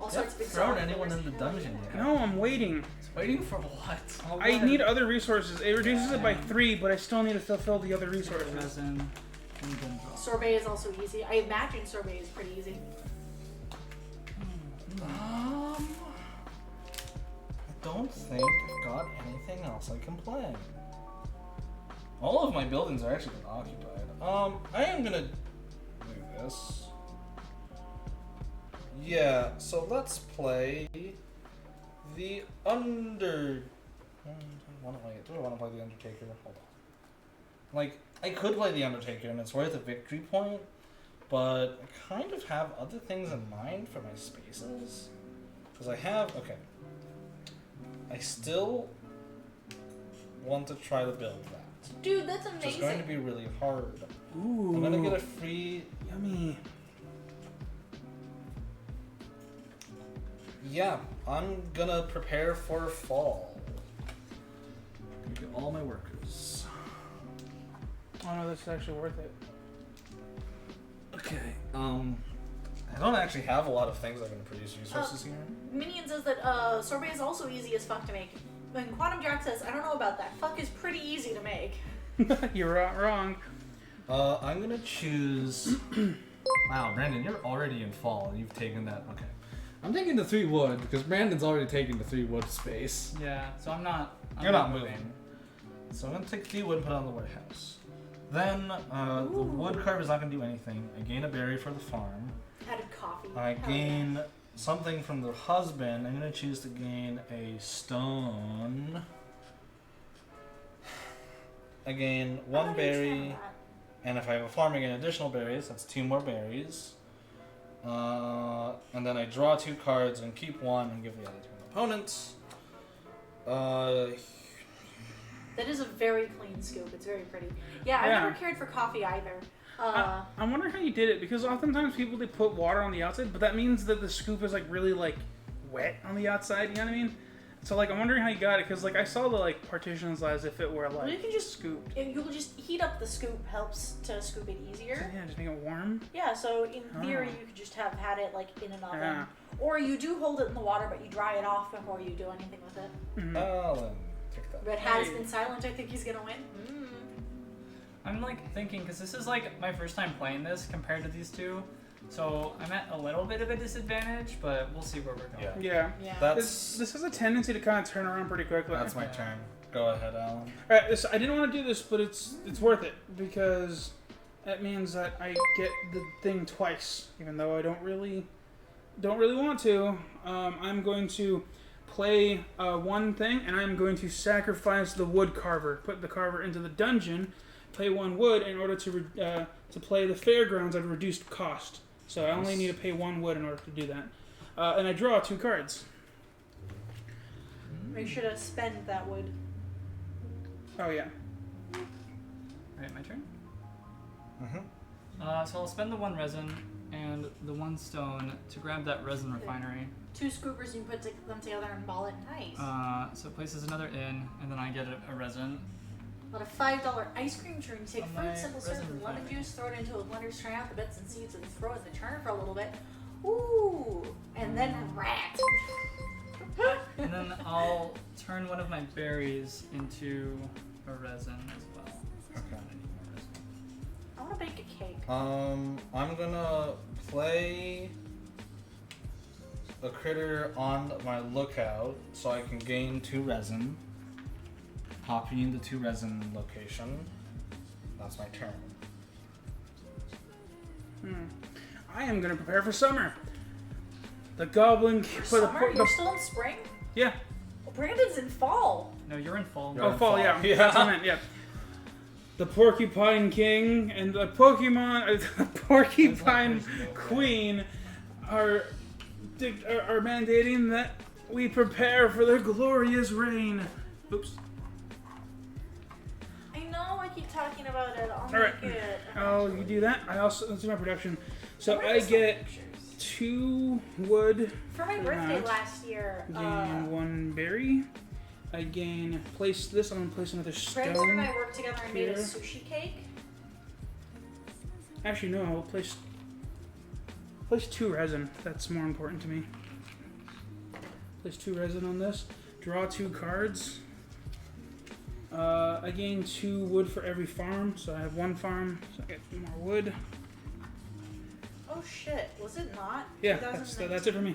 All sorts of Haven't big thrown salad anyone flavors. in the Hell dungeon yeah. yet. No, I'm waiting. It's Waiting for what? I need other resources. It reduces it by 3, but I still need to fulfill the other resources. Resin. And then draw. Sorbet is also easy. I imagine sorbet is pretty easy. I don't think I've got anything else I can play. All of my buildings are actually been occupied. I am gonna do this. Yeah, so let's play the Under. Do I want to play the Undertaker? Hold on. Like, I could play the Undertaker and it's worth a victory point, but I kind of have other things in mind for my spaces. Because I have. Okay. I still want to try to build that. Dude, that's It's amazing. going to be really hard. Ooh. I'm gonna get a free. Yummy. Yeah, I'm gonna prepare for fall. Gonna get all my workers. Oh no, this is actually worth it. Okay. I don't actually have a lot of things that are gonna produce resources here. Minion says that sorbet is also easy as fuck to make. When Quantum Jack says, I don't know about that. Fuck is pretty easy to make. You're wrong. I'm gonna choose. Wow, Brandon, you're already in fall. You've taken that. Okay. I'm taking the 3 wood because Brandon's already taken the 3 wood space. Yeah, so I'm not. You're not moving. So I'm gonna take 3 wood and put it on the warehouse. Then the wood carver's not gonna do anything. I gain a berry for the farm. Added coffee. I Hell gain something from the husband. I'm gonna choose to gain a stone. I gain yeah. 1 How do you berry, channel that? and if I have a farm, I gain additional berries. That's 2 more berries. And then I draw 2 cards and keep 1 and give the other to an opponent. That is a very clean scoop. It's very pretty. Yeah, I Yeah. never cared for coffee either. I wonder how you did it, because oftentimes people, they put water on the outside, but that means that the scoop is like really like wet on the outside, you know what I mean? So like I'm wondering how you got it, because like I saw the like partitions as if it were like Well, you can just scooped. You'll just heat up the scoop. Helps to scoop it easier. Yeah, just make it warm. Yeah, so in theory, Oh. you could just have had it like in an oven, Yeah. or you do hold it in the water, but you dry it off before you do anything with it. Mhm. Alan, take that. Red Hat has been silent. I think he's gonna win. I'm like thinking, because this is like my first time playing this compared to these two. So I'm at a little bit of a disadvantage, but we'll see where we're going. Yeah. Yeah. Yeah. This has a tendency to kind of turn around pretty quickly. That's my turn. Go ahead, Alan. Alright, I didn't want to do this, but it's worth it, because that means that I get the thing twice, even though I don't really want to. I'm going to play 1 thing, and I'm going to sacrifice the wood carver. Put the carver into the dungeon, play 1 wood in order to play the fairgrounds at a reduced cost. So I only need to pay 1 wood in order to do that. And I draw 2 cards. Make sure to spend that wood. Oh yeah. Alright, my turn. Mm-hmm. So I'll spend the 1 resin and the 1 stone to grab that resin refinery. 2 scoopers, you put them together and ball it. Nice. So it places another in, and then I get a resin. About a $5 ice cream churn. You take On fruit, my simple syrup, resin and lemon refinery. juice, throw it into a blender, strain out the bits and seeds, and throw it in the churner for a little bit. Ooh, and then rat. And then I'll turn one of my berries into a resin as well. Okay. I want to bake a cake. I'm gonna play a critter on my lookout so I can gain 2 resin. Copy into 2 resin location. That's my turn. I am going to prepare for summer. The goblin... Summer? You're still in spring? Yeah. Well, Brandon's in fall. No, you're in fall. You're Oh, in fall, fall. yeah. Yeah. That's what I meant, yeah. The Porcupine King and the the Porcupine Queen are mandating that we prepare for their glorious reign. Oops. I know, I keep talking about it. I'll Alright. make it. Oh, you do that? Let's do my production. So Where I are some get pictures? 2 wood, For my for birthday that. last year, gain 1 berry. I gain, place this, I'm going to place another Brandon and I stone. worked together and made a here. sushi cake. Actually, no, I'll place 2 resin. That's more important to me. Place 2 resin on this. Draw 2 cards. I gain 2 wood for every farm, so I have 1 farm, so I get more wood. Oh shit, was it not? Yeah, that's it for me.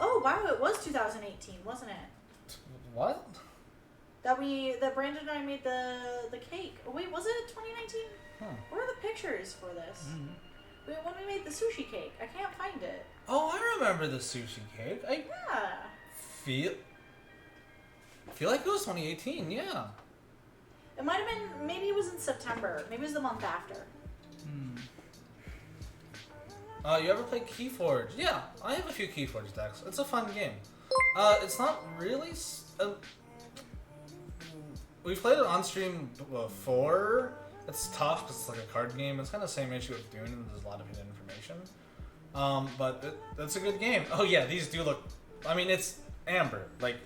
Oh wow, it was 2018, wasn't it? What? That Brandon and I made the cake. Oh wait, was it 2019? Huh. Where are the pictures for this? Wait, when we made the sushi cake, I can't find it. Oh, I remember the sushi cake. I Yeah. feel like it was 2018. Yeah. It might have been, maybe it was in September. Maybe it was the month after. You ever play Keyforge? Yeah, I have a few Keyforge decks. It's a fun game. It's not really. We played it on stream before. It's tough because it's like a card game. It's kind of the same issue with Dune. There's a lot of hidden information. But it's a good game. Oh yeah, these do look. I mean, it's amber. Like,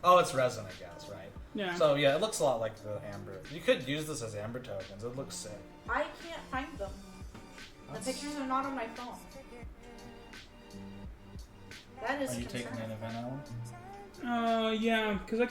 oh, it's resin, I guess, right? Yeah. So yeah, it looks a lot like the amber. You could use this as amber tokens. It looks sick. I can't find them. The pictures are not on my phone. That is Are you concerning. taking an event, Alan? Yeah, because I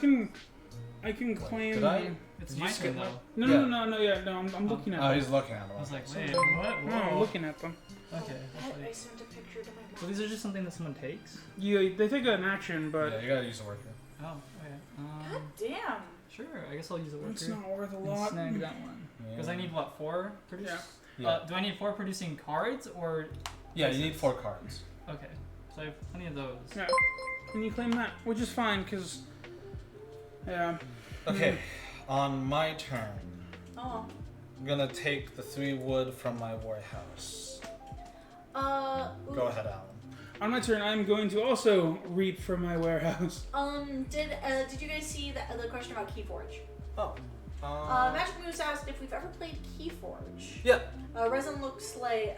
can claim. Did I? It's Did my you skip turn though. No, Yeah. no, I'm looking at Oh, them. he's looking at I them. was like, Okay. wait, what? No, I'm Whoa. looking at them. Okay. I sent a picture to my mom. So these are just something that someone takes? They take an action, but Yeah, you gotta use a worker. Oh, okay. God damn. Sure, I guess I'll use a worker. it's not worth a And lot. snag that one. Because I need, what, 4 produce? Yeah. Do I need 4 producing cards, or... Yeah, you need 4 cards. Okay, so I have plenty of those. Yeah. And you claim that, which is fine, because... Yeah. Okay, on my turn, Oh. I'm gonna take the 3 wood from my warehouse. Ooh. Go ahead, Alan. On my turn, I'm going to also reap from my warehouse. Did you guys see the question about Keyforge? Oh. Magic Moose asked if we've ever played Keyforge. Yeah, Resin looks like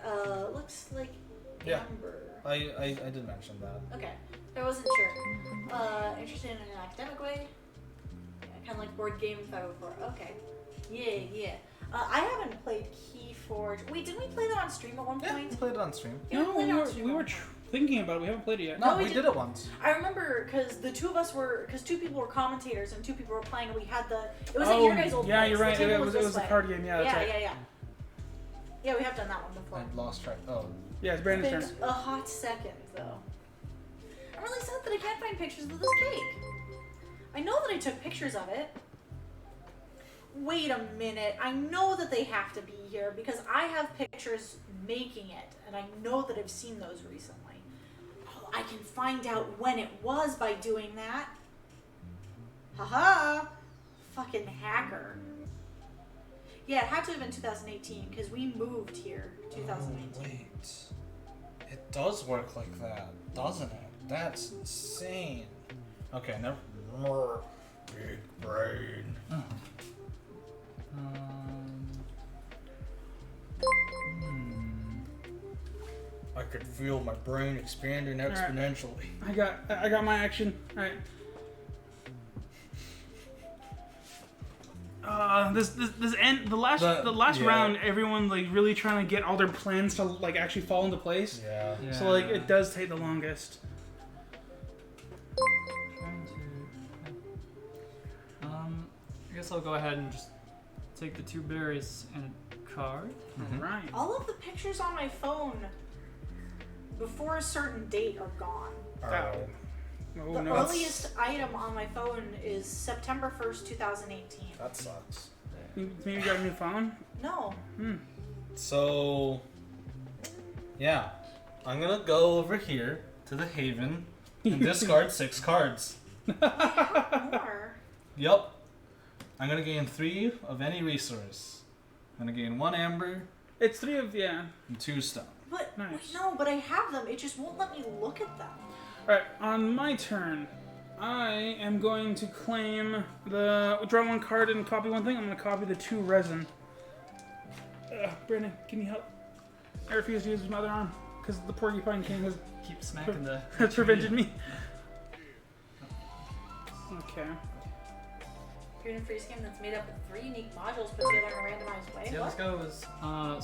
Yeah. amber. I did mention that. Okay, I wasn't sure. Interested in an academic way? Yeah, kind of like board game 504. Okay. Yeah. I haven't played Keyforge. Wait, didn't we play that on stream at one Yeah, point? we played it on stream. Yeah, No, played we it on were, stream we at were one point. thinking about it. We haven't played it yet. No, No, we we did- did it once. I remember because the 2 of us were, because 2 people were commentators and 2 people were playing, and we had it was at your guys' old yeah, place. you're The right. table It was this a way. card game. Yeah, that's right. Yeah. Yeah, we have done that one before. I lost track. Oh. Yeah, it's Brandon's It's turn. been a hot second, though. I'm really sad that I can't find pictures of this cake. I know that I took pictures of it. Wait a minute. I know that they have to be here because I have pictures making it, and I know that I've seen those recently. Oh, I can find out when it was by doing that. Haha! Fucking hacker. Yeah, it had to have been 2018 because we moved here 2019. Oh, wait. It does work like that, doesn't it? That's insane. Okay, never. Big brain. I could feel my brain expanding exponentially. I got my action. All right. This end the last Yeah. round, everyone like really trying to get all their plans to like actually fall into place. Yeah. So like it does take the longest. Trying to... I guess I'll go ahead and just take the 2 berries and a card. Right. All of the pictures on my phone before a certain date are gone. Alright. Oh The no. earliest item on my phone is September 1st, 2018. That sucks. Maybe you got a new phone? No. So, yeah, I'm gonna go over here to the Haven and discard 6 cards. More. Yep. I'm gonna gain 3 of any resource. I'm gonna gain 1 amber It's 3 of and 2 stone. But Nice. wait, no, but I have them. It just won't let me look at them. Alright, on my turn, I am going to claim draw 1 card and copy 1 thing. I'm going to copy the 2 resin. Brandon, can you help? I refuse to use my other arm because the porcupine king has Keep smacking the... prevented me. Okay. 3D freeze game that's made up of 3 unique modules put together in a randomized way. See how this What? goes.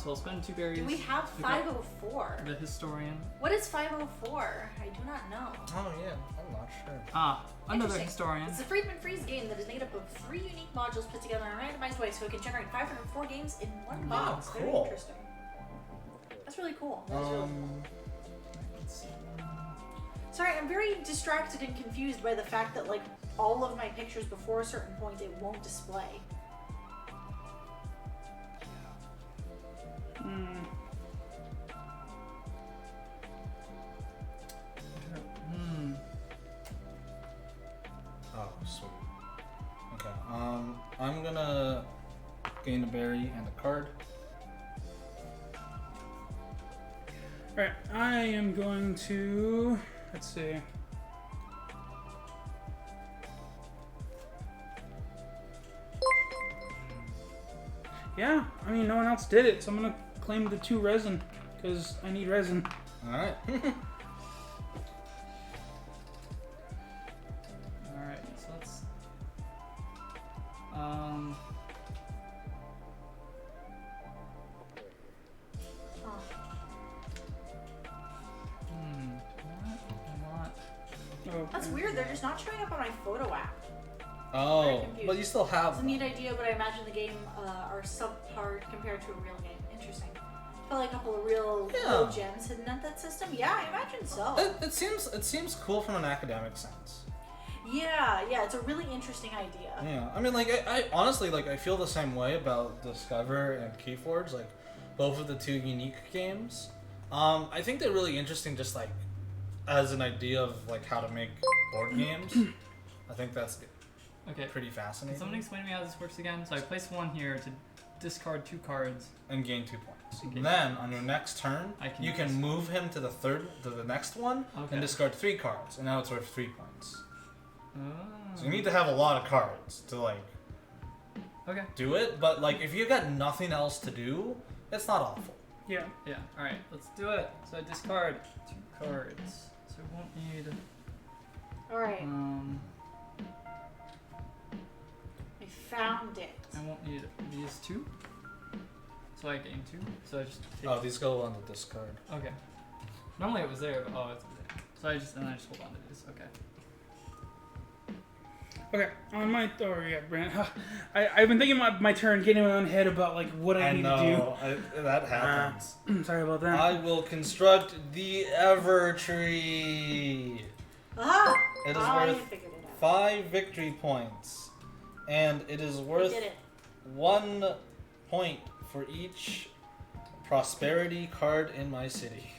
So I'll spend 2 berries. Do we have We got 504? The historian. What is 504? I do not know. Oh yeah, I'm not sure. Another Interesting. historian. It's a Friedman Freeze game that is made up of 3 unique modules put together in a randomized way, so it can generate 504 games in one box. Very cool. interesting. That's really cool. That's really cool. Let's see. Sorry, I'm very distracted and confused by the fact that like all of my pictures before a certain point it won't display. Oh, sweet. Okay. I'm gonna gain a berry and a card. Alright, I am going to. Let's see. Yeah, I mean, no one else did it, so I'm gonna claim the 2 resin, because I need resin. Alright. Alright, so let's. Not. Oh, That's weird. They're just not showing up on my photo app. Oh, confused. but you still have It's a neat idea, but I imagine the game are subpar compared to a real game. Interesting. Probably a couple of real gems hidden at that system. Yeah, I imagine so. It seems cool from an academic sense. Yeah, it's a really interesting idea. Yeah, I mean, like, I honestly, like, I feel the same way about Discover and Keyforge, like, both of the 2 unique games. I think they're really interesting just, like, as an idea of, like, how to make board games. I think that's Okay. pretty fascinating. Can someone explain to me how this works again? So I place 1 here to discard 2 cards. And gain 2 points. Okay. Then, on your next turn, you can just- move him to the next one, Okay. and discard 3 cards, and now it's worth 3 points. Oh. So you need to have a lot of cards to, like, Okay. do it, but, like, if you got nothing else to do, it's not awful. yeah. Yeah. All right. Let's do it. So I discard 2 cards. So I won't need. All right, I found it. I won't need these 2. So I gain 2. So I just take. Oh, these go on the discard. Okay. Normally it was there, but it's there. So I just hold on to these. Okay. Okay, on my. Oh, yeah, Brent. I've been thinking about my turn, getting in my own head about, like, what I need to that happens. do. Sorry about that. I will construct the Evertree. Aha! It is I worth figured it out. 5 victory points, and it is We worth did it. 1 point for each prosperity card in my city.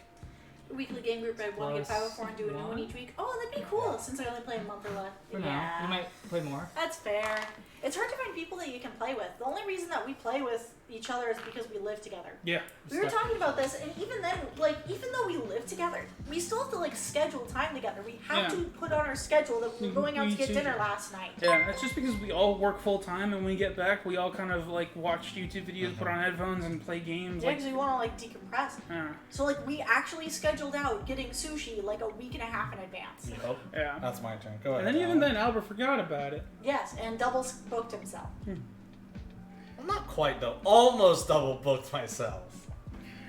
Weekly game group, I'd want to get Plus 504 and do a new one 1. each week. Oh, that'd be cool, since I only play a month or less. For now, we might play more. That's fair. It's hard to find people that you can play with. The only reason that we play with each other is because we live together. Yeah. We were talking about this, and even then, like, even though we live together, we still have to, like, schedule time together. We have Yeah. to put on our schedule that we were going out We to get do. dinner last night. Yeah, it's just because we all work full time, and when we get back, we all kind of like watch YouTube videos, put on headphones, and play games. Yeah, Like, because we want to, like, decompress. yeah, So, like, we actually scheduled out getting sushi, like, a week and a half in advance. Yep. yeah. That's my turn. Go ahead. And then even Alan. then, Albert forgot about it. Yes, and double booked himself. I'm not quite though. Almost double booked myself.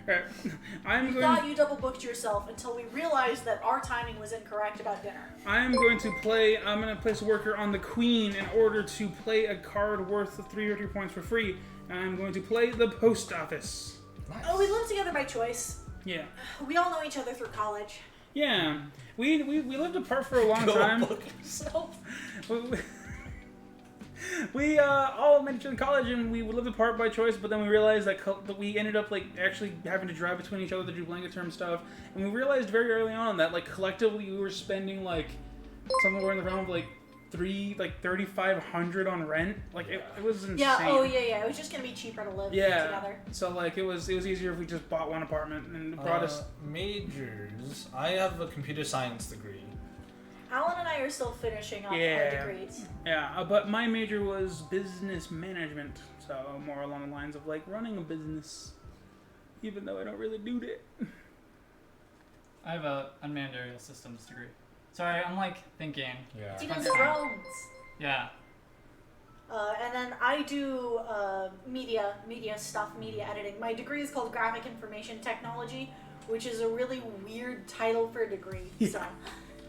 Alright, I'm We going. thought you double booked yourself until we realized that our timing was incorrect about dinner. I'm going to play. I'm going to place a worker on the queen in order to play a card worth 3 victory points for free. And I'm going to play the post office. Nice. Oh, we live together by choice. Yeah, We all know each other through college. yeah. We lived apart for a long Go time. book yourself. We all met each other in college, and we lived apart by choice. But then we realized that we ended up like actually having to drive between each other to do blanket term stuff. And we realized very early on that like collectively we were spending like somewhere in the realm of like 3,500 on rent. Like it was insane. Yeah, oh yeah. It was just gonna be cheaper to live Yeah. together. So like it was easier if we just bought one apartment and it brought us. Majors. I have a computer science degree. Alan and I are still finishing up our Yeah. degrees. Yeah, but my major was business management, so more along the lines of like running a business. Even though I don't really do that. I have a unmanned aerial systems degree. Sorry, I'm like thinking. Yeah. He does drones. Yeah. And then I do media stuff, media editing. My degree is called Graphic Information Technology, which is a really weird title for a degree. So,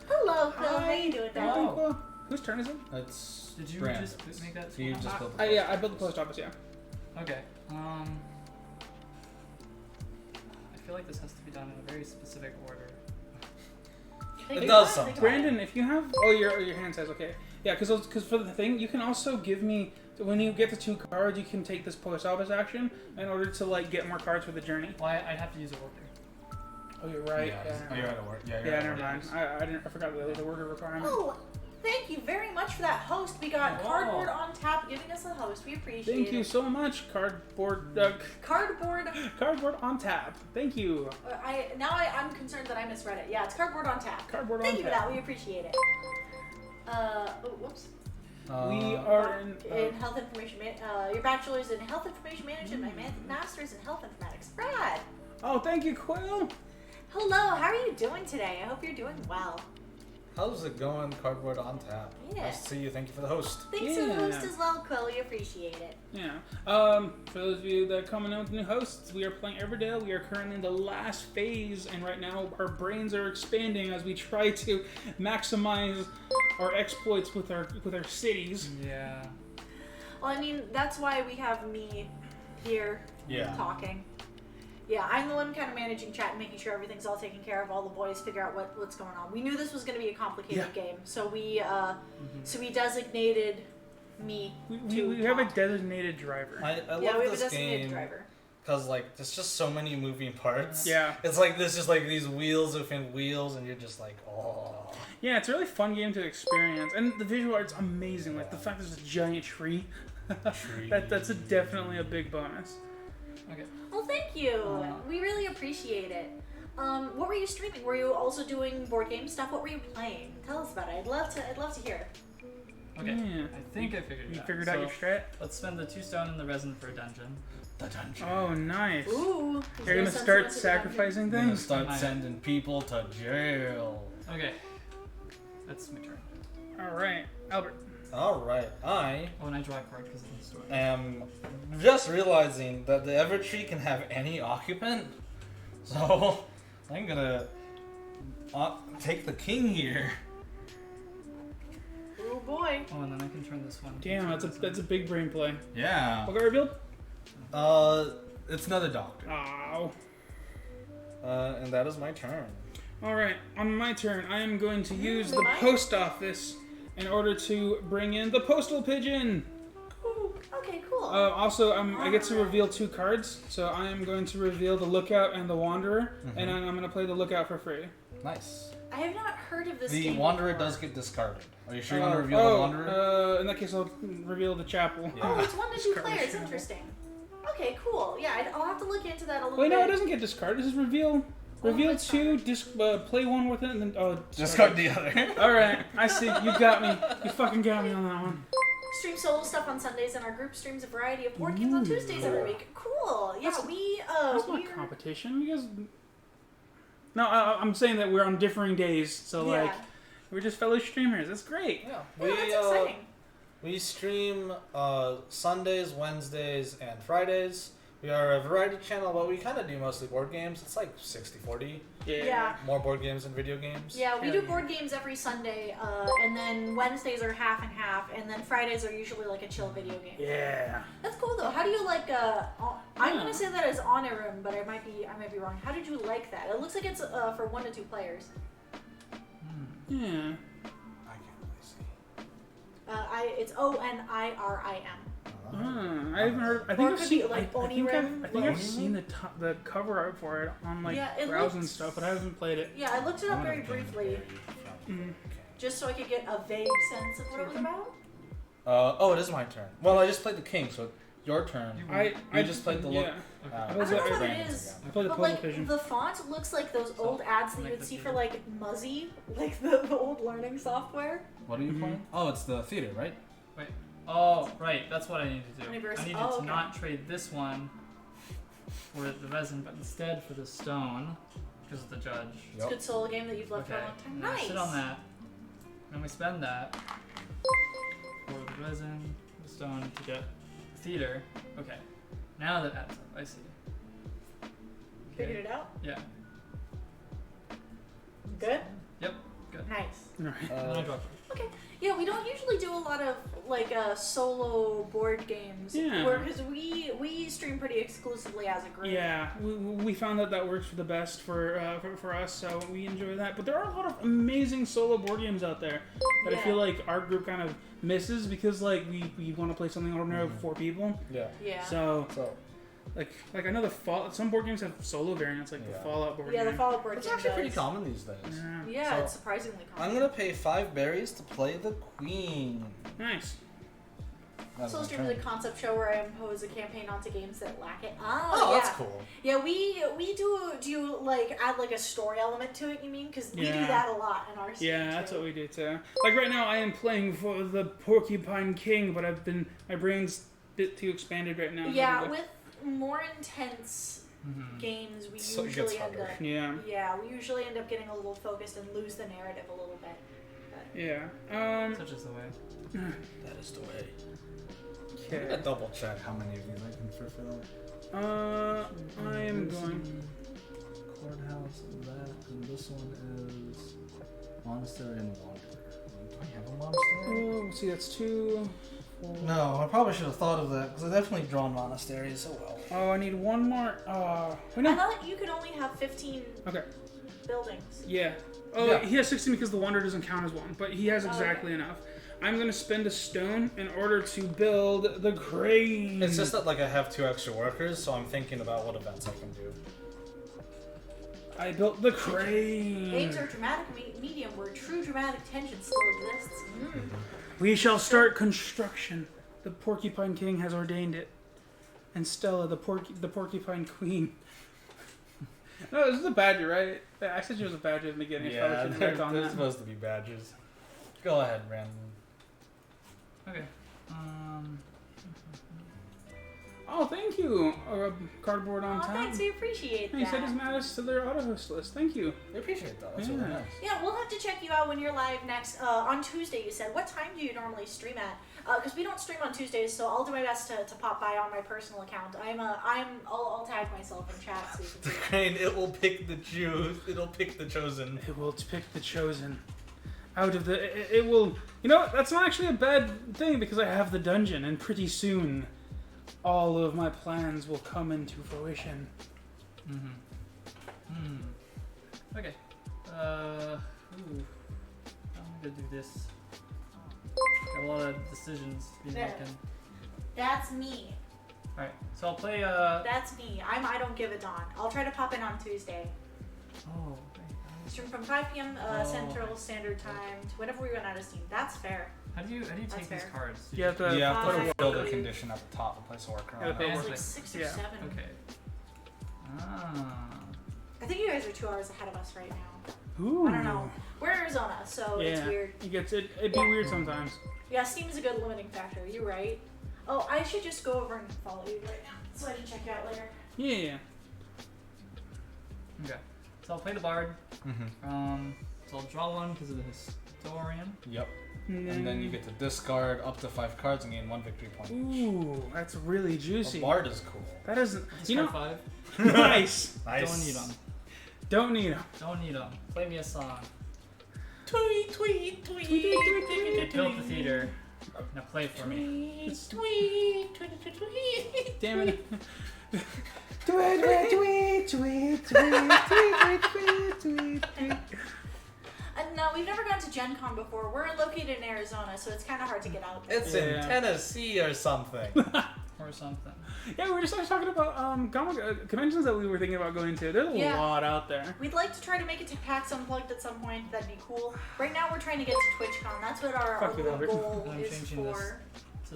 hello, Phil. How you doing, Dad? Doing cool. Whose turn is it? It's Did you Brandon's. just make that? You small? just built the Yeah, I built the post office. Yeah. Okay. I feel like this has to be done in a very specific order. Take It your does time, something. think about Brandon, if you have, your hand says okay. Yeah, because for the thing, you can also give me when you get the 2 cards, you can take this post office action in order to like get more cards for the journey. Well, I'd have to use a worker. Oh, you're right. Yeah, Yeah, you're out of work. Yeah, you're yeah, out of never work. mind. I forgot the worker requirement. Oh, thank you very much for that host. We got Oh. Cardboard on tap giving us a host. We appreciate Thank it. you so much, cardboard. Cardboard. Cardboard on tap. Thank you. I'm concerned that I misread it. Yeah, it's Cardboard on tap. Cardboard Thank on you for tap. that. We appreciate it. Whoops. We are in. Health information. Your bachelor's in health information management. My master's in health informatics. Brad. Oh, thank you, Quill. Hello. How are you doing today? I hope you're doing well. How's it going, Cardboard on Tap? Yeah. Nice to see you. Thank you for the host. Thanks for the host Yeah. as well, Quill. We appreciate it. Yeah. For those of you that are coming in with new hosts, we are playing Everdell. We are currently in the last phase, and right now our brains are expanding as we try to maximize our exploits with our cities. Yeah. Well, I mean, that's why we have me here Yeah. talking. Yeah, I'm the one kind of managing chat and making sure everything's all taken care of. All the boys figure out what's going on. We knew this was going to be a complicated game, so we designated me. We have a designated driver. I Yeah, love we have a this designated game driver. because like there's just so many moving parts. Yeah. It's like there's just like these wheels within wheels, and you're just like, oh. Yeah, it's a really fun game to experience, and the visual art's amazing. Like the fact there's a giant tree. That's definitely a big bonus. Okay. Well, thank you. We really appreciate it. What were you streaming? Were you also doing board game stuff? What were you playing? Tell us about it. I'd love to hear. Okay. Yeah. I think I figured it You out. figured out your strat? Let's spend the 2 stone and the resin for a dungeon. The dungeon. Oh, nice. Ooh. You're gonna start sacrificing I'm gonna things? start Nice. sending people to jail. Okay. That's my turn. Alright, Albert. All right, I Oh, and I draw a card because of the story. am just realizing that the Evertree can have any occupant, so I'm gonna take the king here. Oh boy. Oh, and then I can turn this one. Damn, that's a big brain play. Yeah. What got revealed? It's another doctor. Oh. And that is my turn. Alright, on my turn, I am going to use the Mine? post office in order to bring in the postal pigeon. Ooh. Okay, cool. Also, I get to reveal 2 cards, so I am going to reveal the Lookout and the Wanderer, and I'm going to play the Lookout for free. Nice. I have not heard of this The game Wanderer before. does get discarded. Are you sure you want to reveal the Wanderer? In that case, I'll reveal the Chapel. Yeah. Oh, it's 1 to 2 Discard players. Chapel. Interesting. Okay, cool. Yeah, I'll have to look into that a little Wait, bit. no, it doesn't get discarded. It says reveal that's 2, play 1 with it, and then Discard the other. Alright, I see. You got me. You fucking got me on that one. Stream solo stuff on Sundays, and our group streams a variety of board games on Tuesdays every week. Cool. Yeah, That's not competition. You guys. No, I'm saying that we're on differing days, so Yeah. like we're just fellow streamers. That's great. Yeah, Yeah, that's exciting. we stream Sundays, Wednesdays, and Fridays. We are a variety channel, but we kind of do mostly board games. It's like 60-40. Yeah. More board games than video games. Yeah, we Hell do yeah. board games every Sunday, and then Wednesdays are half and half, and then Fridays are usually like a chill video game. Yeah. That's cool though. How do you like? I'm Yeah. gonna say that as Honorum, but I might be wrong. How did you like that? It looks like it's for 1 to 2 players. Yeah. I can't really see. It's ONIRIM. I haven't heard. I Or think it I've could seen. be, like, I think Onirim, I've like- seen the cover art for it on like Yeah, it browse and looks- stuff, but I haven't played it. Yeah, I looked it up very briefly, Mm. just so I could get a vague sense of what it was about. Oh, it is my turn. Well, I just played the king, so your turn. I just played the look. Yeah. I was don't know it- what it Brandon's is, I played the but puzzle like vision. the font looks like those old ads that you like would the see for theater. like Muzzy, like the old learning software. What are you Mhm. playing? Oh, it's the theater, right? Oh, right. That's what I need to do. Universe- I need oh, to okay. not trade this one for the resin, but instead for the stone because of the judge. It's a good solo game that you've loved for a long time. And then I Nice. sit on that. And we spend that for the resin, the stone to get theater. Okay. Now that adds up. I see. Figured it out? Yeah. Good? Yep. Good. Nice. Alright. And then I drop Okay. Yeah, we don't usually do a lot of like solo board games. Yeah. Because we stream pretty exclusively as a group. Yeah, we found that works for the best for us, so we enjoy that. But there are a lot of amazing solo board games out there that I feel like our group kind of misses because like we want to play something ordinary with 4 people. Yeah. Yeah. So like I know some board games have solo variants like the Fallout board Yeah, game. the Fallout board It's game actually does. pretty common these days. Yeah. Yeah, So, it's surprisingly common. I'm gonna pay 5 berries to play the queen. Nice. That's So my stream is a turn. concept show where I impose a campaign onto games that lack it. Oh, yeah. that's cool. Yeah, we do like add like a story element to it. You mean? Because we do Yeah. that a lot in our stream. Yeah, that's too. what we do too. Like right now, I am playing for the Porcupine King, but my brain's a bit too expanded right now. Yeah, with more intense games, we So it gets usually end harder. up. Yeah. Yeah, we usually end up getting a little focused and lose the narrative a little bit. Yeah. Such is the way. That is the way. Okay. I'm gonna double check how many of these I can fulfill. I am going. Courthouse and that, and this one is Monastery and Wanderer. Do I have a monastery? Oh, let's see, that's 2. 4. No, I probably should have thought of that because I definitely drawn monasteries so well. Oh, I need one more. Wait, I no. thought you could only have 15 Okay. buildings. Yeah. Oh, Yeah. he has 16 because the Wonder doesn't count as one, but he has Oh, exactly enough. I'm gonna spend a stone in order to build the crane. It's just that like I have 2 extra workers, so I'm thinking about what events I can do. I built the crane. Games are dramatic medium where true dramatic tension still exists. We shall start construction. The Porcupine King has ordained it. And Stella, the Porcupine Queen. No, this is a badger, right? I said she was a badger at the beginning. I probably shouldn't have on they're that. supposed to be badges. Go ahead, Brandon. Okay. Oh, thank you. Cardboard on Oh, time. thanks, we appreciate He said that. he's add us to their auto host list. Thank you. I appreciate that. That's Yeah. really nice. Yeah, we'll have to check you out when you're live next on Tuesday. You said. What time do you normally stream at? Because we don't stream on Tuesdays, so I'll do my best to pop by on my personal account. I'll tag myself in chat so you can The see. crane, it will pick the Jews. It'll pick the chosen. It will pick the chosen. Out of the... It will... You know what? That's not actually a bad thing because I have the dungeon, and pretty soon all of my plans will come into fruition. Okay. Ooh. I'm gonna do this. Got a lot of decisions to be There. making. That's me. Alright, so I'll play, That's me. I don't give a darn. I'll try to pop in on Tuesday. Oh, Stream from 5 p.m. Oh. Central Standard Time to whenever we run out of steam. That's fair. how do you That's take these fair. cards? You have to... You have to Five. build a condition at the top and place a worker Yeah, on the it. It's work like thing. 6 or Yeah. 7. Okay. Ah. I think you guys are 2 hours ahead of us right now. Ooh. I don't know. We're in Arizona, so it's Yeah. weird. It'd be weird sometimes. Yeah, Steam is a good limiting factor. You're right. Oh, I should just go over and follow you right now, so I can check you out later. Yeah. Okay. So I'll play the bard. Mm-hmm. So I'll draw one because of the historian. Yep. And then you get to discard up to 5 cards and gain 1 victory point. Ooh, that's really juicy. The bard is cool. That isn't... You Discard know... 5. Nice. Nice. Don't need them. Don't need them. Don't need them. Play me a song. Tweet, tweet, tweet. They built the theater. Now play for me. Tweet, tweet, tweet, tweet. Damn it. Tweet. No, we've never gone to Gen Con before. We're located in Arizona, so it's kind of hard to get out there. It's Yeah. in Tennessee or something. Or something. Yeah, we were just talking about comic conventions that we were thinking about going to. There's a Yeah. lot out there. We'd like to try to make it to PAX Unplugged at some point. That'd be cool. Right now, we're trying to get to TwitchCon. That's what our Fuck you, little Albert. goal I'm is changing this. for.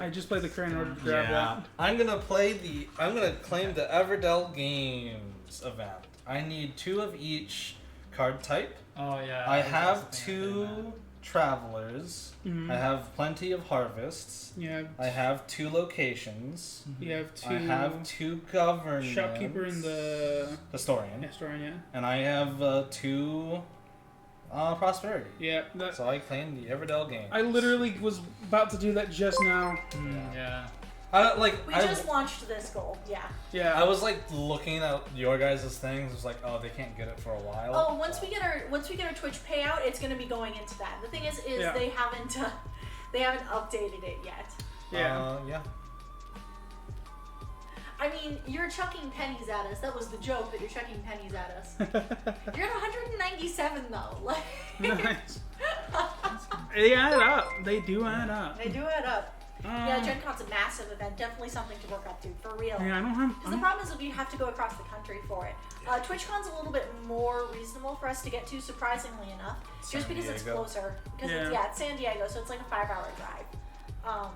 I just played the crane in order to grab that. I'm gonna claim the Everdell Games event. I need 2 of each card type. Oh yeah. I was have also thinking of doing 2 travelers. Mhm. I have plenty of harvests. I have 2 locations. You have two. I have 2 governments. Shopkeeper and the historian. historian. Yeah. And I have 2 Prosperity. Yeah. That, So I claimed the Everdell game. I literally was about to do that just now. Yeah. We just launched this goal. Yeah. Yeah. I was like looking at your guys' things. It was like, oh, they can't get it for a while. Oh, once we get our Twitch payout, it's gonna be going into that. The thing is Yeah. they haven't updated it yet. Yeah. Yeah. I mean, you're chucking pennies at us. That was the joke, that you're chucking pennies at us. You're at 197 though. Like, Nice. They add up. They do add up. they do add up. Yeah, Gen Con's a massive event. Definitely something to work up to, for real. Yeah, I don't have. Because the problem is that we have to go across the country for it. TwitchCon's a little bit more reasonable for us to get to, surprisingly enough, just San because it's Diego. closer. Because Yeah. it's San Diego, so it's like a 5-hour drive.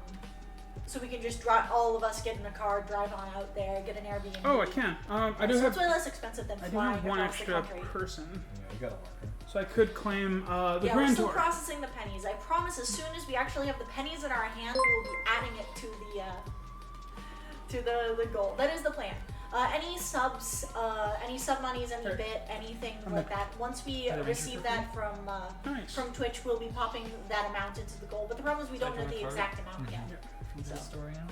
So we can just drive, all of us get in a car, drive on out there, get an Airbnb. Oh, I can. I do so have. it's way less expensive than I do flying have one across the extra country. person, Yeah, you got a worker. so I could claim the Yeah, we're Grand still Tour. processing the pennies. I promise, as soon as we actually have the pennies in our hand, we will be adding it to the goal. That is the plan. Any subs, any sub monies, any Sure. bit, anything like that. Once we receive that Nice. from Twitch, we'll be popping that amount into the goal. But the problem is we don't know the exact amount yet. From So. the Historian.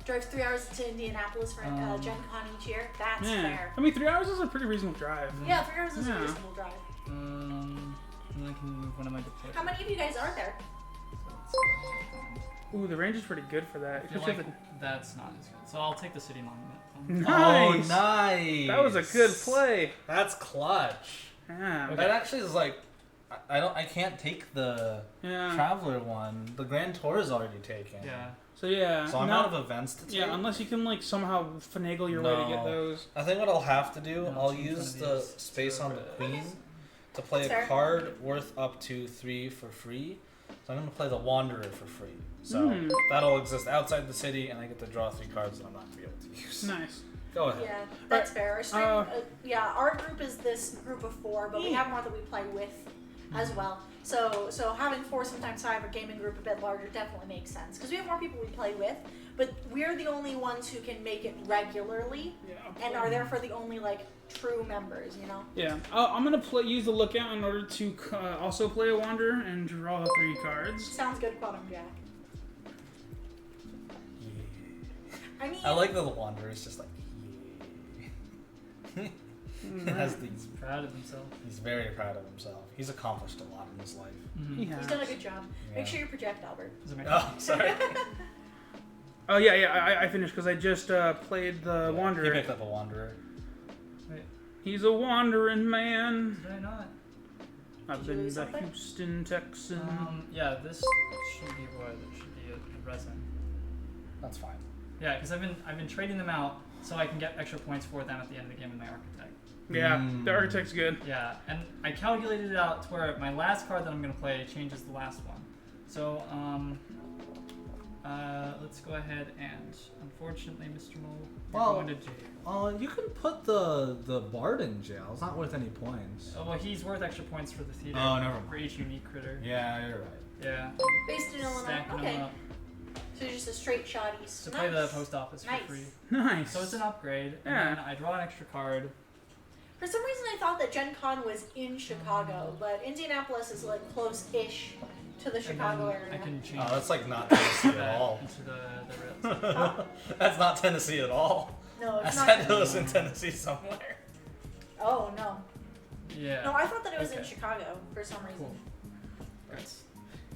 Drives 3 hours to Indianapolis for Gen Con each year. That's Yeah. fair. I mean, 3 hours is a pretty reasonable drive. Yeah, 3 hours is a Yeah. reasonable drive. And then I can move one of my deployments. How many of you guys are there? So let's go ahead and- Ooh, the range is pretty good for that. I feel Especially like that's not as good. So I'll take the city monument. Nice. Oh, nice. That was a good play. That's clutch. Yeah. Okay. That actually is like, I can't take the Yeah. Traveler one. The Grand Tour is already taken. Yeah. So yeah. So I'm no- out of events to take. Yeah, unless you can like somehow finagle your way to get No. those. I think what I'll have to do, No, I'll it's use one of the these. space on the Okay. Queen to play That's a fair. card worth up to 3 for free. So I'm going to play the Wanderer for free. So Hmm. that'll exist outside the city, and I get to draw 3 cards that I'm not going to be able to use. Nice. Go ahead. Yeah, that's fair. Our stream, Uh, yeah, our group is this group of 4, but we have more that we play with as well. So having 4, sometimes 5, a gaming group a bit larger definitely makes sense because we have more people we play with, but we're the only ones who can make it regularly Yeah. and are therefore the only like true members, you know. Yeah. I'm gonna use the lookout in order to also play a wanderer and draw 3 cards. Sounds good, Quantum Jack. I mean, I like that the Wanderer is just like, yeah. It has these. He's proud of himself. He's very proud of himself. He's accomplished a lot in his life. He he's has. done a good job. Yeah. Make sure you project, Albert. Does it make Oh, sorry. Oh yeah. I finished because I just played the He wanderer. picked up a Wanderer. Wait, He's a wandering man. did I not? I've Did you been lose to something? Houston, Texas. Yeah, this should be wood. It should be a resin. That's fine. Yeah, because I've been trading them out so I can get extra points for them at the end of the game with my architect. Yeah, Mm. the architect's good. Yeah, and I calculated it out to where my last card that I'm gonna play changes the last one. So let's go ahead and unfortunately, Mr. Mole, you're Well- going to jail. You can put the Bard in jail. It's not worth any points. Oh well, he's worth extra points for the theater. Oh, never mind. For each unique critter. Yeah, you're right. Yeah. Based in Illinois. Stacking Okay. them up So just a straight shotties. to play the post office Nice. for free. Nice. So it's an upgrade. Yeah. And then I draw an extra card. For some reason, I thought that Gen Con was in Chicago, but Indianapolis is like close-ish to the And Chicago then area. I can change Oh, that's like not Tennessee at that all. into the Ritz. That's not Tennessee at all. No, I it's said not. it was in Tennessee somewhere. Oh no, Yeah. no, I thought that it was in Okay. Chicago for some reason. Cool. Great.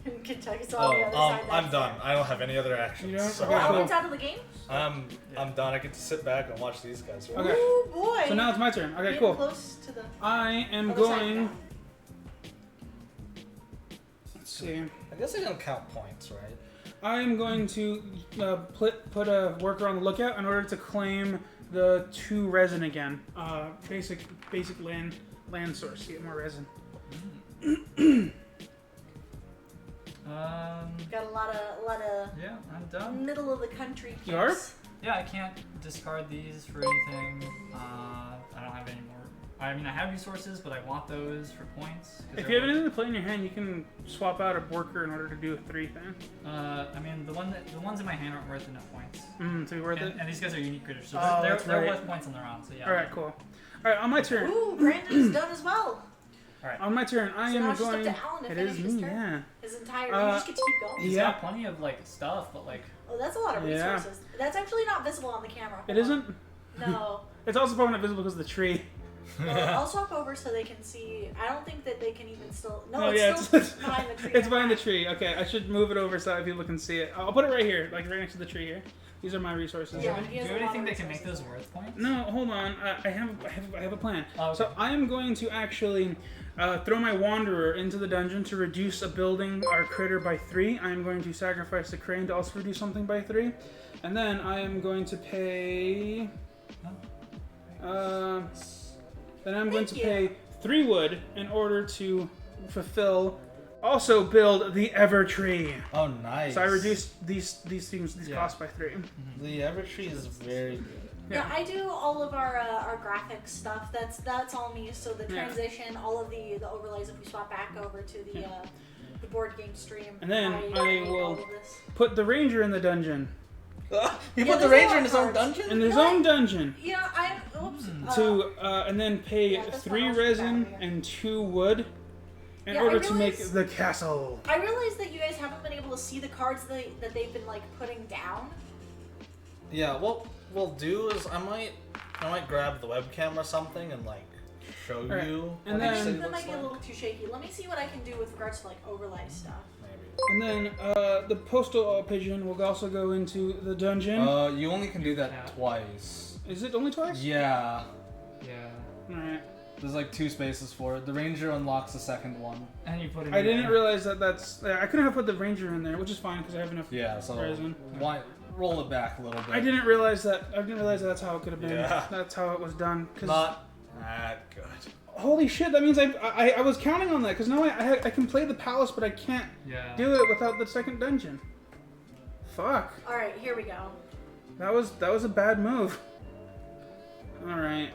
In Kentucky, so on the other side. I'm that's done. fair. I don't have any other actions. You don't? So Okay, Well, cool. Albert's out of the game. I'm done. I get to sit back and watch these guys. Okay. Ooh boy. So now it's my turn. Okay, Getting cool. Close to the I am other side going. now. Let's see. I guess I don't count points, right? I am going to put a worker on the lookout in order to claim the 2 resin again. Basic land source. Get more resin. Got a lot of Yeah, I'm done. middle of the country. You are? peeps. Yeah, I can't discard these for anything. I don't have any more. I mean, I have resources, but I want those for points. 'Cause If they're you have worth- anything to play in your hand, you can swap out a worker in order to do a 3 thing. I mean, the ones in my hand aren't worth enough points. To be worth it. And these guys are unique critters, so Oh, they're that's right. worth points on their own. So yeah. All right, cool. All right, on my turn. Ooh, Brandon's done as well. Alright. On my turn, I So now am it's just up going. to Alan to It finish is his me, turn. yeah. His entire. You just get to keep going. He's Yeah. got plenty of like stuff, but like Oh, that's a lot of Yeah. resources. That's actually not visible on the camera. It Hold isn't. on. No. It's also probably not visible because of the tree. Well, I'll swap over so they can see. I don't think that they can even still. No, Oh, it's yeah, still it's- behind the tree. It's behind the tree. Okay, I should move it over so that people can see it. I'll put it right here, like right next to the tree here. These are my resources. Yeah. do he has you a lot really think of they can make resources. those worth points? No, hold on. I have a plan. Oh, okay. So I am going to actually throw my wanderer into the dungeon to reduce a building or critter by 3. I am going to sacrifice the crane to also reduce something by 3, and then I am going to pay. Then I'm going to Thank pay 3 wood in order to fulfill. Also build the Ever Tree. Oh, nice. So I reduced these things these Yeah. costs by 3. The Evertree is very good. Yeah, I do all of our graphic stuff. That's all me. So the Yeah. transition, all of the overlays. If we swap back over to the board game stream, And then I made will- all of this. Put the ranger in the dungeon. He Yeah, put the there's a ranger lot in his of own cards. dungeon? In his Yeah. own dungeon. Yeah, I oops. And then pay yeah, that's 3 not all resin bad, yeah. and 2 wood in Yeah, I order to make realize- the castle. I realize that you guys haven't been able to see the cards that they've been like putting down. Yeah, what we'll do is I might grab the webcam or something and like show Alright, you and what then- each I city think that looks might be a like. little too shaky. Let me see what I can do with regards to like overlay stuff. Maybe. And then the postal pigeon will also go into the dungeon. You only can do that Yeah. twice. Is it only twice? Yeah. Yeah. Alright. There's like 2 spaces for it. The ranger unlocks the second one. And you put it I in didn't there. realize that's. I couldn't have put the ranger in there, which is fine because I have enough Yeah, so resin. why roll it back a little bit. I didn't realize that. I didn't realize that's how it could have been. Yeah. That's how it was done. 'Cause Not that good. holy shit! That means I was counting on that because now I can play the palace, but I can't Yeah. do it without the second dungeon. Fuck. All right, here we go. That was a bad move. All right.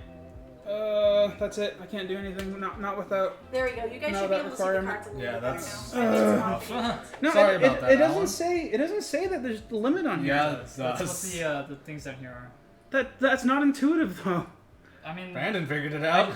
That's it. I can't do anything. Not without. There we go. You guys No, should be that able to see the requirement. cards a little Yeah, bit better that's- now. I think it's rough. on No, Sorry it, about it, that, it doesn't Alan. say. It doesn't say that there's the limit on here. Yeah, it That's does. what the things down here are. That's not intuitive though. I mean, Brandon figured it out.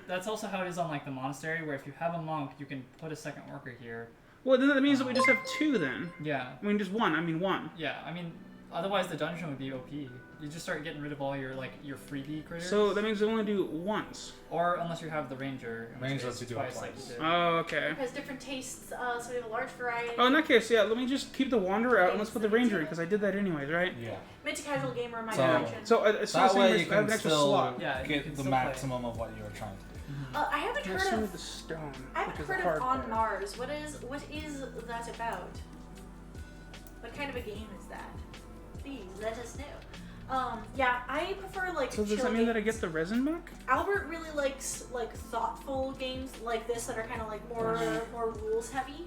that's also how it is on like the monastery, where if you have a monk, you can put a second worker here. Well, then that means that we just have 2 then. Yeah. I mean, just 1. I mean 1. Yeah. I mean, otherwise the dungeon would be OP. You just start getting rid of all your your freebie critters. So that means we only do once. or unless you have the ranger. in which Ranger case lets you do it twice. Like twice. you did. Oh, okay. It has different tastes, so we have a large variety. Oh, in that case, yeah. Let me just keep the wanderer out and let's put the ranger in because I did that anyways, right? Yeah. Mid to casual gamer in my So- direction. So it's still That the same way as you I have can an extra still slot. Yeah, you can get the still play. maximum of what you were trying to do. I haven't Let's heard start of. with the stone, I haven't which is the heard hard of On part. Mars. What is that about? What kind of a game is that? Please let us know. Yeah, I prefer like. So does chill that mean that I games. get the resin back? Albert really likes like thoughtful games like this that are kind of like more rules heavy.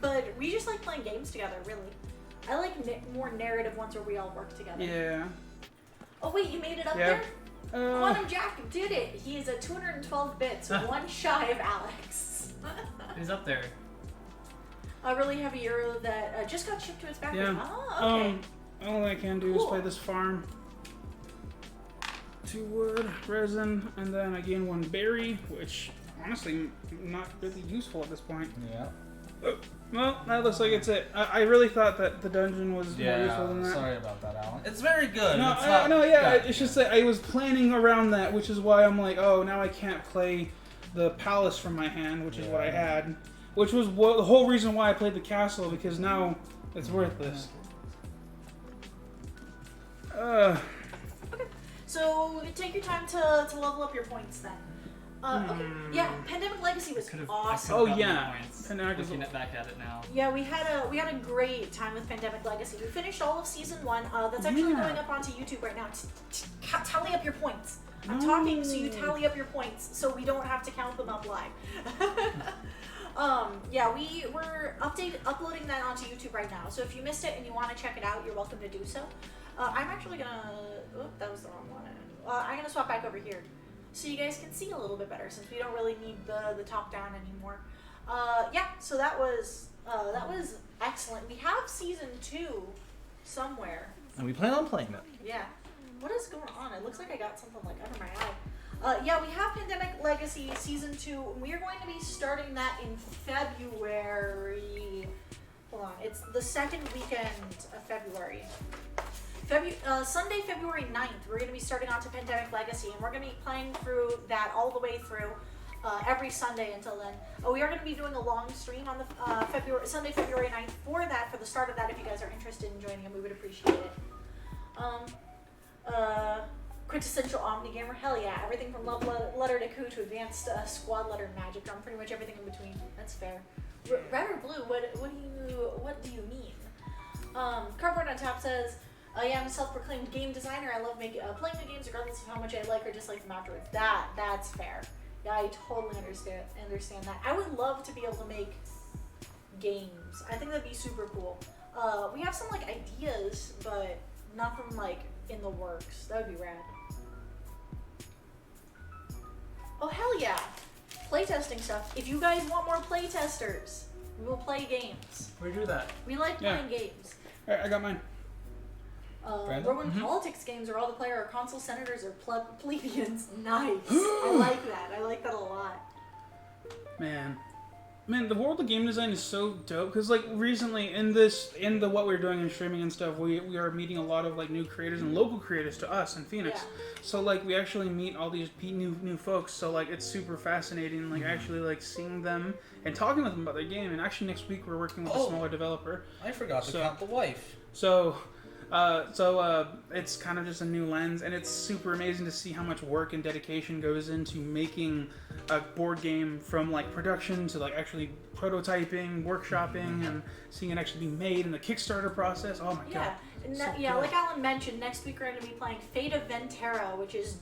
But we just like playing games together. Really, I like more narrative ones where we all work together. Yeah. Oh wait, you made it up Yeah. there. Quantum Jack did it. He is at 212 bits, one shy of Alex. He's up there. A really heavy euro that just got shipped to its factory. Yeah. Oh, okay. All I can do is Cool. play this farm. 2 wood, resin, and then I gain 1 berry, which honestly not really useful at this point. Yeah. Well, that looks like it's it. I really thought that the dungeon was more useful than Yeah. that. Sorry about that, Alan. It's very good. No, it's not no, yeah, bad. it's just that I was planning around that, which is why I'm like, oh, now I can't play the palace from my hand, which is what I Yeah. had, which was the whole reason why I played the castle, because now it's worthless. So take your time to level up your points then. Okay. Yeah, Pandemic Legacy was Could've- awesome. I could've Oh, gotten yeah. more points Pandemic is- looking back at it now. Yeah, we had a great time with Pandemic Legacy. We finished all of season 1. That's actually Yeah. going up onto YouTube right now. Tally up your points. I'm talking so you tally up your points so we don't have to count them up live. Yeah, we're uploading that onto YouTube right now. So if you missed it and you want to check it out, you're welcome to do so. I'm actually gonna. Oh, that was the wrong one. I'm gonna swap back over here, so you guys can see a little bit better since we don't really need the top down anymore. Yeah, so that was excellent. We have season 2 somewhere. And we plan on playing it. Yeah. What is going on? It looks like I got something like under my eye. Yeah, we have Pandemic Legacy Season 2. We are going to be starting that in February. Hold on. It's the second weekend of February. Sunday, February 9th, we're going to be starting on to Pandemic Legacy, and we're going to be playing through that all the way through every Sunday until then. We are going to be doing a long stream on the Sunday, February 9th for that, for the start of that. If you guys are interested in joining, we would appreciate it. Quintessential Omni Gamer, hell yeah! Everything from Love Letter to Coup to Advanced Squad Letter Magic Drum, pretty much everything in between. That's fair. Red or blue? What do you mean? Cardboard on top says, "I am a self-proclaimed game designer. I love playing the games regardless of how much I like or dislike them afterwards." That's fair. Yeah, I totally understand that. I would love to be able to make games. I think that'd be super cool. We have some like ideas, but nothing like in the works. That would be rad. Oh hell yeah! Playtesting stuff. If you guys want more playtesters, we will play games. We do that. We like playing games. Alright, I got mine. Roman politics games where all the player are consul senators or plebeians. Nice. I like that. I like that a lot. Man, the world of game design is so dope because like recently in the what we're doing in streaming and stuff, we are meeting a lot of like new creators and local creators to us in Phoenix. Yeah. So like we actually meet all these new folks. So like it's super fascinating, like actually like seeing them and talking with them about their game. And actually next week we're working with a smaller developer. I forgot to count the wife. So it's kind of just a new lens, and it's super amazing to see how much work and dedication goes into making a board game from like production to like actually prototyping, workshopping, and seeing it actually be made in the Kickstarter process. Oh my god. Yeah, like Alan mentioned, next week we're going to be playing Fate of Venterra, which is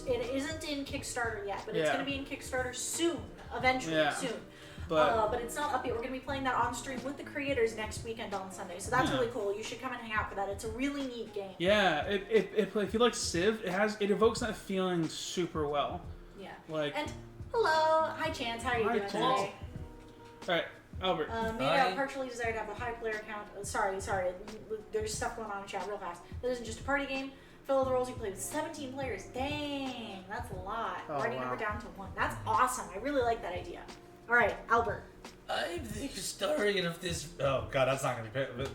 it isn't in Kickstarter yet, but it's going to be in Kickstarter soon, eventually, soon. But it's not up yet. We're going to be playing that on stream with the creators next weekend on Sunday, so that's really cool. You should come and hang out for that. It's a really neat game. Yeah, if you like Civ, it evokes that feeling super well. Yeah. And hello, hi Chance, how are you doing today? All right, Albert. Maybe partially desire to have a high player count. Sorry, there's stuff going on in chat real fast. This isn't just a party game. Fill the roles, you play with 17 players. Dang, that's a lot. Already number down to 1. That's awesome. I really like that idea. All right, Albert. I'm the historian of this. Oh god, that's not gonna be. But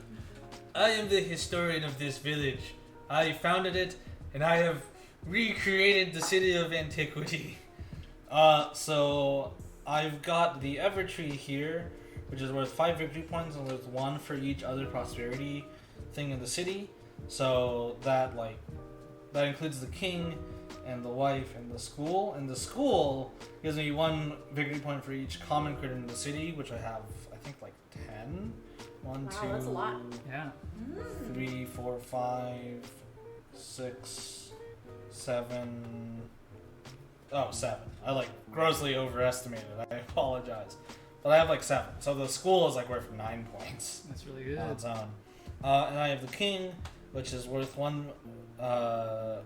I am the historian of this village. I founded it, and I have recreated the city of antiquity. So I've got the Evertree here, which is worth 5 victory points and worth 1 for each other prosperity thing in the city. So that includes the king and the wife and the school. And the school gives me 1 victory point for each common crit in the city, which I have, I think, like 10. 1, 2, that's a lot. Yeah. 3, 4, 5, 6, 7. Oh, 7. I grossly overestimated. I apologize. But I have 7. So the school is worth 9 points. That's really good. On its own. And I have the king, which is worth 1.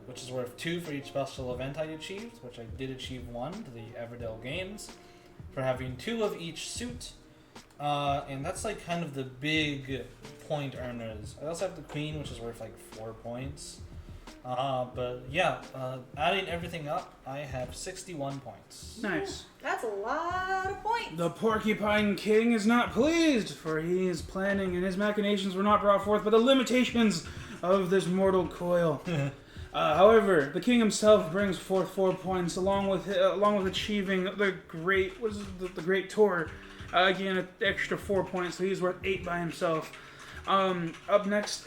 Which is worth 2 for each special event I achieved, which I did achieve 1 to the Everdell Games, for having 2 of each suit. And that's kind of the big point earners. I also have the queen, which is worth 4 points. But yeah, adding everything up, I have 61 points. Nice. That's a lot of points. The Porcupine King is not pleased, for he is planning, and his machinations were not brought forth by the limitations of this mortal coil. However, the king himself brings forth 4 points, along with achieving the great tour. Again, an extra 4 points, so he's worth 8 by himself. Up next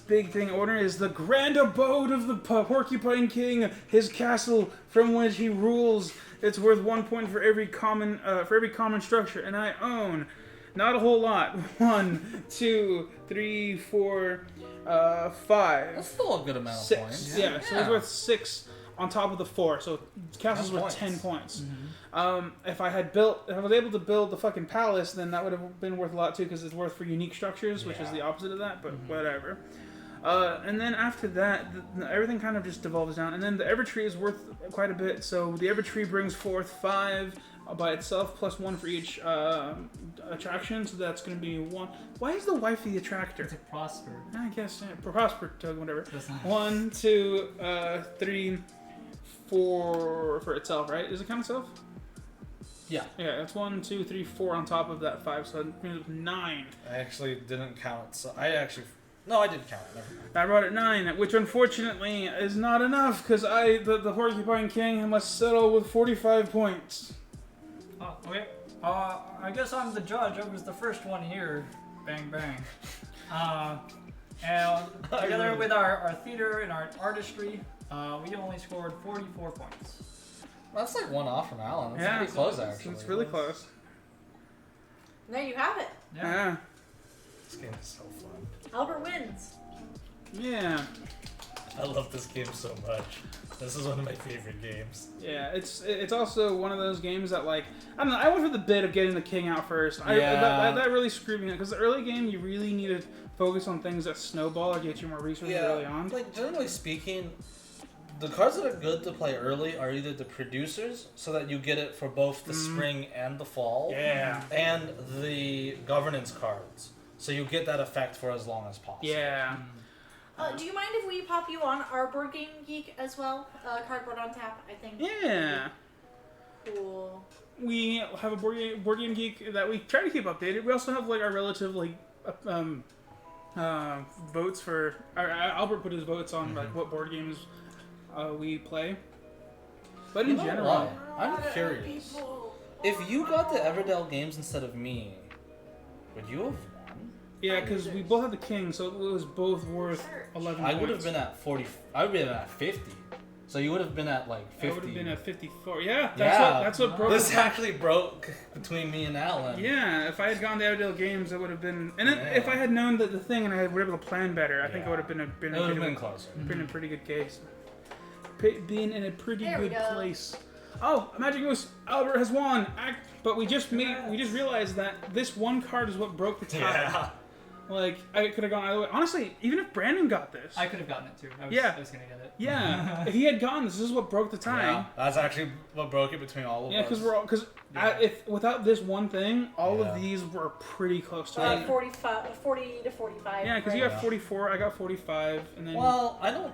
big thing order is the grand abode of the Porcupine King, his castle from which he rules. It's worth 1 point for every common structure, and I own not a whole lot. 1, 2, 3, 4, 5. That's still a good amount of 6. points. Yeah, so it's worth 6 on top of the 4. So castle's worth 10 points. If I was able to build the fucking palace, then that would have been worth a lot too, because it's worth for unique structures, which is the opposite of that. But whatever. And then after that, everything kind of just devolves down. And then the Evertree is worth quite a bit. So the Evertree brings forth 5 by itself, plus 1 for each attraction. So that's going to be 1. Why is the wife the attractor? It's a prosper. I guess prosper token, whatever. 1, 2, 3, for itself, right? Does it count itself? Yeah. Yeah, that's 1, 2, 3, 4 on top of that 5, so that means 9. I actually didn't count. So no, I did count it. Never mind. I brought it 9, which unfortunately is not enough because the Porcupine King must settle with 45 points. Oh, okay. I guess I'm the judge. I was the first one here. Bang, bang. And together with our theater and our artistry, we only scored 44 points. That's like one off from Alan. That's Yeah, pretty close actually. It's really close. There you have it. Yeah. This game is so fun. Albert wins. Yeah. I love this game so much. This is one of my favorite games. Yeah, it's also one of those games that, like, I don't know, I went for the bit of getting the king out first. Yeah. That really screwed me up, because the early game, you really need to focus on things that snowball or get you more resources early on. Like, generally speaking, the cards that are good to play early are either the producers, so that you get it for both the spring and the fall. Yeah. And the governance cards, so you get that effect for as long as possible. Yeah. Do you mind if we pop you on our Board Game Geek as well? Cardboard on Tap, I think. Yeah. Cool. We have a board game geek that we try to keep updated. We also have, like, our relative, like, votes for... Albert put his votes on, like, what board games we play. But in general... I'm curious. If you got the Everdell games instead of me, would you have won? Yeah, because we both had the king, so it was both worth 11 I points. would have been at 40. I would have been at 50. So you would have been at like 50. I would have been at 54. Yeah, Yeah. that's what broke. This actually broke between me and Alan. Yeah, if I had gone to Everdell Games, it would have been. And if I had known the thing and I were able to plan better, I think it would have been closer. Been a pretty good case. Being in a pretty There we good go. place. Oh, Magic Moose Albert has won. But we just realized that this one card is what broke the tie. Yeah. Like, I could have gone either way. Honestly, even if Brandon got this. I could have gotten it too. I was going to get it. Yeah, if he had gone, this is what broke the tie. Yeah, that's actually what broke it between all of us. Yeah, if without this one thing, all of these were pretty close to it. 40 to 45. Yeah, because you got 44, I got 45, and then. Well, I don't.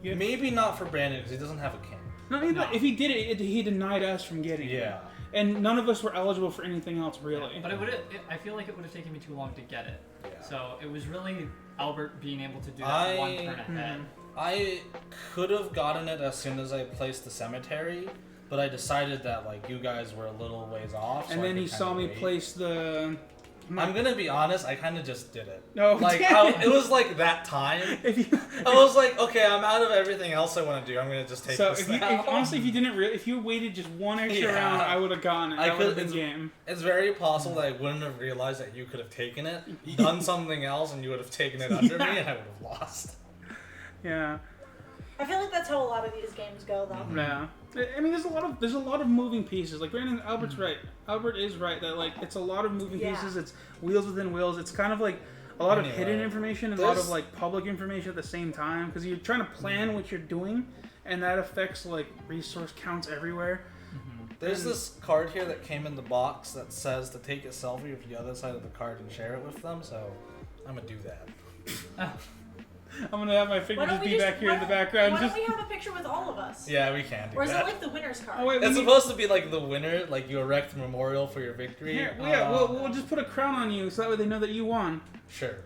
Maybe not for Brandon because he doesn't have a king. No, if he did it, he denied us from getting it. Yeah. And none of us were eligible for anything else, really. But I feel like it would have taken me too long to get it. Yeah. So it was really Albert being able to do that one turn ahead. I could have gotten it as soon as I placed the cemetery, but I decided that like you guys were a little ways off. And then he saw me place the. I'm gonna be honest. I kind of just did it. No, like it was like that time. I was like, okay, I'm out of everything else I want to do. I'm gonna just take this now. Honestly, if you waited just one extra round, I would have gotten it. That would have been game. It's very possible that I wouldn't have realized that you could have taken it, done something else, and you would have taken it under me, and I would have lost. Yeah. I feel like that's how a lot of these games go, though. Yeah. I mean, there's a lot of moving pieces. Like Albert's right. Albert is right that like it's a lot of moving pieces. It's wheels within wheels. It's kind of like a lot of hidden information and a lot of like public information at the same time because you're trying to plan what you're doing, and that affects like resource counts everywhere. There's this card here that came in the box that says to take a selfie with the other side of the card and share it with them. So I'm gonna do that. I'm gonna have my finger just be back here in the background. Why don't we have a picture with all of us? Yeah, we can do Or is that. it like the winner's card? Oh, wait, It's supposed to be like the winner, like you erect a memorial for your victory. Here, we'll just put a crown on you so that way they know that you won. Sure.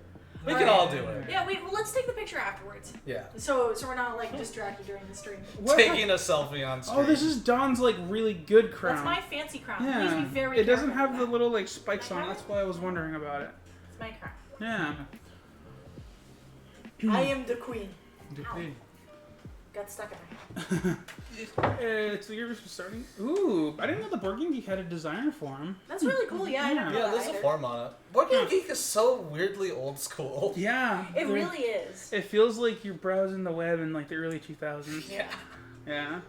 We can all do it. Yeah, let's take the picture afterwards. Yeah. So we're not like distracted during the stream. Taking a selfie on screen. Oh, this is Don's like really good crown. That's my fancy crown. Please Yeah. be very It doesn't careful have with the that. little like spikes on it. That's why I was wondering about it. It's my crown. Yeah. I am the queen. Okay. Got stuck in my hand. It's the year starting. Ooh, I didn't know the Board Game Geek had a designer for him. That's really cool. Yeah, I never Yeah, know there's that a either. form on it. Board Game Geek is so weirdly old school. Yeah. It really is. It feels like you're browsing the web in like the early 2000s. Yeah. Yeah.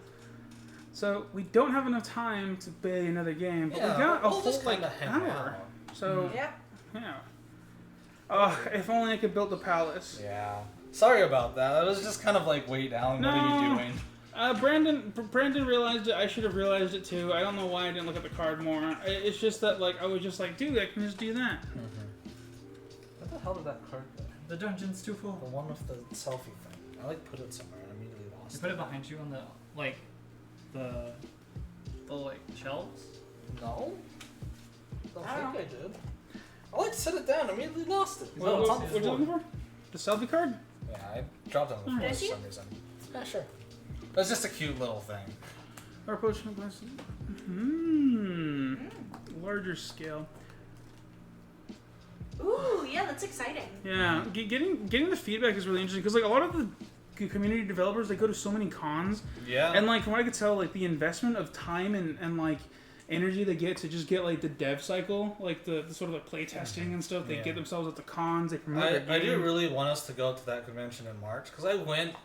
So we don't have enough time to play another game, but Yeah, we got a we'll whole just like kinda hang hour. out. So Yeah. yeah. Oh, if only I could build the palace. Yeah. Sorry about that. I was just kind of like, wait, Alan, what are you doing? Brandon realized it. I should have realized it too. I don't know why I didn't look at the card more. It's just that like I was just like, dude, I can just do that. What the hell did that card go? The dungeon's too full. The one with the selfie thing. I like put it somewhere and immediately lost You it. put it behind you on the like the like shelves? No. Don't I don't think I did. I like set it down. I immediately lost it. What, it's what, on the what you floor. looking for? The selfie card? Yeah, I dropped it on the floor Did for you? some reason. Yeah, sure. That's just a cute little thing. Or potion plus. Larger scale. Ooh, yeah, that's exciting. Yeah, getting the feedback is really interesting because like a lot of the community developers, they go to so many cons, Yeah. and like from what I could tell, like the investment of time and like energy they get to just get like the dev cycle, like the sort of like play testing and stuff, they Yeah. get themselves at the cons, they promote I their do game. really want us to go to that convention in March because I went,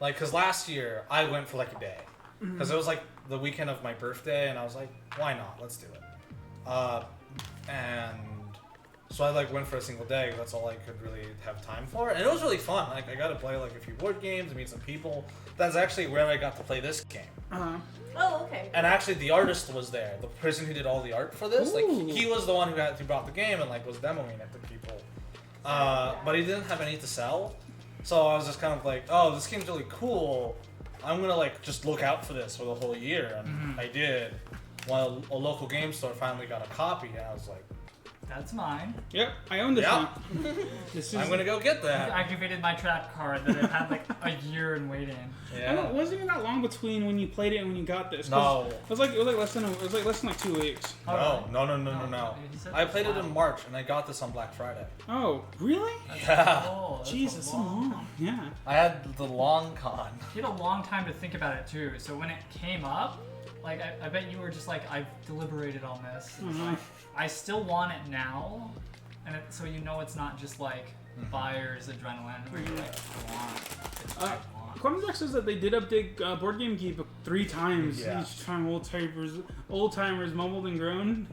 like, because last year I went for like a day because it was like the weekend of my birthday and I was like, why not? Let's do it. And so I like went for a single day. That's all I could really have time for, and it was really fun. Like I got to play like a few board games and meet some people. That's actually where I got to play this game. Oh, okay. And actually, the artist was there. The person who did all the art for this, like Ooh. he was the one who brought the game and like was demoing it to people. But he didn't have any to sell, so I was just kind of like, oh, this game's really cool. I'm gonna like just look out for this for the whole year, and I did. Well, a local game store finally got a copy, and I was like, That's mine. Yep, I own this Yeah. one. This is, I'm gonna go get I've that. activated my trap card that I've had like a year in waiting. I don't, it wasn't even that long between when you played it and when you got this. 'cause No. it was like less than like 2 weeks. Oh, No, really? no. He said I played it wow. in March, and I got this on Black Friday. Oh, really? Yeah. Oh, that's Jeez, a it's so long. Yeah. I had the long con. You had a long time to think about it too. So when it came up, like I bet you were just like, I've deliberated on this. It's Mhm. like, I still want it now, and so you know it's not just like buyer's adrenaline where you're like, I want it. It's what I want. Quantum Jack says that they did update Board Game Geek 3 times. Yeah. Each time old timers mumbled and groaned.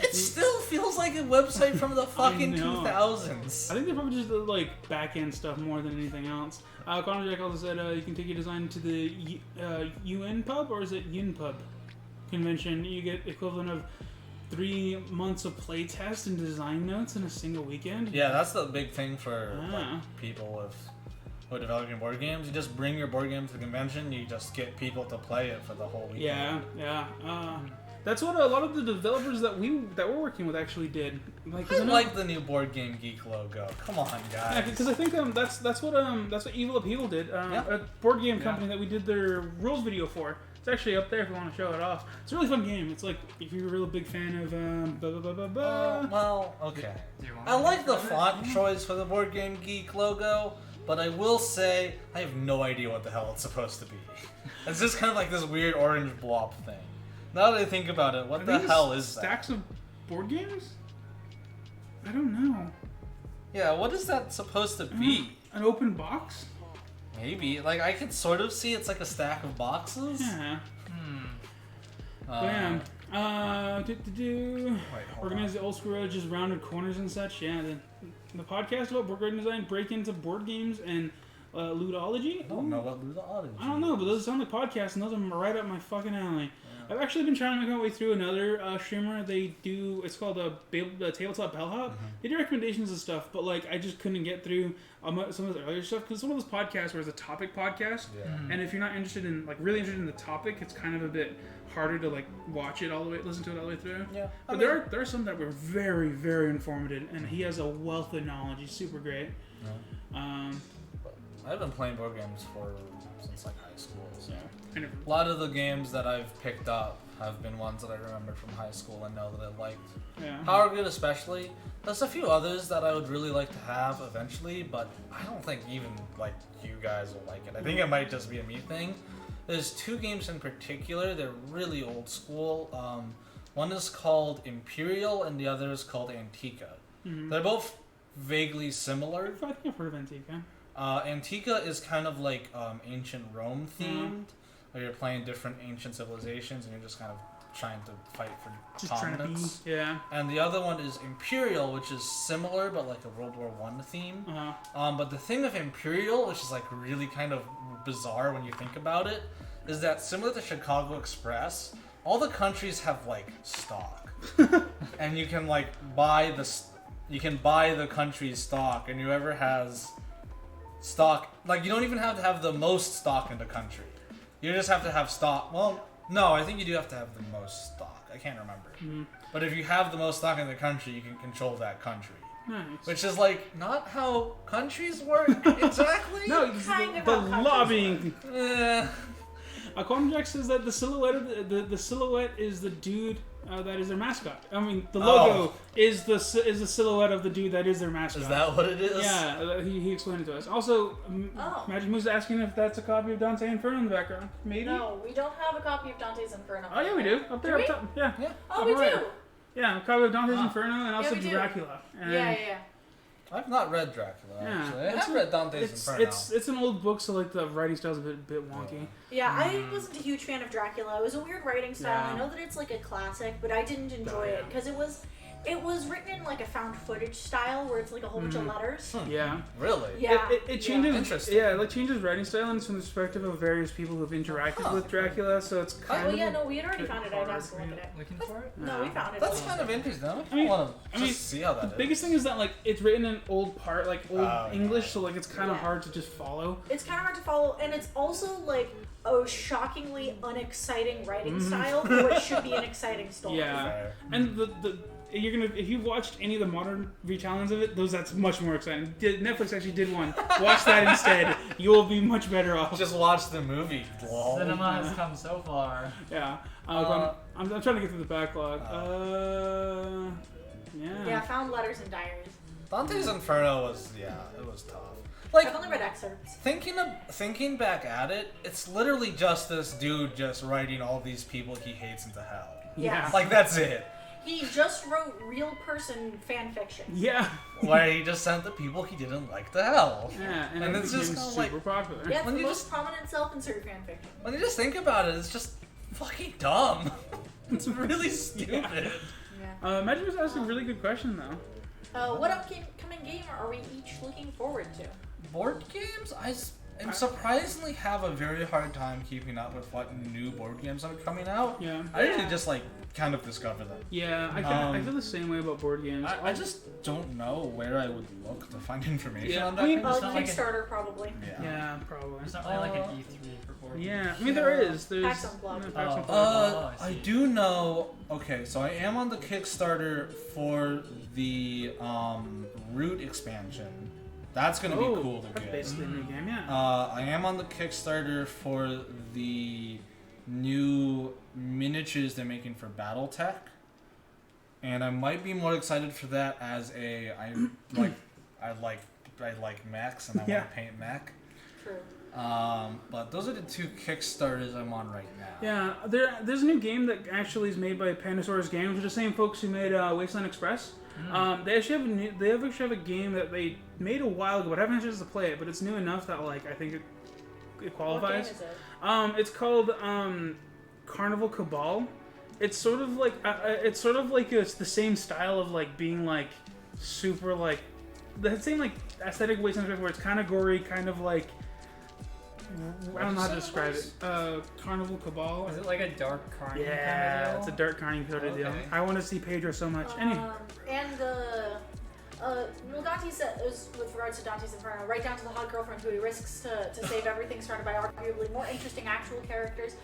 It still feels like a website from the fucking know. 2000s. I think they're probably just the like back end stuff more than anything else. Quantum Jack also said you can take your design to the UN Pub, or is it Yun Pub convention? You get equivalent of 3 months of play test and design notes in a single weekend. Yeah, that's the big thing for Ah. like, people who are developing board games. You just bring your board game to the convention. You just get people to play it for the whole weekend. Yeah. That's what a lot of the developers that we're working with actually did. Like, 'cause I I know- like the new Board Game Geek logo. Come on, Yeah, guys. because I think that's what Evil Upheaval did. Yeah. A board game company that we did their rules video for. It's actually up there if you want to show it off. It's a really fun game. It's like if you're a real big fan of blah blah blah blah blah. Well, okay. Do you want I like the to try font choice for the Board Game Geek logo, but I will say I have no idea what the hell it's supposed to be. It's just kind of like this weird orange blob thing. Now that I think about it, what I the think it's hell is that? Stacks of board games? I don't know. Yeah, what is that supposed to be? An open box? Maybe. Like, I can sort of see it's like a stack of boxes. Yeah. Uh, Bam. Wait, hold Organize the old school road, just rounded corners and such. Yeah. The podcast about board game design, break into board games and ludology. I don't know what ludology. I don't know, but those sound like podcasts, and those are right up my fucking alley. I've actually been trying to make my way through another streamer. They do, it's called the Tabletop Bellhop. They do recommendations and stuff, but like I just couldn't get through some of the earlier stuff because it's one of those podcasts where it's a topic podcast, and if you're not interested in really interested in the topic, it's kind of a bit harder to like watch it all the way, listen to it all the way through. Yeah. But there are some that were very, very informative, and he has a wealth of knowledge. He's super great. I've been playing board games since like high school. So. I never, A lot of the games that I've picked up have been ones that I remembered from high school and know that I liked. yeah. Power Grid especially. There's a few others that I would really like to have eventually, but I don't think even like you guys will like it. I think it might just be a me thing. There's 2 games in particular. They're really old school. One is called Imperial and the other is called Antica. They're both vaguely similar. I think I've heard of Antica. Antica is kind of like ancient Rome themed, where you're playing different ancient civilizations and you're just kind of trying to fight for Just trying to dominance. be, yeah. And the other one is Imperial, which is similar but like a World War I theme. But the thing with Imperial, which is like really kind of bizarre when you think about it, is that similar to Chicago Express, all the countries have like stock, and you can like buy the country's stock, and whoever has stock, like you don't even have to have the most stock in the country. You just have to have stock. Well, no, I think you do have to have the most stock. I can't remember. Mm-hmm. But if you have the most stock in the country, you can control that country. Nice. Which is like not how countries work exactly. No, it's Kind the of how countries lobbying. Eh. Quantum Jack says that the silhouette of the silhouette is the dude that is their mascot. I mean, the logo is the silhouette of the dude that is their mascot. Is that what it is? Yeah, he explained it to us. Also, Magic Moose asking if that's a copy of Dante Inferno in the background. Maybe. No, we don't have a copy of Dante's Inferno. Oh yeah, we do. Up there, Do up we? top. Yeah. Oh, we Alright. do. Yeah, a copy of Dante's Inferno and also we do. Dracula. And Yeah. I've not read Dracula, Yeah, actually. I have read Dante's Inferno. It's an old book, so like the writing style's a bit wonky. Yeah, I wasn't a huge fan of Dracula. It was a weird writing style. Yeah. I know that it's like a classic, but I didn't enjoy it because it was written in like a found footage style where it's like a whole bunch of letters. Yeah. Really? Yeah. It changes. Interesting. Yeah, it like changes writing style and from the perspective of various people who've interacted with Dracula. So it's kind Well, of. yeah, no, we had already found it. I'd ask to look at it. Looking for it? No, we found it. That's kind of interesting. I mean- want I to mean, see how that is. The biggest thing is that like it's written in old Oh, English, so like it's kind of Yeah. hard to just follow. It's kind of hard to follow, and it's also like a shockingly unexciting writing style for what should be an exciting story. Yeah, Fair. and the you're gonna if you've watched any of the modern retellings of it, that's much more exciting. Netflix actually did one. Watch that instead. You will be much better off. Just watch the movie. Lol. Cinema has come so far. Yeah. I'm trying to get through the backlog. Yeah. Yeah, found letters and diaries. Dante's Inferno was it was tough. I've Like only read excerpts. thinking back at it, it's literally just this dude just writing all these people he hates into hell. Yeah. Like that's it. He just wrote real person fan fiction. Yeah. Where he just sent the people he didn't like to hell. Yeah, and And it it's just became kinda like- super popular. Yeah, it's When the you most just- prominent self-insert fan fiction. When you just think about it, it's just fucking dumb. It's really stupid. Yeah. Magic was asking a really good question though. What upcoming game are we each looking forward to? Board games? I surprisingly have a very hard time keeping up with what new board games are coming out. Yeah. I usually just like kind of discover them. Yeah, I feel the same way about board games. I just don't know where I would look to find information Yeah, on that I mean, kind of It's not like Kickstarter, probably. Yeah. Yeah, probably. There's not really like an E3 for board games. Yeah, I mean there is. There's PAX Unplugged. yeah, PAX Oh. Unplugged. Oh, I I see. do know. Okay, so I am on the Kickstarter for the Root expansion. That's gonna be cool to That's get. basically a new game, yeah. I am on the Kickstarter for the new miniatures they're making for BattleTech, and I might be more excited for that as I like mechs and I Yeah. want to paint mech. True. But those are the two Kickstarters I'm on right now. Yeah, there's a new game that actually is made by Pandasaurus Games, which is the same folks who made Wasteland Express. They actually have a game that they made a while ago, but I haven't had a chance to play it. But it's new enough that like I think it What game qualifies. is it? It's called Carnival Cabal. It's sort of like it's the same style of like being like super like the same like aesthetic Wasteland Express where it's kind of gory, kind of like. I don't know how to describe it. Carnival Cabal. Is it like a dark carny Yeah, kind of it's a deal? dark carny sort of deal. Okay. I want to see Pedro so much. Anyway, And well, Dante said, with regards to Dante's Inferno, right down to the hot girlfriend who he risks to save everything, surrounded by arguably more interesting actual characters.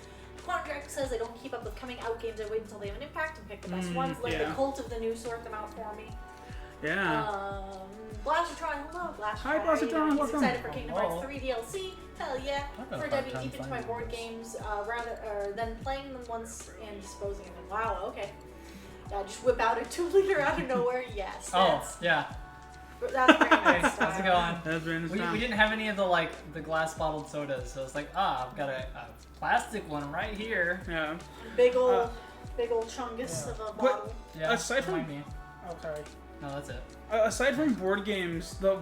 Quantum Jack says they don't keep up with coming out games. I wait until they have an impact and pick the best ones. Let yeah. the cult of the new sort them out for me. yeah. Blastertron, hello, Blastertron. Hi, How are you Blastertron, doing? He's welcome. excited for Kingdom Hearts Hello. 3 DLC. Hell yeah. I've got a For hard diving time deep into my finding board those. games, then playing them once and disposing of them. Wow, okay. Yeah, just whip out a 2-liter out of nowhere. Yes. Oh, yeah. That's very Hey, nice. how's it going? That's very nice. We didn't have any of the glass bottled sodas, so it's like, I've got a plastic one right here. Yeah. Big old chungus of a bottle. Yeah, Aside from- remind me. Oh, sorry. No, that's it. Aside from board games, the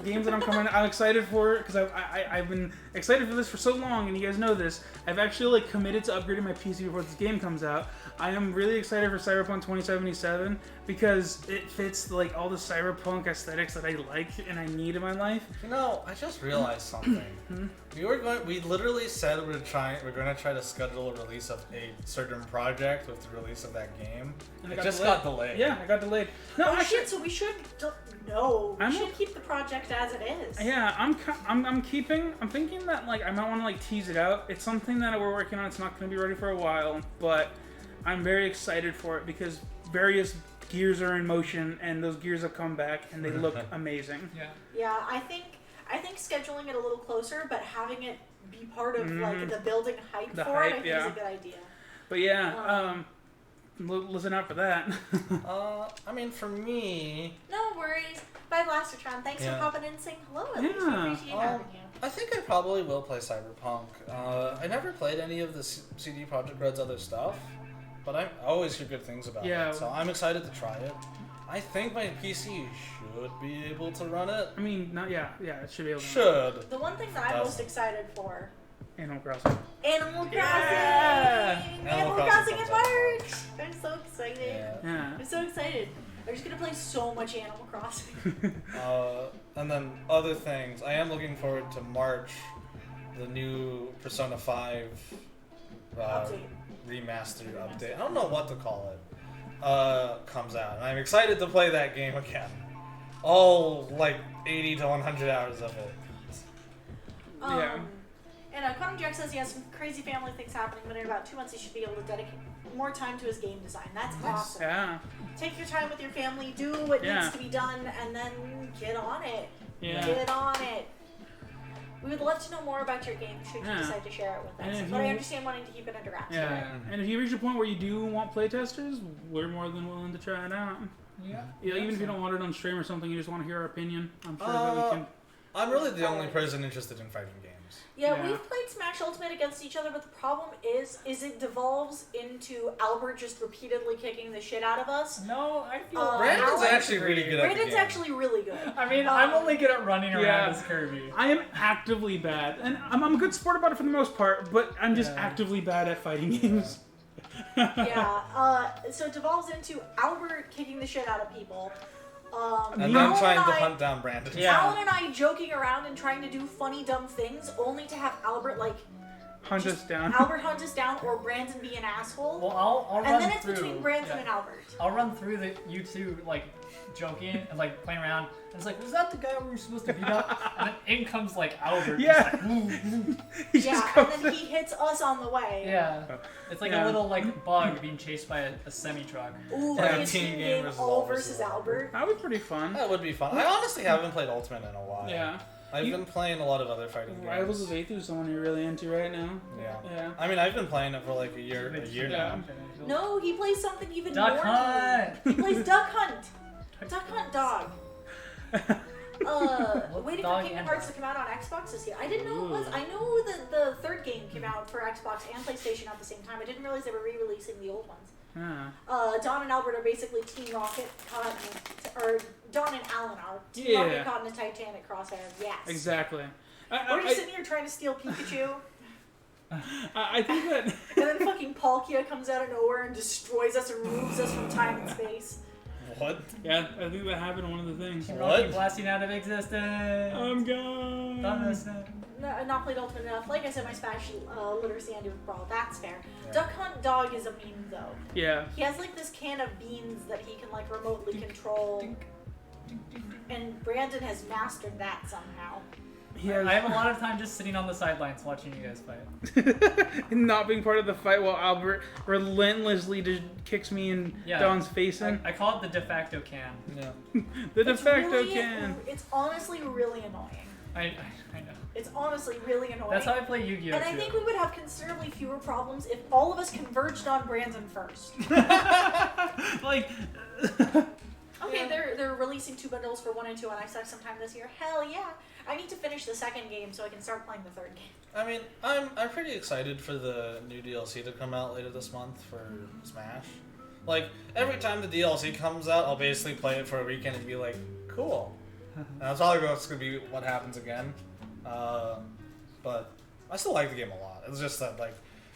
games that I'm excited for because I've been excited for this for so long, and you guys know this. I've actually committed to upgrading my PC before this game comes out. I am really excited for Cyberpunk 2077 because it fits like all the cyberpunk aesthetics that I like and I need in my life. You know, I just realized something. We literally said we're gonna try to schedule a release of a certain project with the release of that game. And It just got delayed. Yeah, it got delayed. No, Oh actually, shit! So we should no. We I'm should o- keep the project as it is. yeah, I'm thinking that like I might want to like tease it out. It's something that we're working on. It's not going to be ready for a while, but I'm very excited for it because various gears are in motion and those gears have come back and they look amazing. Yeah. Yeah, I think scheduling it a little closer, but having it be part of like the building hype The for it, I hype, think yeah. is a good idea. But yeah, listen out for that. I mean, for me, No worries. Bye, Blastertron. Thanks Yeah. for popping in and saying hello. At least. We Yeah. appreciate having you. I think I probably will play Cyberpunk. I never played any of the CD Projekt Red's other stuff, but I always hear good things about Yeah. it, so I'm excited to try it. I think my PC should be able to run it. I mean, not yeah, it should be able to. Should. The one thing that I'm most excited for, Animal Crossing. Animal Crossing. Yeah! Animal Crossing in March. I'm so excited. Yeah. Yeah. I'm so excited. I'm just gonna play so much Animal Crossing. And then other things. I am looking forward to March, the new Persona 5 Update. remastered update. I don't know what to call it. Comes out, and I'm excited to play that game again. All like 80 to 100 hours of it. Yeah. And Quantum Jack says he has some crazy family things happening, but in about 2 months he should be able to dedicate more time to his game design. That's awesome. Yeah. Take your time with your family, do what Yeah. needs to be done, and then get on it. Yeah. Get on it. We would love to know more about your game should you Yeah. decide to share it with And us. if But I you- understand wanting to keep it under wraps. Yeah. And if you reach a point where you do want playtesters, we're more than willing to try it out. Yeah. Yeah, even if you don't want it on stream or something, you just want to hear our opinion. I'm sure that we can. I'm really the only person interested in fighting games. Yeah, Yeah. we've played Smash Ultimate against each other, but the problem is it devolves into Albert just repeatedly kicking the shit out of us. No, I feel. Brandon's Alex- actually really good at the Brandon's game. actually really good. I mean, I'm only good at running around Yeah. as Kirby. I am actively bad, and I'm a good sport about it for the most part, but I'm just Yeah. actively bad at fighting games. Yeah, so it devolves into Albert kicking the shit out of people. And Alan then trying and to I- hunt down Brandon. Yeah. Alan and I joking around and trying to do funny, dumb things, only to have Albert Hunt us down. Albert hunt us down or Brandon be an asshole. Well, I'll run and then it's through. between Brandon yeah. and Albert. I'll run through the you two like joking and like playing around. And it's like, was that the guy we were supposed to beat up? And then in comes like Albert. Yeah. Just like, woo, woo. He Yeah, just and comes then he hits us on the way. Yeah. It's like Yeah. a little like bug being chased by a semi truck. Ooh, Yeah, like a team team game game versus all all versus versus all. Albert. That would be pretty fun. That would be fun. I honestly haven't played Ultimate in a while. Yeah. I've been playing a lot of other fighting games. Rivals of Aether is someone you're really into right now. Yeah. Yeah. I mean, I've been playing it for like a year Yeah. now. No, he plays something even Duck more. Hunt! He plays Duck Hunt. Duck Hunt Dog. Waiting for dog Kingdom and Hearts dog? to come out on Xbox this year. I didn't know it was. I know that the third game came out for Xbox and PlayStation at the same time. I didn't realize they were re-releasing the old ones. Yeah. Don and Albert are basically Team Rocket caught in, or Don and Alan are Team Yeah. Rocket caught in a Titanic crosshair. Yes. Exactly. We're just sitting here trying to steal Pikachu, I think that. and then fucking Palkia comes out of nowhere and destroys us and removes us from time and space. What? Yeah, I think that happened in one of the things. Team What? Rocky blasting out of existence. I'm gone. No, I've not played Ultimate enough. Like I said, my Smash literacy ended with Brawl. That's fair. Duck Hunt Dog is a meme though. Yeah. He has like this can of beans that he can like remotely control, and Brandon has mastered that somehow. He has I have a lot of time just sitting on the sidelines watching you guys fight. not being part of the fight while Albert relentlessly just kicks me in Yeah. Don's face in. I call it the de facto can. Yeah. The de It's facto really- can. It's honestly really annoying. I know. It's honestly really annoying. That's how I play Yu-Gi-Oh! And I too. think we would have considerably fewer problems if all of us converged on Brandon first. Like. Okay, they're releasing 2 bundles for 1 and 2 on Xbox sometime this year. Hell yeah! I need to finish the second game so I can start playing the third game. I mean, I'm pretty excited for the new DLC to come out later this month for Smash. Like, every time the DLC comes out, I'll basically play it for a weekend and be like, cool. And that's probably going to be what happens again. But I still like the game a lot. It's just that, like,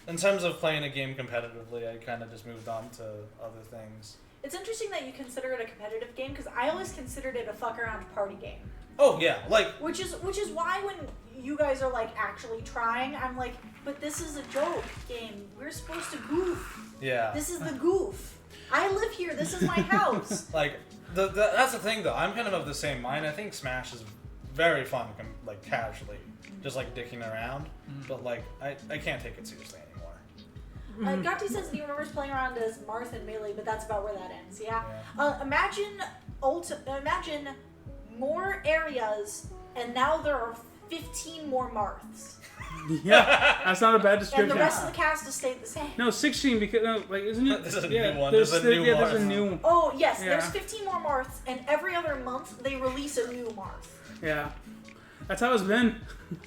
in terms of playing a game competitively, I kind of just moved on to other things. It's interesting that you consider it a competitive game because I always considered it a fuck around party game. Oh yeah, like Which is why when you guys are like actually trying, I'm like, but this is a joke game. We're supposed to goof. yeah. This is the goof. I live here. This is my house. Like that's the thing though. I'm kind of the same mind. I think Smash is very fun, like casually, just like dicking around. But like I can't take it seriously anymore. Gatti says he remembers playing around as Marth in Melee, but that's about where that ends. Yeah. Yeah. Imagine more areas, and now there are 15 more Marths, Yeah, that's not a bad and description. the rest of the cast has stayed the same. No, 16 because no, like isn't it? There's a yeah, new one. There's a new there's a Marth. new one. Oh yes, Yeah. there's 15 more Marths, and every other month they release a new Marth. Yeah, that's how it's been.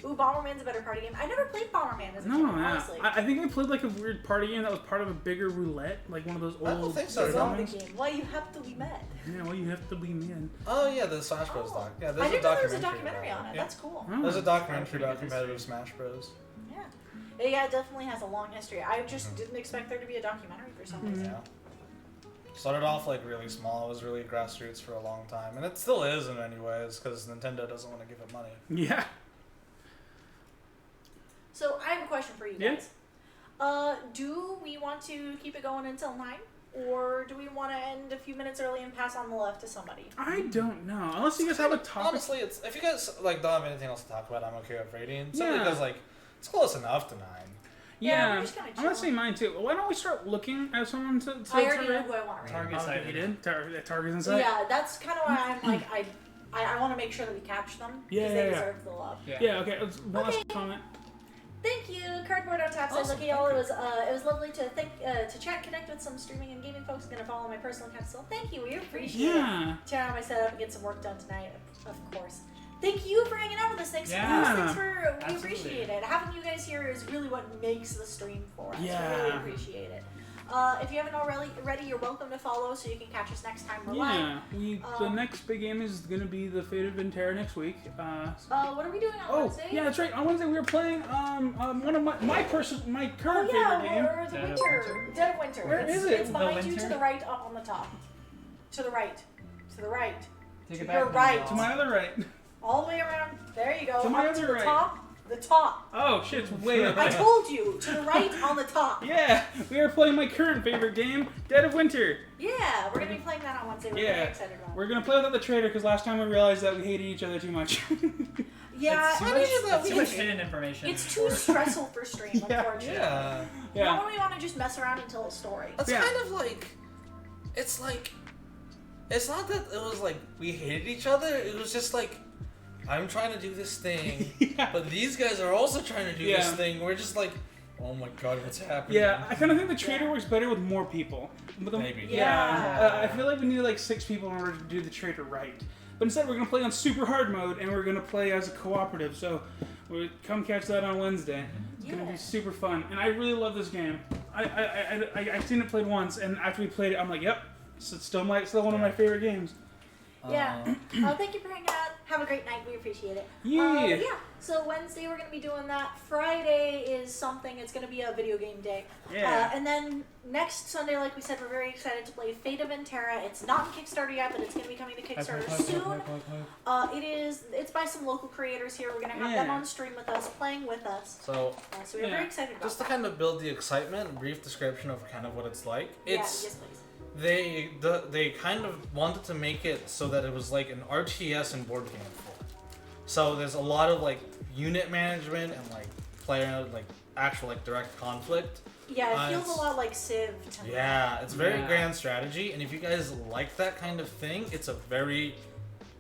Ooh, Bomberman's a better party game. I never played Bomberman as a No, kid, yeah. honestly. I think I played like a weird party game that was part of a bigger roulette, like one of those old. I don't think so. The zombie ones. game. Why you have to be mad. Yeah, well, you have to be man. Oh yeah, the Smash Bros. Oh. doc. Yeah, I there's a didn't know there was a documentary. documentary on it. Yeah. That's cool. Oh. There's a documentary Pretty about good competitive history. Smash Bros. Yeah. Yeah, it definitely has a long history. I just didn't expect there to be a documentary for some reason. Yeah. Started off like really small. It was really grassroots for a long time, and it still is in many ways because Nintendo doesn't want to give it money. Yeah. So I have a question for you Yeah. guys. Do we want to keep it going until 9? Or do we want to end a few minutes early and pass on the left to somebody? I don't know. Unless you guys have a topic. Honestly, it's if you guys like don't have anything else to talk about, I'm okay with rating. Simply Yeah. because like it's close enough to 9. Yeah, Yeah, we're just kinda I'm gonna say chilling. mine too. Why don't we start looking at someone to I already to know rate? who I want to rate. Target Oh, sighted. you did? Target's So inside? yeah, that's kind of why I'm like, I want to make sure that we catch them. Yeah, Because they yeah, yeah. deserve the love. Yeah, okay. Let's, one last Okay. comment. Thank you, Cardboard on Top says, Awesome, okay, y'all, it was lovely to to chat, connect with some streaming and gaming folks. Gonna follow my personal account, so thank you. We appreciate it. Yeah. Tear out my setup and get some work done tonight, of course. Thank you for hanging out with us. Thanks Yeah. thanks for we Absolutely. appreciate it. Having you guys here is really what makes the stream for us. We really Yeah. appreciate it. If you haven't already, you're welcome to follow so you can catch us next time we're live. Yeah. The next big game is gonna be the Fate of Ventura next week. What are we doing on Oh, Wednesday? yeah, that's right. On Wednesday we were playing one of my Oh current yeah, favorite game. we're the Dead of winter. Winter. Dead of Winter. Where it's, is it? It's The behind you to winter? the right, up on the top. To the right. To the right. Take To it back. your right. To my other right. All the way around. There you go. To my up to other the right. top. The top. Oh shit, it's way up. I told you. To the right on the top. Yeah, we are playing my current favorite game, Dead of Winter. Yeah, we're gonna be playing that on Wednesday. We're Yeah. very excited about it. We're gonna play without the traitor because last time we realized that we hated each other too much. Yeah, It's too much hidden information. it's too stressful for stream, Yeah. unfortunately. Yeah. You know Yeah. when we want to just mess around and tell a story. That's Yeah. kind of like, it's not that it was like we hated each other. It was just like, I'm trying to do this thing, Yeah. but these guys are also trying to do this Yeah. thing. We're just like, oh my god, what's happening? Yeah, I kind of think the traitor works better with more people. Maybe. Yeah. I feel like we need like 6 people in order to do the traitor right. But instead, we're gonna play on super hard mode, and we're gonna play as a cooperative. So, come catch that on Wednesday. It's gonna Yeah. be super fun, and I really love this game. I've seen it played once, and after we played it, I'm like, yep, it's still one of my favorite games. Yeah. Thank you for hanging out. Have a great night. We appreciate it. Yeah. Yeah. So Wednesday we're gonna be doing that. Friday is something. It's gonna be a video game day. Yeah. And then next Sunday, like we said, we're very excited to play Fate of Ventura. It's not in Kickstarter yet, but it's gonna be coming to Kickstarter soon. It's by some local creators here. We're gonna have them Yeah. on stream with us, playing with us. So So we're Yeah. very excited about just to that. kind of build the excitement, a brief description of kind of what it's like. It's yes, please. they kind of wanted to make it so that it was like an RTS and board game form. So there's a lot of like unit management and like player like actual like direct conflict. Yeah, it feels it's- a lot like Civ to me. Yeah, it's very Yeah. grand strategy, and if you guys like that kind of thing, it's a very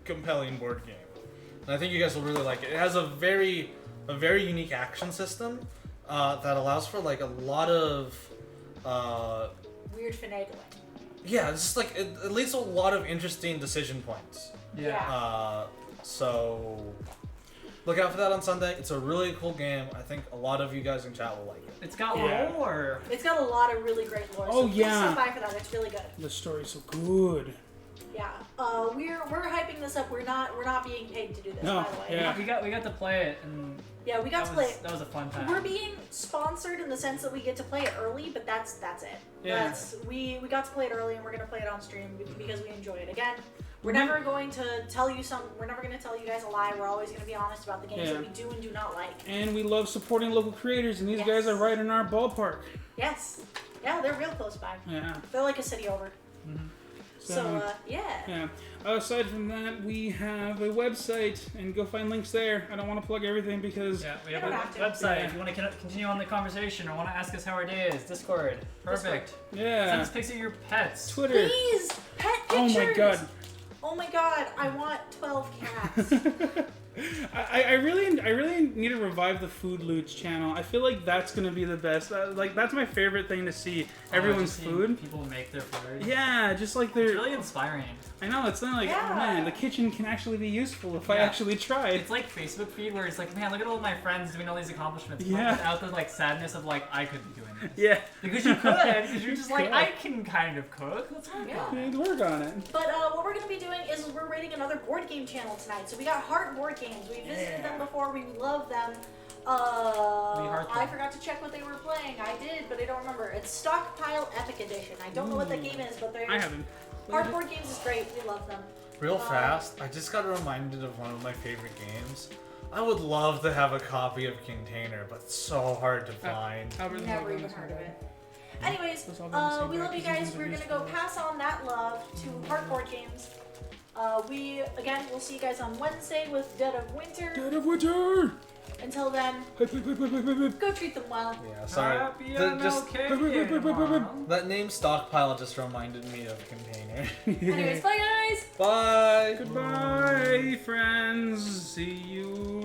compelling board game. And I think you guys will really like it. It has a very unique action system that allows for like a lot of Weird finagling. yeah, it's just like it leads to a lot of interesting decision points. Yeah. So look out for that on Sunday. It's a really cool game. I think a lot of you guys in chat will like it. It's got Yeah. lore. It's got a lot of really great lore. Oh, so please yeah. stop by for that. It's really good. The story's so good. Yeah. we're hyping this up. We're not being paid to do this, No, by the way. yeah. We got to play it, and Yeah, we got to play it. That was a fun time. We're being sponsored in the sense that we get to play it early, but that's it. Yeah. We got to play it early, and we're gonna play it on stream because we enjoy it. Again, we're never going to tell you We're never going to tell you guys a lie. We're always going to be honest about the games that we do and do not like. And we love supporting local creators, and these Yes. guys are right in our ballpark. Yes. Yeah, they're real close by. Yeah. They're like a city over. Mm-hmm. So, yeah. Yeah. Aside from that, we have a website, and go find links there. I don't want to plug everything because we have You a don't have to. website. Yeah. If you want to continue on the conversation or want to ask us how our day is, Discord. Perfect. Send yeah, us pics of your pets. Twitter. Please, pet Oh pictures. my god. Oh my god, I want 12 cats. I really need to revive the Food Loots channel. I feel like that's gonna be the best. Like that's my favorite thing to see. Everyone's Just seeing food. People make their food. Yeah, just like It's they're. really inspiring. I know it's not like Yeah. oh man, the kitchen can actually be useful if I Yeah. actually tried. It's like Facebook feed where it's like, man, look at all my friends doing all these accomplishments. But Yeah. without the like sadness of like, I could be doing this. Yeah, Because you could. Because you're just like, could. I can kind of cook. Let's work Yeah. on it. I'd work on it. But what we're going to be doing is we're rating another board game channel tonight. So we got Heart Board Games. We visited them before. We love them. heart I them. forgot to check what they were playing. I did, but I don't remember. It's Stockpile Epic Edition. I don't know what that game is, but they're I haven't. Heart Board Games is great. We love them. Real fast, I just got reminded of one of my favorite games. I would love to have a copy of Container, but it's so hard to find. Never even heard of it. Anyways, Those all been the same we love you guys. practices We're and gonna go abuse. pass on that love to Heart Board Games. We'll see you guys on Wednesday with Dead of Winter. Dead of Winter. Until then, Hype, hype, hype, hype, hype, hype. go treat them well. Yeah, sorry. Happy Just MLK Day tomorrow. that name Stockpile just reminded me of Container. Anyways, bye guys. Bye. Goodbye, friends. See you